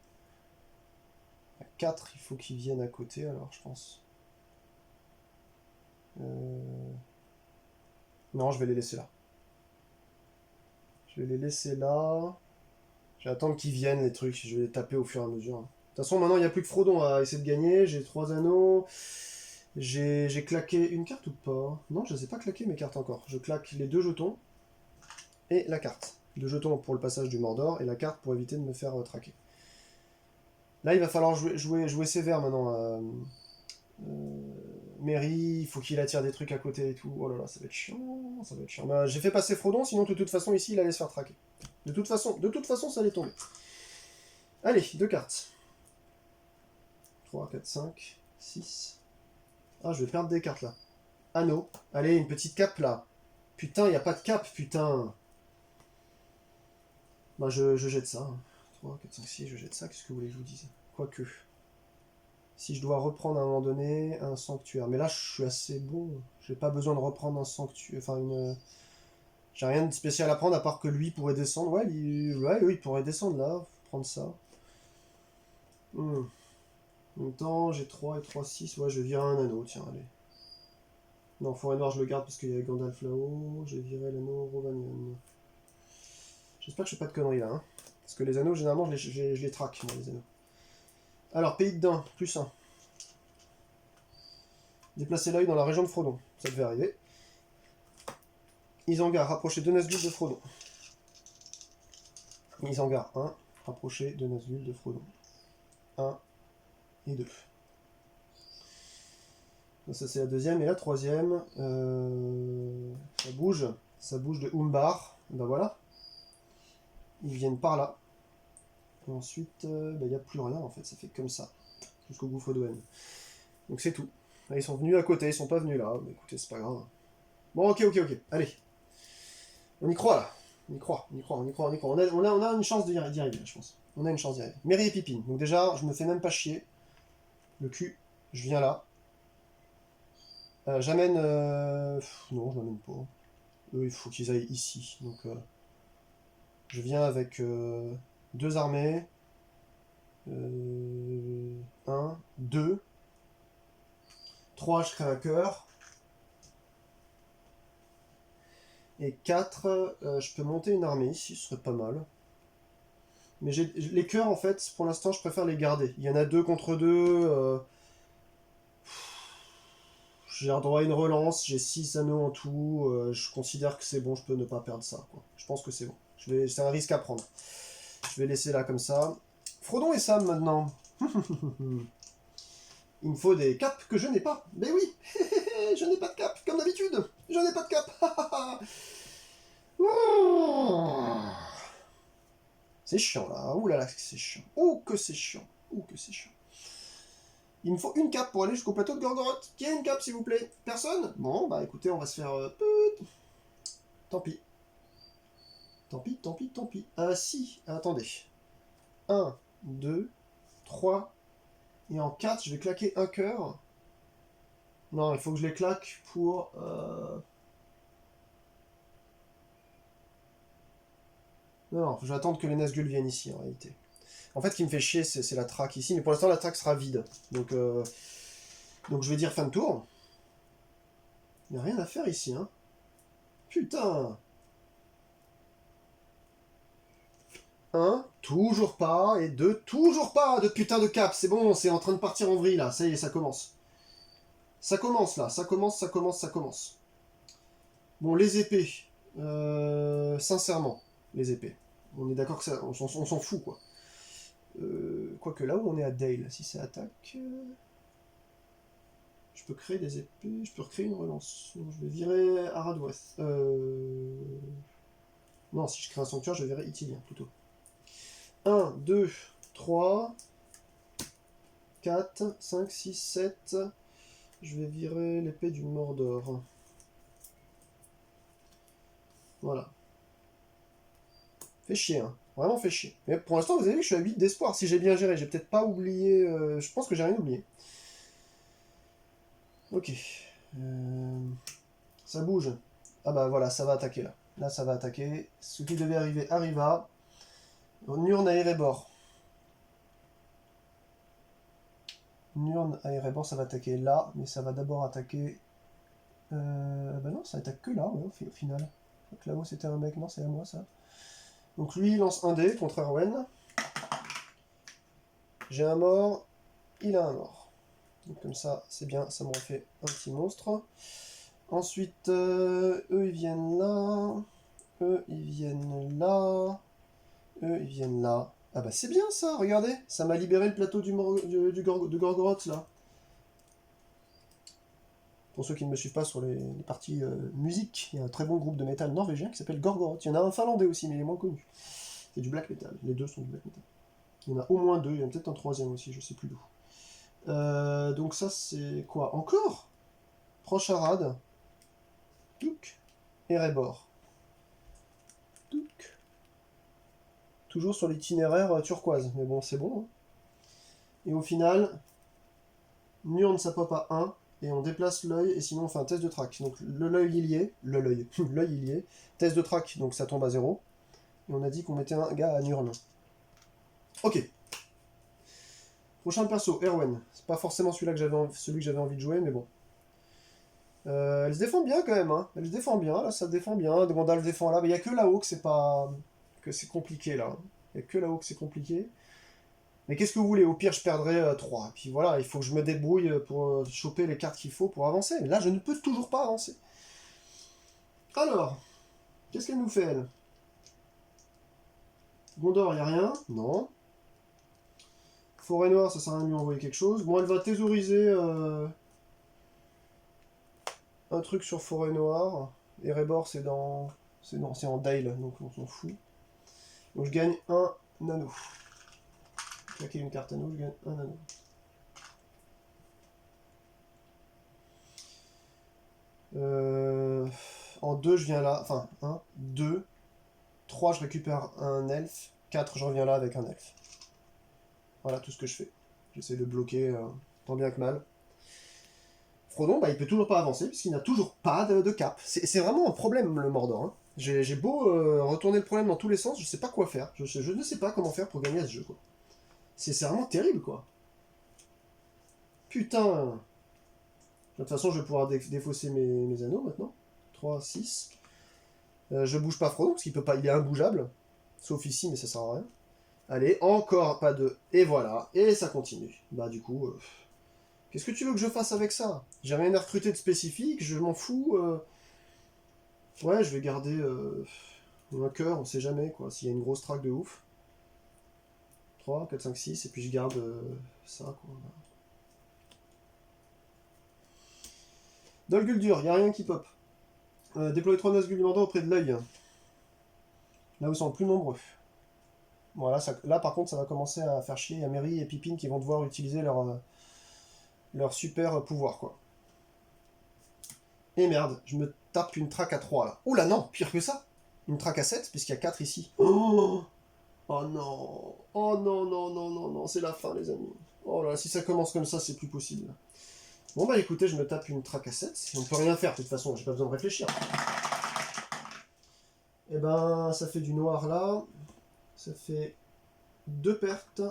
4, il faut qu'ils viennent à côté alors, je pense. Non, je vais les laisser là. Je vais les laisser là. Je vais attendre qu'ils viennent, les trucs. Je vais les taper au fur et à mesure. De toute façon, maintenant, il n'y a plus que Frodon à essayer de gagner. J'ai 3 anneaux. J'ai claqué une carte ou pas? Non, je ne les ai pas claqué mes cartes encore. Je claque les 2 jetons et la carte. 2 jetons pour le passage du Mordor et la carte pour éviter de me faire traquer. Là, il va falloir jouer sévère maintenant. Merry, il faut qu'il attire des trucs à côté et tout. Oh là là, ça va être chiant. Ça va être chiant. Bah, j'ai fait passer Frodon, sinon de toute façon, ici, il allait se faire traquer. De toute façon, ça allait tomber. Allez, 2 cartes. 3, 4, 5, 6. Ah, je vais perdre des cartes là. Anneau. Allez, une petite cape là. Putain, y a pas de cape, putain. Bah, je jette ça. 3, 4, 5, 6, je jette ça. Qu'est-ce que vous voulez que je vous dise? Quoique. Si je dois reprendre à un moment donné un sanctuaire. Mais là, je suis assez bon. J'ai pas besoin de reprendre un sanctuaire. Enfin, une. J'ai rien de spécial à prendre à part que lui pourrait descendre. Ouais, il pourrait descendre là. Prendre ça. En même temps, j'ai 3 et 3, 6. Ouais, je vais virer un anneau, tiens, allez. Non, Forêt Noire, je le garde parce qu'il y a Gandalf là-haut. J'ai viré l'anneau Rovanion. J'espère que je fais pas de conneries là. Hein. Parce que les anneaux, généralement, je les traque, moi, les anneaux. Alors, Pays de Dain, plus 1. Déplacer l'œil dans la région de Frodon. Ça devait arriver. Isengard, rapprocher 2 Nazgûl de Frodon. Isengard 1, rapprocher 2 Nazgûl de Frodon. 1 et 2. Donc ça c'est la deuxième. Et la troisième, ça bouge de Umbar. Ben voilà. Ils viennent par là. Et ensuite, il n'y a plus rien en fait, ça fait comme ça. Jusqu'au gouffre d'Owen. Donc c'est tout. Là, ils sont venus à côté, ils sont pas venus là. Mais écoutez, c'est pas grave. Bon, ok. Allez. On y croit là. On y croit. On a une chance d'y arriver, je pense. On a une chance d'y arriver. Merry et Pippin. Donc déjà, je me fais même pas chier. Le cul, je viens là. J'amène... non, je m'amène pas. Eux, il faut qu'ils aillent ici. Donc, je viens avec 2 armées. 1, 2. 3, je crée un cœur. Et 4, je peux monter une armée ici, ce serait pas mal. Mais les cœurs, en fait, pour l'instant, je préfère les garder. Il y en a 2 contre 2. J'ai le droit à une relance, j'ai 6 anneaux en tout. Je considère que c'est bon, je peux ne pas perdre ça. Quoi. Je pense que c'est bon. C'est un risque à prendre. Je vais laisser là comme ça. Frodon et Sam maintenant. Il me faut des capes que je n'ai pas. Mais oui, je n'ai pas de cape, comme d'habitude. Je n'ai pas de cape. C'est chiant là. Ouh là là, c'est chiant. Oh que c'est chiant. Il me faut une cape pour aller jusqu'au plateau de Gorgoroth. Qui a une cape, s'il vous plaît? Personne? Bon, bah écoutez, on va se faire... Tant pis. Tant pis. Ah si, attendez. 1, 2, 3... Et en 4, je vais claquer un cœur. Non, il faut que je les claque pour... Non, je vais attendre que les Nazgûl viennent ici, en réalité. En fait, ce qui me fait chier, c'est la track ici. Mais pour l'instant, la track sera vide. Donc je vais dire fin de tour. Il n'y a rien à faire ici, hein. Putain. Un, toujours pas. Et deux, toujours pas de putain de cap. C'est bon, c'est en train de partir en vrille, là. Ça y est, ça commence. Ça commence, là. Ça commence. Bon, les épées. Sincèrement, les épées. On est d'accord que ça... On s'en fout, quoi. Quoique là où on est à Dale, si ça attaque... Je peux créer des épées, je peux recréer une relance. Donc je vais virer Aradworth. Non, si je crée un sanctuaire, je vais virer Ithilien plutôt. 1, 2, 3, 4, 5, 6, 7. Je vais virer l'épée du Mordor. Voilà. Fait chier, hein. Vraiment fait chier. Mais pour l'instant, vous avez vu que je suis à 8 d'espoir. Si j'ai bien géré, j'ai peut-être pas oublié... je pense que j'ai rien oublié. Ok. Ça bouge. Ah bah voilà, ça va attaquer là. Là, ça va attaquer. Ce qui devait arriver arriva. Nurn à Erebor. Nurn à Erebor, ça va attaquer là, mais ça va d'abord attaquer... bah non, ça attaque que là, ouais, au final. Donc là-haut, c'était un mec, non, c'est à moi, ça. Donc lui, il lance un dé contre Erwen. J'ai un mort, il a un mort. Donc comme ça, c'est bien, ça m'aurait fait un petit monstre. Ensuite, eux, ils viennent là. Eux, ils viennent là. Eux, ils viennent là. Ah bah c'est bien ça, regardez. Ça m'a libéré le plateau de Gorgoroth, là. Pour ceux qui ne me suivent pas sur les parties musique, il y a un très bon groupe de métal norvégien qui s'appelle Gorgoroth. Il y en a un finlandais aussi, mais il est moins connu. C'est du black metal. Les deux sont du black metal. Il y en a au moins deux, il y en a peut-être un troisième aussi, je sais plus d'où. Donc ça, c'est quoi? Encore Proche Arad. Touk. Erebor. Touk. Toujours sur l'itinéraire turquoise, mais bon, c'est bon. Hein. Et au final, Nurn ça pop à 1, et on déplace l'œil, et sinon on fait un test de track. Donc l'œil il y est, l'œil il y est, test de track, donc ça tombe à 0. Et on a dit qu'on mettait un gars à Nurn. Ok. Prochain perso, Erwen. C'est pas forcément celui que j'avais envie de jouer, mais bon. Elle se défend bien quand même, hein. Elle se défend bien, là ça défend bien. Gandalf défend là, mais il n'y a que là-haut que c'est pas... que c'est compliqué là. Il n'y a que là-haut que c'est compliqué. Mais qu'est-ce que vous voulez? Au pire, je perdrai 3. Puis voilà, il faut que je me débrouille pour choper les cartes qu'il faut pour avancer. Mais là, je ne peux toujours pas avancer. Alors, qu'est-ce qu'elle nous fait, elle? Gondor, il n'y a rien? Non. Forêt Noire, ça sert à rien de lui envoyer quelque chose. Bon, elle va thésauriser un truc sur Forêt Noire. Erebor, c'est dans... c'est en Dale, donc on s'en fout. Donc je gagne un anneau. Claquer une carte anneau, je gagne un anneau. En 2, je viens là. Enfin, 1, 2, 3, je récupère un elfe. 4, je reviens là avec un elfe. Voilà tout ce que je fais. J'essaie de bloquer tant bien que mal. Frodon, bah, il peut toujours pas avancer, puisqu'il n'a toujours pas de cap. C'est vraiment un problème, le Mordor. Hein. J'ai beau retourner le problème dans tous les sens, je sais pas quoi faire. Je ne sais pas comment faire pour gagner à ce jeu, quoi. C'est vraiment terrible, quoi. Putain. De toute façon, je vais pouvoir défausser mes anneaux, maintenant. 3, 6. Je bouge pas Frodon, parce qu'il peut pas, il est imbougeable. Sauf ici, mais ça sert à rien. Allez, encore pas de... Et voilà, et ça continue. Bah du coup... qu'est-ce que tu veux que je fasse avec ça? J'ai rien à recruter de spécifique, je m'en fous. Ouais, je vais garder un cœur, on sait jamais, quoi, s'il y a une grosse traque de ouf. 3, 4, 5, 6, et puis je garde ça, quoi. Dol Guldur, y a rien qui pop. Déployer 3 Nazgûl du Mordor auprès de l'œil. Là où ils sont le plus nombreux. Voilà, là par contre ça va commencer à faire chier. Il y a Merry et Pippin qui vont devoir utiliser leur super pouvoir, quoi. Et merde, je me tape une traque à 3 là. Oula non, pire que ça. Une traque à 7, puisqu'il y a 4 ici. Oh, oh non. Oh non, non, non, non, non, c'est la fin les amis. Oh là, si ça commence comme ça, c'est plus possible. Bon bah écoutez, je me tape une traque à 7. On peut rien faire de toute façon, j'ai pas besoin de réfléchir. Et ben ça fait du noir là. Ça fait 2 pertes.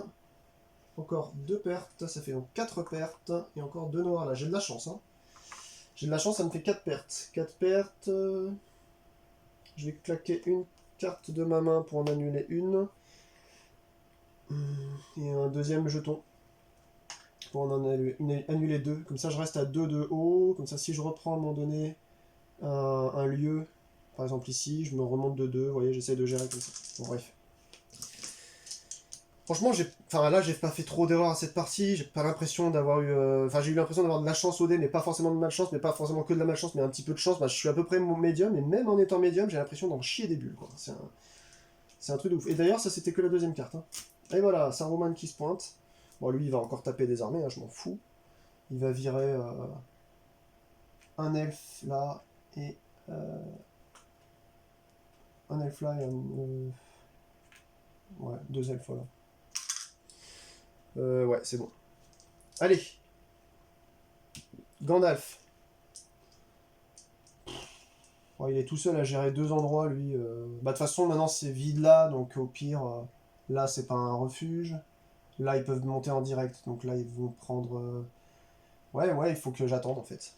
Encore 2 pertes. Ça fait donc 4 pertes. Et encore 2 noirs là. J'ai de la chance. Hein. J'ai de la chance, ça me fait 4 pertes. 4 pertes. Je vais claquer une carte de ma main pour en annuler une. Et un deuxième jeton pour en annuler 2. Comme ça je reste à 2 de haut. Comme ça si je reprends à un moment donné un lieu, par exemple ici, je me remonte de 2. Vous voyez, j'essaie de gérer comme ça. Bon bref. Franchement, là, j'ai pas fait trop d'erreurs à cette partie. J'ai pas l'impression d'avoir eu. J'ai eu l'impression d'avoir de la chance au dé, mais pas forcément de malchance, mais pas forcément que de la malchance, mais un petit peu de chance. Bah, je suis à peu près mon médium, et même en étant médium, j'ai l'impression d'en chier des bulles, quoi. C'est un truc de ouf. Et d'ailleurs, ça, c'était que la deuxième carte. Hein. Et voilà, Saruman qui se pointe. Bon, lui, il va encore taper des armées, hein, je m'en fous. Il va virer un elfe là, et. Un elfe là et un. Ouais, 2 elfes là. Ouais, c'est bon. Allez. Gandalf. Oh, il est tout seul à gérer 2 endroits, lui. Bah, de toute façon, maintenant, c'est vide là, donc au pire, là, c'est pas un refuge. Là, ils peuvent monter en direct, donc là, ils vont prendre... Ouais, il faut que j'attende, en fait.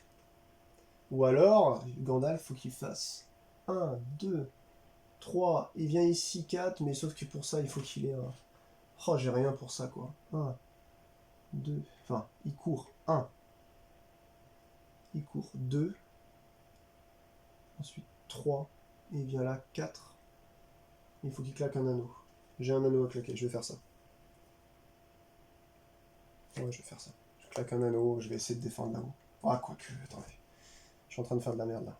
Ou alors, Gandalf, faut qu'il fasse 1, 2, 3. Il vient ici 4, mais sauf que pour ça, il faut qu'il ait un... Oh, j'ai rien pour ça, quoi. 1, 2... Enfin, il court 1. Il court 2. Ensuite 3. Et il vient là 4. Il faut qu'il claque un anneau. J'ai un anneau à claquer, je vais faire ça. Ouais, je vais faire ça. Je claque un anneau, je vais essayer de défendre là-haut. Ah, quoique, attendez. Je suis en train de faire de la merde là.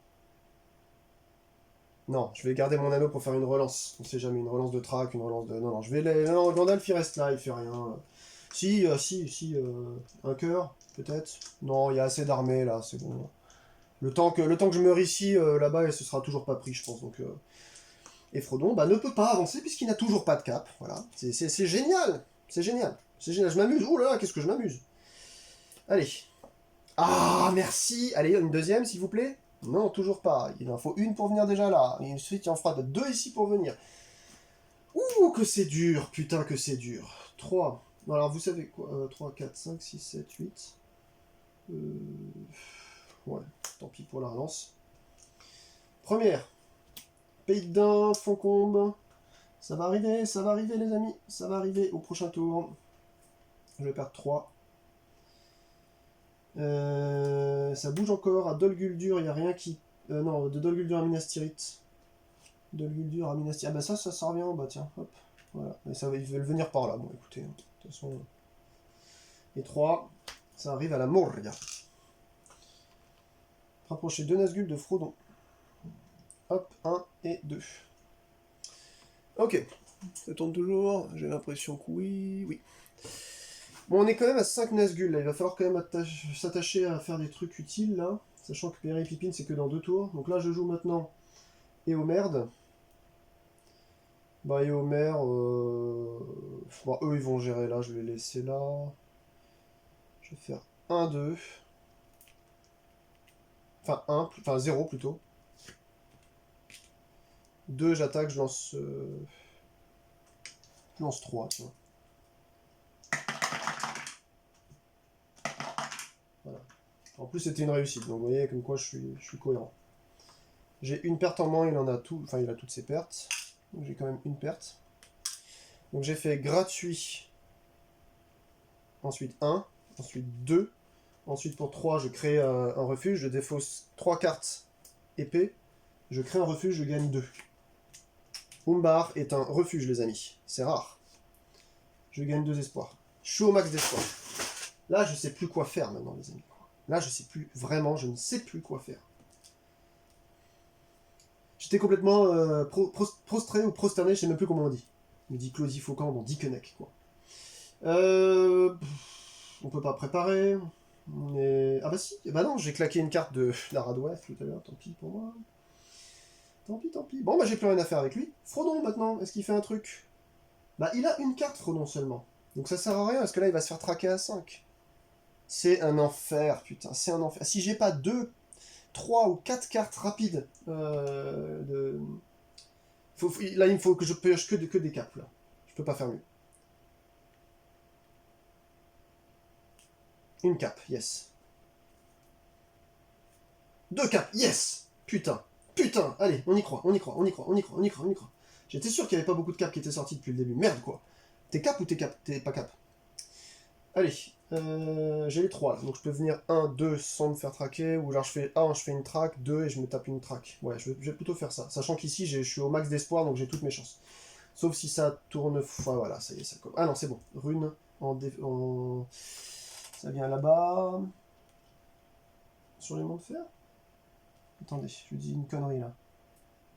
Non, je vais garder mon anneau pour faire une relance. On sait jamais, une relance de track, une relance de... Non, je vais... Non, Gandalf, il reste là, il fait rien. Si, un cœur, peut-être. Non, il y a assez d'armées là, c'est bon. Le temps que je meure ici, là-bas, ce sera toujours pas pris, je pense. Donc, Et Frodon ne peut pas avancer puisqu'il n'a toujours pas de cap. Voilà. C'est génial. C'est génial. C'est génial. Je m'amuse. Oh là là, qu'est-ce que je m'amuse. Allez. Ah, merci. Allez, une deuxième, s'il vous plaît. Non, toujours pas. Il en faut une pour venir déjà là. Et ensuite, il en fera 2 ici pour venir. Ouh, que c'est dur. Putain, que c'est dur. 3. Alors, vous savez quoi 3, 4, 5, 6, 7, 8. Ouais, tant pis pour la relance. Première. Pays de Dain, Foncombe. Ça va arriver, les amis. Ça va arriver au prochain tour. Je vais perdre 3. Ça bouge encore. À Dol Guldur, il n'y a rien qui... non, de Dol Guldur à Minas Tirith. Dol Guldur à Minas Tirith. Ah bah ça revient en bas, tiens. Hop. Voilà. Mais ça, ils veulent venir par là. Bon, écoutez. De toute façon... Et 3. Ça arrive à la Moria. Rapprocher 2 Nazgûl de Frodon. Hop, 1 et 2. Ok. Ça tourne toujours. J'ai l'impression que oui. Bon, on est quand même à 5 Nazgûl, là. Il va falloir quand même s'attacher à faire des trucs utiles, là. Sachant que Péré et Pipine, c'est que dans 2 tours. Donc là, je joue maintenant Éomerde. Bah, Éomer... Bon, eux, ils vont gérer là. Je vais les laisser là. Je vais faire 1, 2. Enfin 0 plutôt. 2, j'attaque, je lance... Je lance 3, tu vois. Voilà. En plus, c'était une réussite, donc vous voyez comme quoi je suis cohérent. J'ai une perte en moins, il en a tout, enfin il a toutes ses pertes. Donc j'ai quand même une perte. Donc j'ai fait gratuit. Ensuite 1, ensuite 2. Ensuite pour 3, je crée un refuge, je défausse 3 cartes épée. Je crée un refuge, je gagne 2. Umbar est un refuge, les amis. C'est rare. Je gagne 2 espoirs. Je suis au max d'espoir. Là, je sais plus quoi faire maintenant, les amis. Là, je sais plus, vraiment, je ne sais plus quoi faire. J'étais complètement prostré ou prosterné, je sais même plus comment on dit. Me dit Claudie Faucon dans Dickeneck, quoi. On peut pas préparer. Mais... Ah bah si, bah non, j'ai claqué une carte de Laradouef tout à l'heure, tant pis pour moi. Tant pis. Bon, bah j'ai plus rien à faire avec lui. Frodon, maintenant, est-ce qu'il fait un truc? Bah il a une carte, Frodon, seulement. Donc ça sert à rien, parce que là, il va se faire traquer à 5. C'est un enfer, putain, c'est un enfer. Si j'ai pas 2, 3 ou 4 cartes rapides, là il me faut que je pioche que des caps, là. Je peux pas faire mieux. Une cape, yes. 2 capes, yes. Putain, putain, allez, on y croit, on y croit, on y croit, on y croit, on y croit, on y croit. J'étais sûr qu'il n'y avait pas beaucoup de capes qui étaient sorties depuis le début. Merde, quoi. T'es cap ou t'es cap? T'es pas cap. Allez, j'ai les 3 là, donc je peux venir 1, 2 sans me faire traquer, ou alors je fais 1, je fais une track, 2 et je me tape une track. Ouais, je vais plutôt faire ça, sachant qu'ici je suis au max d'espoir, donc j'ai toutes mes chances. Sauf si ça tourne... Enfin, voilà, ça y est, ça commence. Ah non, c'est bon, rune Ça vient là-bas... Sur les monts de fer. Attendez, je vous dis une connerie là.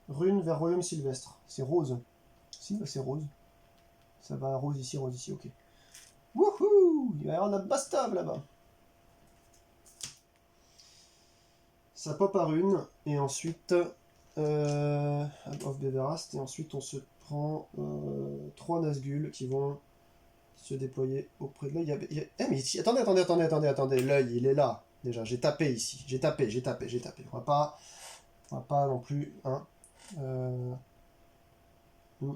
Rune vers Royaume Sylvestre, c'est rose. Si, bah, c'est rose. Ça va rose ici, ok. Wouhou! Il va y avoir de la bastave là-bas. Ça pop à rune, et ensuite... Of Beverast, et ensuite on se prend 3 Nazgûl qui vont se déployer auprès de l'œil. Eh mais ici... Attendez, l'œil il est là. Déjà, j'ai tapé ici. J'ai tapé. On va pas non plus... Hein.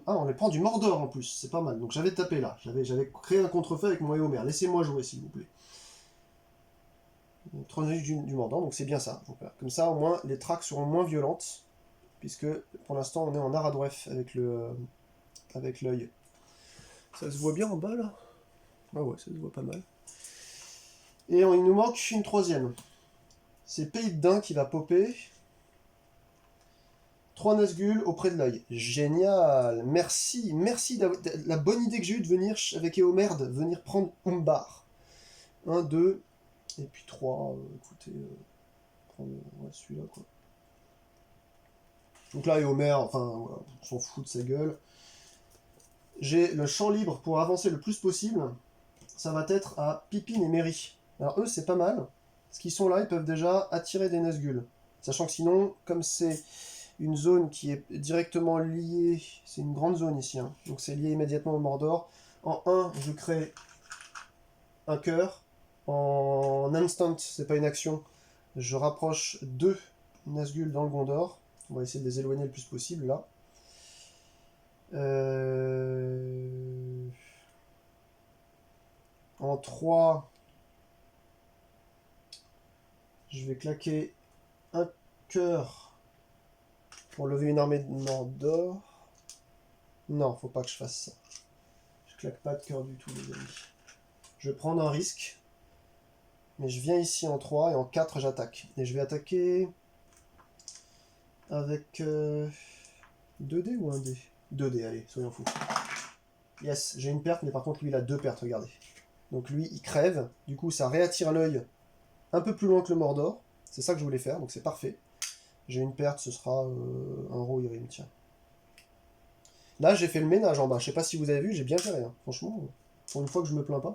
Ah, on les prend du Mordor en plus, c'est pas mal. Donc j'avais tapé là, j'avais créé un contrefait avec moi et Homer. Laissez-moi jouer s'il vous plaît. 3 du Mordor, donc c'est bien ça. Donc, voilà. Comme ça au moins les tracks seront moins violentes, puisque pour l'instant on est en Aradwef avec l'œil. Ça se voit bien en bas là? Ah ouais, ça se voit pas mal. Et il nous manque une 3e. C'est Pays de Dain qui va popper. 3 Nazgûl auprès de l'œil. Génial. Merci de la bonne idée que j'ai eue de venir avec Éomer, de venir prendre Umbar. 1, 2, et puis 3. Écoutez, prendre celui-là quoi. Donc là, Éomer, enfin, voilà, on s'en fout de sa gueule. J'ai le champ libre pour avancer le plus possible. Ça va être à Pippin et Merry. Alors eux, c'est pas mal. Parce qu'ils sont là, ils peuvent déjà attirer des Nazgûl. Sachant que sinon, comme c'est une zone qui est directement liée, c'est une grande zone ici, hein, donc c'est lié immédiatement au Mordor. En 1, je crée un cœur. En instant, c'est pas une action, je rapproche 2 Nazgûl dans le Gondor. On va essayer de les éloigner le plus possible là. En 3, je vais claquer un cœur pour lever une armée de Mordor. Non, faut pas que je fasse ça. Je claque pas de cœur du tout, les amis. Je vais prendre un risque. Mais je viens ici en 3 et en 4 j'attaque. Et je vais attaquer avec 2D ou 1D? 2D, allez, soyons fous. Yes, j'ai une perte, mais par contre lui il a 2 pertes, regardez. Donc lui il crève, du coup ça réattire l'œil un peu plus loin que le Mordor. C'est ça que je voulais faire, donc c'est parfait. J'ai une perte, ce sera un Rohirrim, tiens. Là j'ai fait le ménage en bas, je sais pas si vous avez vu, j'ai bien géré, hein. Franchement, pour une fois que je me plains pas.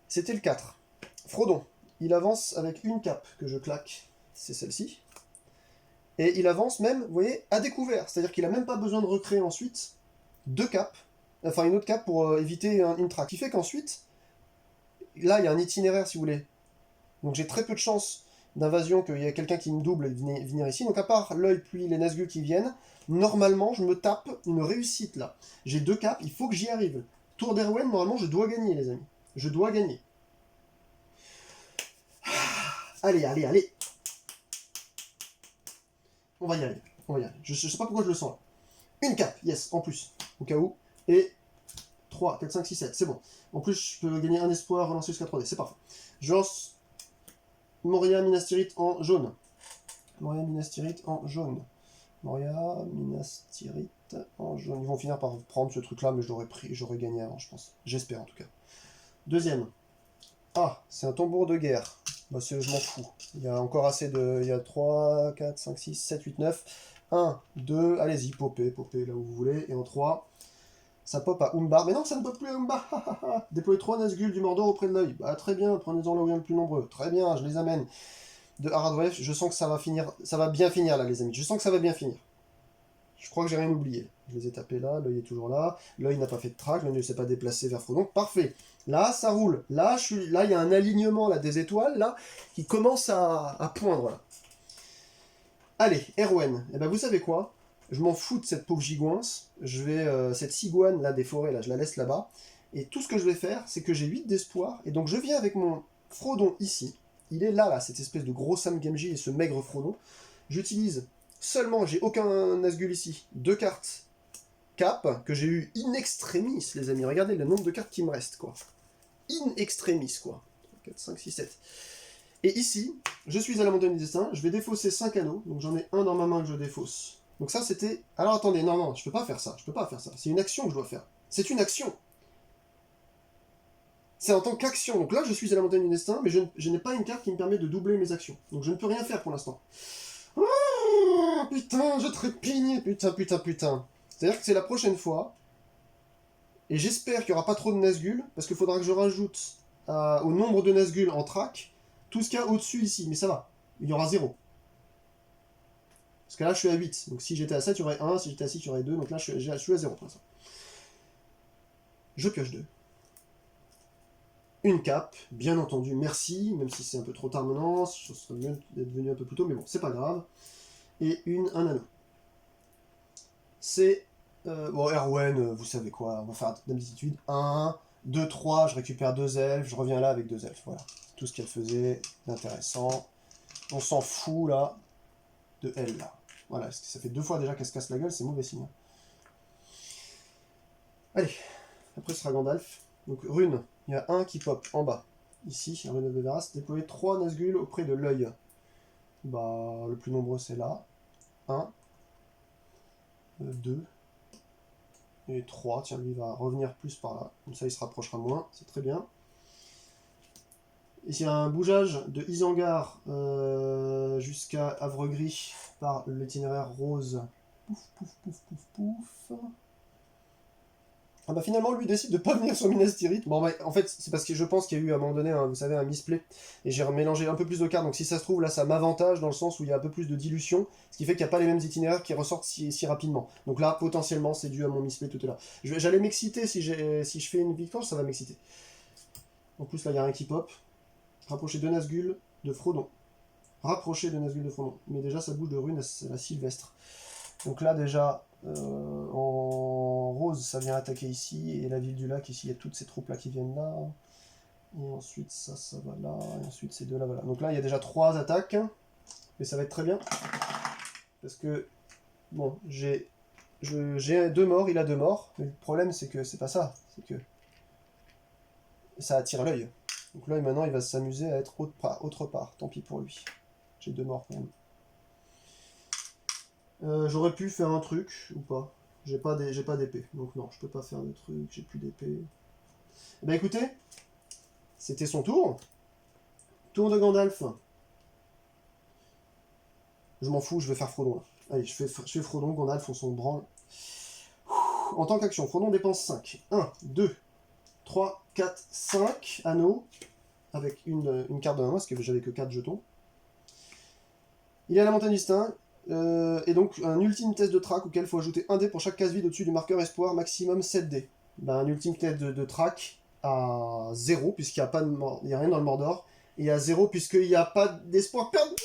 C'était le 4. Frodon, il avance avec une cape que je claque, c'est celle-ci. Et il avance même, vous voyez, à découvert. C'est-à-dire qu'il n'a même pas besoin de recréer ensuite 2 capes, enfin une autre cape pour éviter une traque. Ce qui fait qu'ensuite, là il y a un itinéraire si vous voulez. Donc j'ai très peu de chances d'invasion qu'il y ait quelqu'un qui me double et venir ici. Donc à part l'œil puis les Nazgûl qui viennent, normalement je me tape une réussite là. J'ai 2 capes, il faut que j'y arrive. Tour d'Erwen, normalement je dois gagner les amis. Je dois gagner. Allez. On va y aller. Je sais pas pourquoi je le sens là. Une cape, yes, en plus, au cas où. Et 3, 4, 5, 6, 7, c'est bon. En plus, je peux gagner un espoir, relancer jusqu'à 3D, c'est parfait. Je lance Moria Minas Tirith en jaune. Moria Minas Tirith en jaune. Ils vont finir par prendre ce truc là, mais j'aurais gagné avant, je pense. J'espère en tout cas. Deuxième. Ah, c'est un tambour de guerre. Bah, je m'en fous. Il y a encore assez de... Il y a 3, 4, 5, 6, 7, 8, 9. 1, 2, allez-y, popez là où vous voulez. Et en 3, ça pop à Umbar. Mais non, ça ne pop plus à Umbar. Déployez 3 Nazgûl du Mordor auprès de l'œil. Bah très bien, prenez-en là où il y a le plus nombreux. Très bien, je les amène. De Aradwef, je sens que ça va finir... Ça va bien finir là, les amis. Je sens que ça va bien finir. Je crois que j'ai rien oublié. Je les ai tapés là, l'œil est toujours là. L'œil n'a pas fait de track, l'œil ne s'est pas déplacé vers Frodon. Parfait. Là, ça roule. Là, là, il y a un alignement là, des étoiles là, qui commence à poindre. Là. Allez, Erwan, eh ben, vous savez quoi? Je m'en fous de cette pauvre gigouince. Je vais, cette ciguane là, des forêts, là, je la laisse là-bas. Et tout ce que je vais faire, c'est que j'ai 8 d'espoir. Et donc je viens avec mon Frodon ici. Il est là, cette espèce de gros Sam Gamgee et ce maigre Frodon. J'utilise seulement, j'ai aucun Nazgûl ici, 2 cartes Cap, que j'ai eu in extremis, les amis. Regardez le nombre de cartes qui me restent, quoi. In extremis, quoi. 4, 5, 6, 7. Et ici, je suis à la montagne du destin, je vais défausser 5 anneaux, donc j'en ai un dans ma main que je défausse. Donc ça, c'était... Alors attendez, non, je peux pas faire ça, C'est une action que je dois faire. C'est une action. C'est en tant qu'action. Donc là, je suis à la montagne du destin, mais je n'ai pas une carte qui me permet de doubler mes actions. Donc je ne peux rien faire pour l'instant. Oh, putain, je trépigne, putain. C'est-à-dire que c'est la prochaine fois, et j'espère qu'il n'y aura pas trop de Nazgûl, parce qu'il faudra que je rajoute au nombre de Nazgûl en track tout ce qu'il y a au-dessus ici, mais ça va, il y aura 0. Parce que là, je suis à 8, donc si j'étais à 7, il y aurait 1, si j'étais à 6, il y aurait 2, donc là, je suis à 0 pour l'instant. Je pioche 2. Une cape, bien entendu, merci, même si c'est un peu trop tard maintenant, ce serait mieux d'être venu un peu plus tôt, mais bon, c'est pas grave. Et un anneau. C'est... bon, Erwan, vous savez quoi, on va faire d'habitude. 1, 2, 3, je récupère 2 elfes, je reviens là avec 2 elfes, voilà. Tout ce qu'elle faisait d'intéressant. On s'en fout, là, de elle, là. Voilà, parce que ça fait 2 fois déjà qu'elle se casse la gueule, c'est mauvais signe. Allez, après ce sera Gandalf. Donc, rune, il y a un qui pop en bas. Ici, rune de Beveras, déployer 3 Nazgûl auprès de l'œil. Bah, le plus nombreux, c'est là. 1, 2, et 3, tiens, lui va revenir plus par là, comme ça il se rapprochera moins, c'est très bien. Ici il y a un bougeage de Isengard jusqu'à Havre-Gris par l'itinéraire rose. Pouf. Ah bah finalement lui décide de pas venir sur Minas Tirith. Bon bah en fait c'est parce que je pense qu'il y a eu à un moment donné, vous savez, un misplay. Et j'ai mélangé un peu plus de cartes, donc si ça se trouve là ça m'avantage dans le sens où il y a un peu plus de dilution. Ce qui fait qu'il n'y a pas les mêmes itinéraires qui ressortent si rapidement. Donc là potentiellement c'est dû à mon misplay tout à l'heure. J'allais m'exciter si je fais une victoire, ça va m'exciter. En plus là il y a un qui pop. Rapprocher de Nazgûl de Frodon. Rapprocher de Nazgûl de Frodon. Mais déjà ça bouge de rune à la Sylvestre. Donc là déjà... en rose, ça vient attaquer ici, et la ville du lac, ici, il y a toutes ces troupes-là qui viennent là. Et ensuite, ça va là, et ensuite ces deux-là, voilà. Donc là, il y a déjà 3 attaques, mais ça va être très bien. Parce que, bon, j'ai 2 morts, il a 2 morts, mais le problème, c'est que c'est pas ça, c'est que ça attire l'œil. Donc l'œil, maintenant, il va s'amuser à être autre part, tant pis pour lui. J'ai 2 morts, quand même. J'aurais pu faire un truc, ou pas. J'ai pas d'épée, donc non, je peux pas faire de truc, j'ai plus d'épée. Eh ben écoutez, c'était son tour. Tour de Gandalf. Je m'en fous, je vais faire Frodon là. Allez, je fais Frodon, Gandalf, on s'en branle. En tant qu'action, Frodon dépense 5. 1, 2, 3, 4, 5 anneaux, avec une carte de la main, parce que j'avais que 4 jetons. Il est à la montagne du destin. Et donc un ultime test de track auquel il faut ajouter 1 dé pour chaque case vide au-dessus du marqueur espoir, maximum 7 dés. Ben, un ultime test de track à 0 puisqu'il n'y a rien dans le Mordor, et à 0 puisqu'il n'y a pas d'espoir perdu.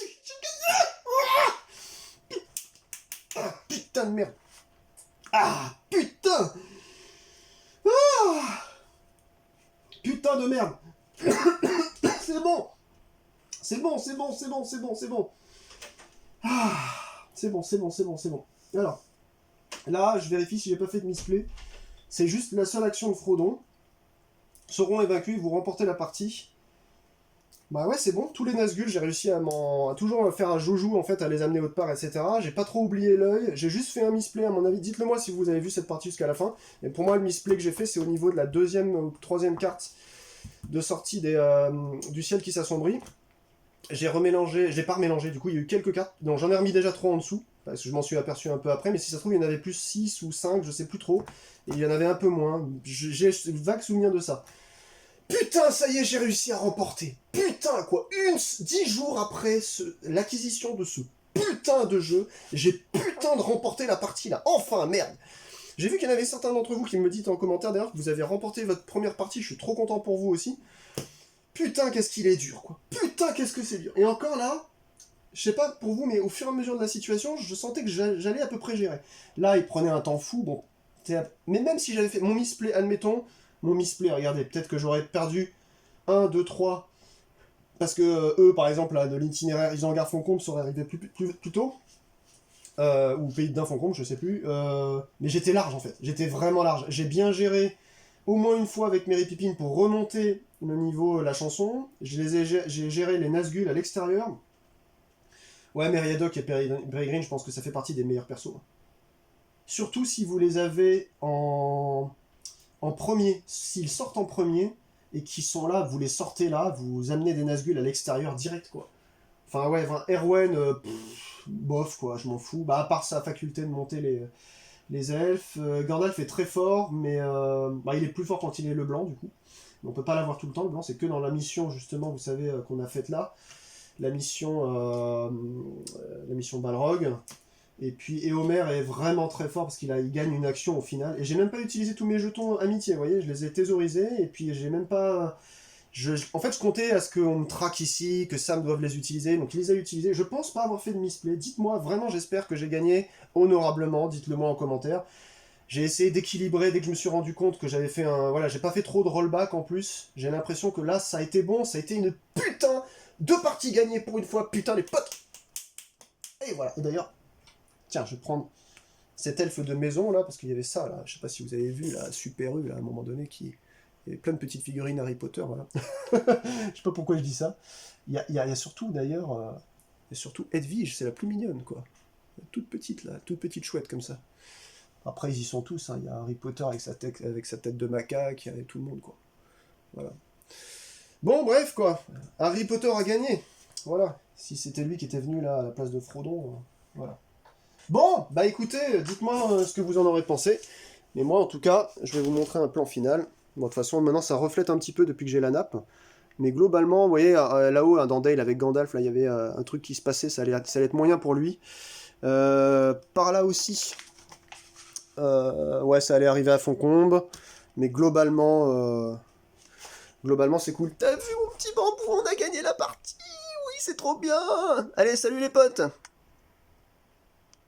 Ah, putain de merde. Ah, putain. Ah, putain de merde. C'est bon. Ah. C'est bon. Alors, là, je vérifie si j'ai pas fait de misplay. C'est juste la seule action de Frodon. Seront évacus, vous remportez la partie. Bah ouais, c'est bon. Tous les Nazgûl, j'ai réussi à toujours faire un joujou, en fait, à les amener autre part, etc. J'ai pas trop oublié l'œil. J'ai juste fait un misplay, à mon avis. Dites-le moi si vous avez vu cette partie jusqu'à la fin. Mais pour moi, le misplay que j'ai fait, c'est au niveau de la 2e ou 3e carte de sortie du ciel qui s'assombrit. J'ai pas remélangé, du coup il y a eu quelques cartes, donc j'en ai remis déjà 3 en dessous, parce que je m'en suis aperçu un peu après, mais si ça se trouve il y en avait plus 6 ou 5, je sais plus trop, et il y en avait un peu moins, j'ai vague souvenir de ça. Putain, ça y est, j'ai réussi à remporter. Putain, quoi, 10 jours après l'acquisition de ce putain de jeu, j'ai putain de remporter la partie là, enfin, merde. J'ai vu qu'il y en avait certains d'entre vous qui me dites en commentaire d'ailleurs que vous avez remporté votre première partie, je suis trop content pour vous aussi. Putain, qu'est-ce qu'il est dur, quoi. Putain, qu'est-ce que c'est dur. Et encore là, je sais pas pour vous, mais au fur et à mesure de la situation, je sentais que j'allais à peu près gérer. Là, il prenait un temps fou, bon. Mais même si j'avais fait mon misplay, admettons, mon misplay, regardez, peut-être que j'aurais perdu 1, 2, 3, parce que eux, par exemple, là, de l'itinéraire Isengard-Foncombe, ça aurait arrivé plus tôt. Ou Pays de Dain-Foncombe, je sais plus. Mais j'étais large, en fait. J'étais vraiment large. J'ai bien géré au moins une fois avec Merry Pippin pour remonter le niveau, la chanson. J'ai géré les Nazgûl à l'extérieur. Ouais, Meriadoc et Peregrine, je pense que ça fait partie des meilleurs persos. Surtout si vous les avez en premier. S'ils sortent en premier et qu'ils sont là, vous les sortez là, vous amenez des Nazgûl à l'extérieur direct, quoi. Enfin, ouais, enfin, Erwen, bof, quoi, je m'en fous. Bah, à part sa faculté de monter les elfes. Gandalf est très fort, mais bah, il est plus fort quand il est le blanc, du coup. On peut pas l'avoir tout le temps, le blanc, c'est que dans la mission, justement, vous savez, qu'on a faite là. La mission Balrog. Et puis Éomer est vraiment très fort parce il gagne une action au final. Et j'ai même pas utilisé tous mes jetons amitié, vous voyez, je les ai thésaurisés. Et puis j'ai même pas... en fait, je comptais à ce qu'on me traque ici, que Sam doive les utiliser. Donc il les a utilisés. Je pense pas avoir fait de misplay. Dites-moi, vraiment, j'espère que j'ai gagné honorablement. Dites-le moi en commentaire. J'ai essayé d'équilibrer dès que je me suis rendu compte que j'avais fait un... Voilà, j'ai pas fait trop de rollback en plus. J'ai l'impression que là, ça a été bon. Ça a été une putain de parties gagnées pour une fois. Putain, les potes. Et voilà. Et d'ailleurs, tiens, je vais prendre cet elfe de maison là, parce qu'il y avait ça là. Je sais pas si vous avez vu la Super U là, à un moment donné qui... Il y avait plein de petites figurines Harry Potter, voilà. Je sais pas pourquoi je dis ça. Il y a surtout d'ailleurs... il y a surtout Edwige, c'est la plus mignonne quoi. Toute petite là, toute petite chouette comme ça. Après, ils y sont tous, hein. Il y a Harry Potter avec sa tête de macaque, il y a tout le monde, quoi. Voilà. Bon, bref, quoi. Harry Potter a gagné. Voilà. Si c'était lui qui était venu là à la place de Frodon, voilà. Bon, bah écoutez, dites-moi ce que vous en aurez pensé. Mais moi, en tout cas, je vais vous montrer un plan final. Bon, de toute façon, maintenant, ça reflète un petit peu depuis que j'ai la nappe. Mais globalement, vous voyez, là-haut, dans Dale avec Gandalf, là, il y avait un truc qui se passait, ça allait être moyen pour lui. Par là aussi... ouais, ça allait arriver à Foncombe, mais globalement, c'est cool. T'as vu mon petit bambou, on a gagné la partie. Oui, c'est trop bien. Allez, salut les potes.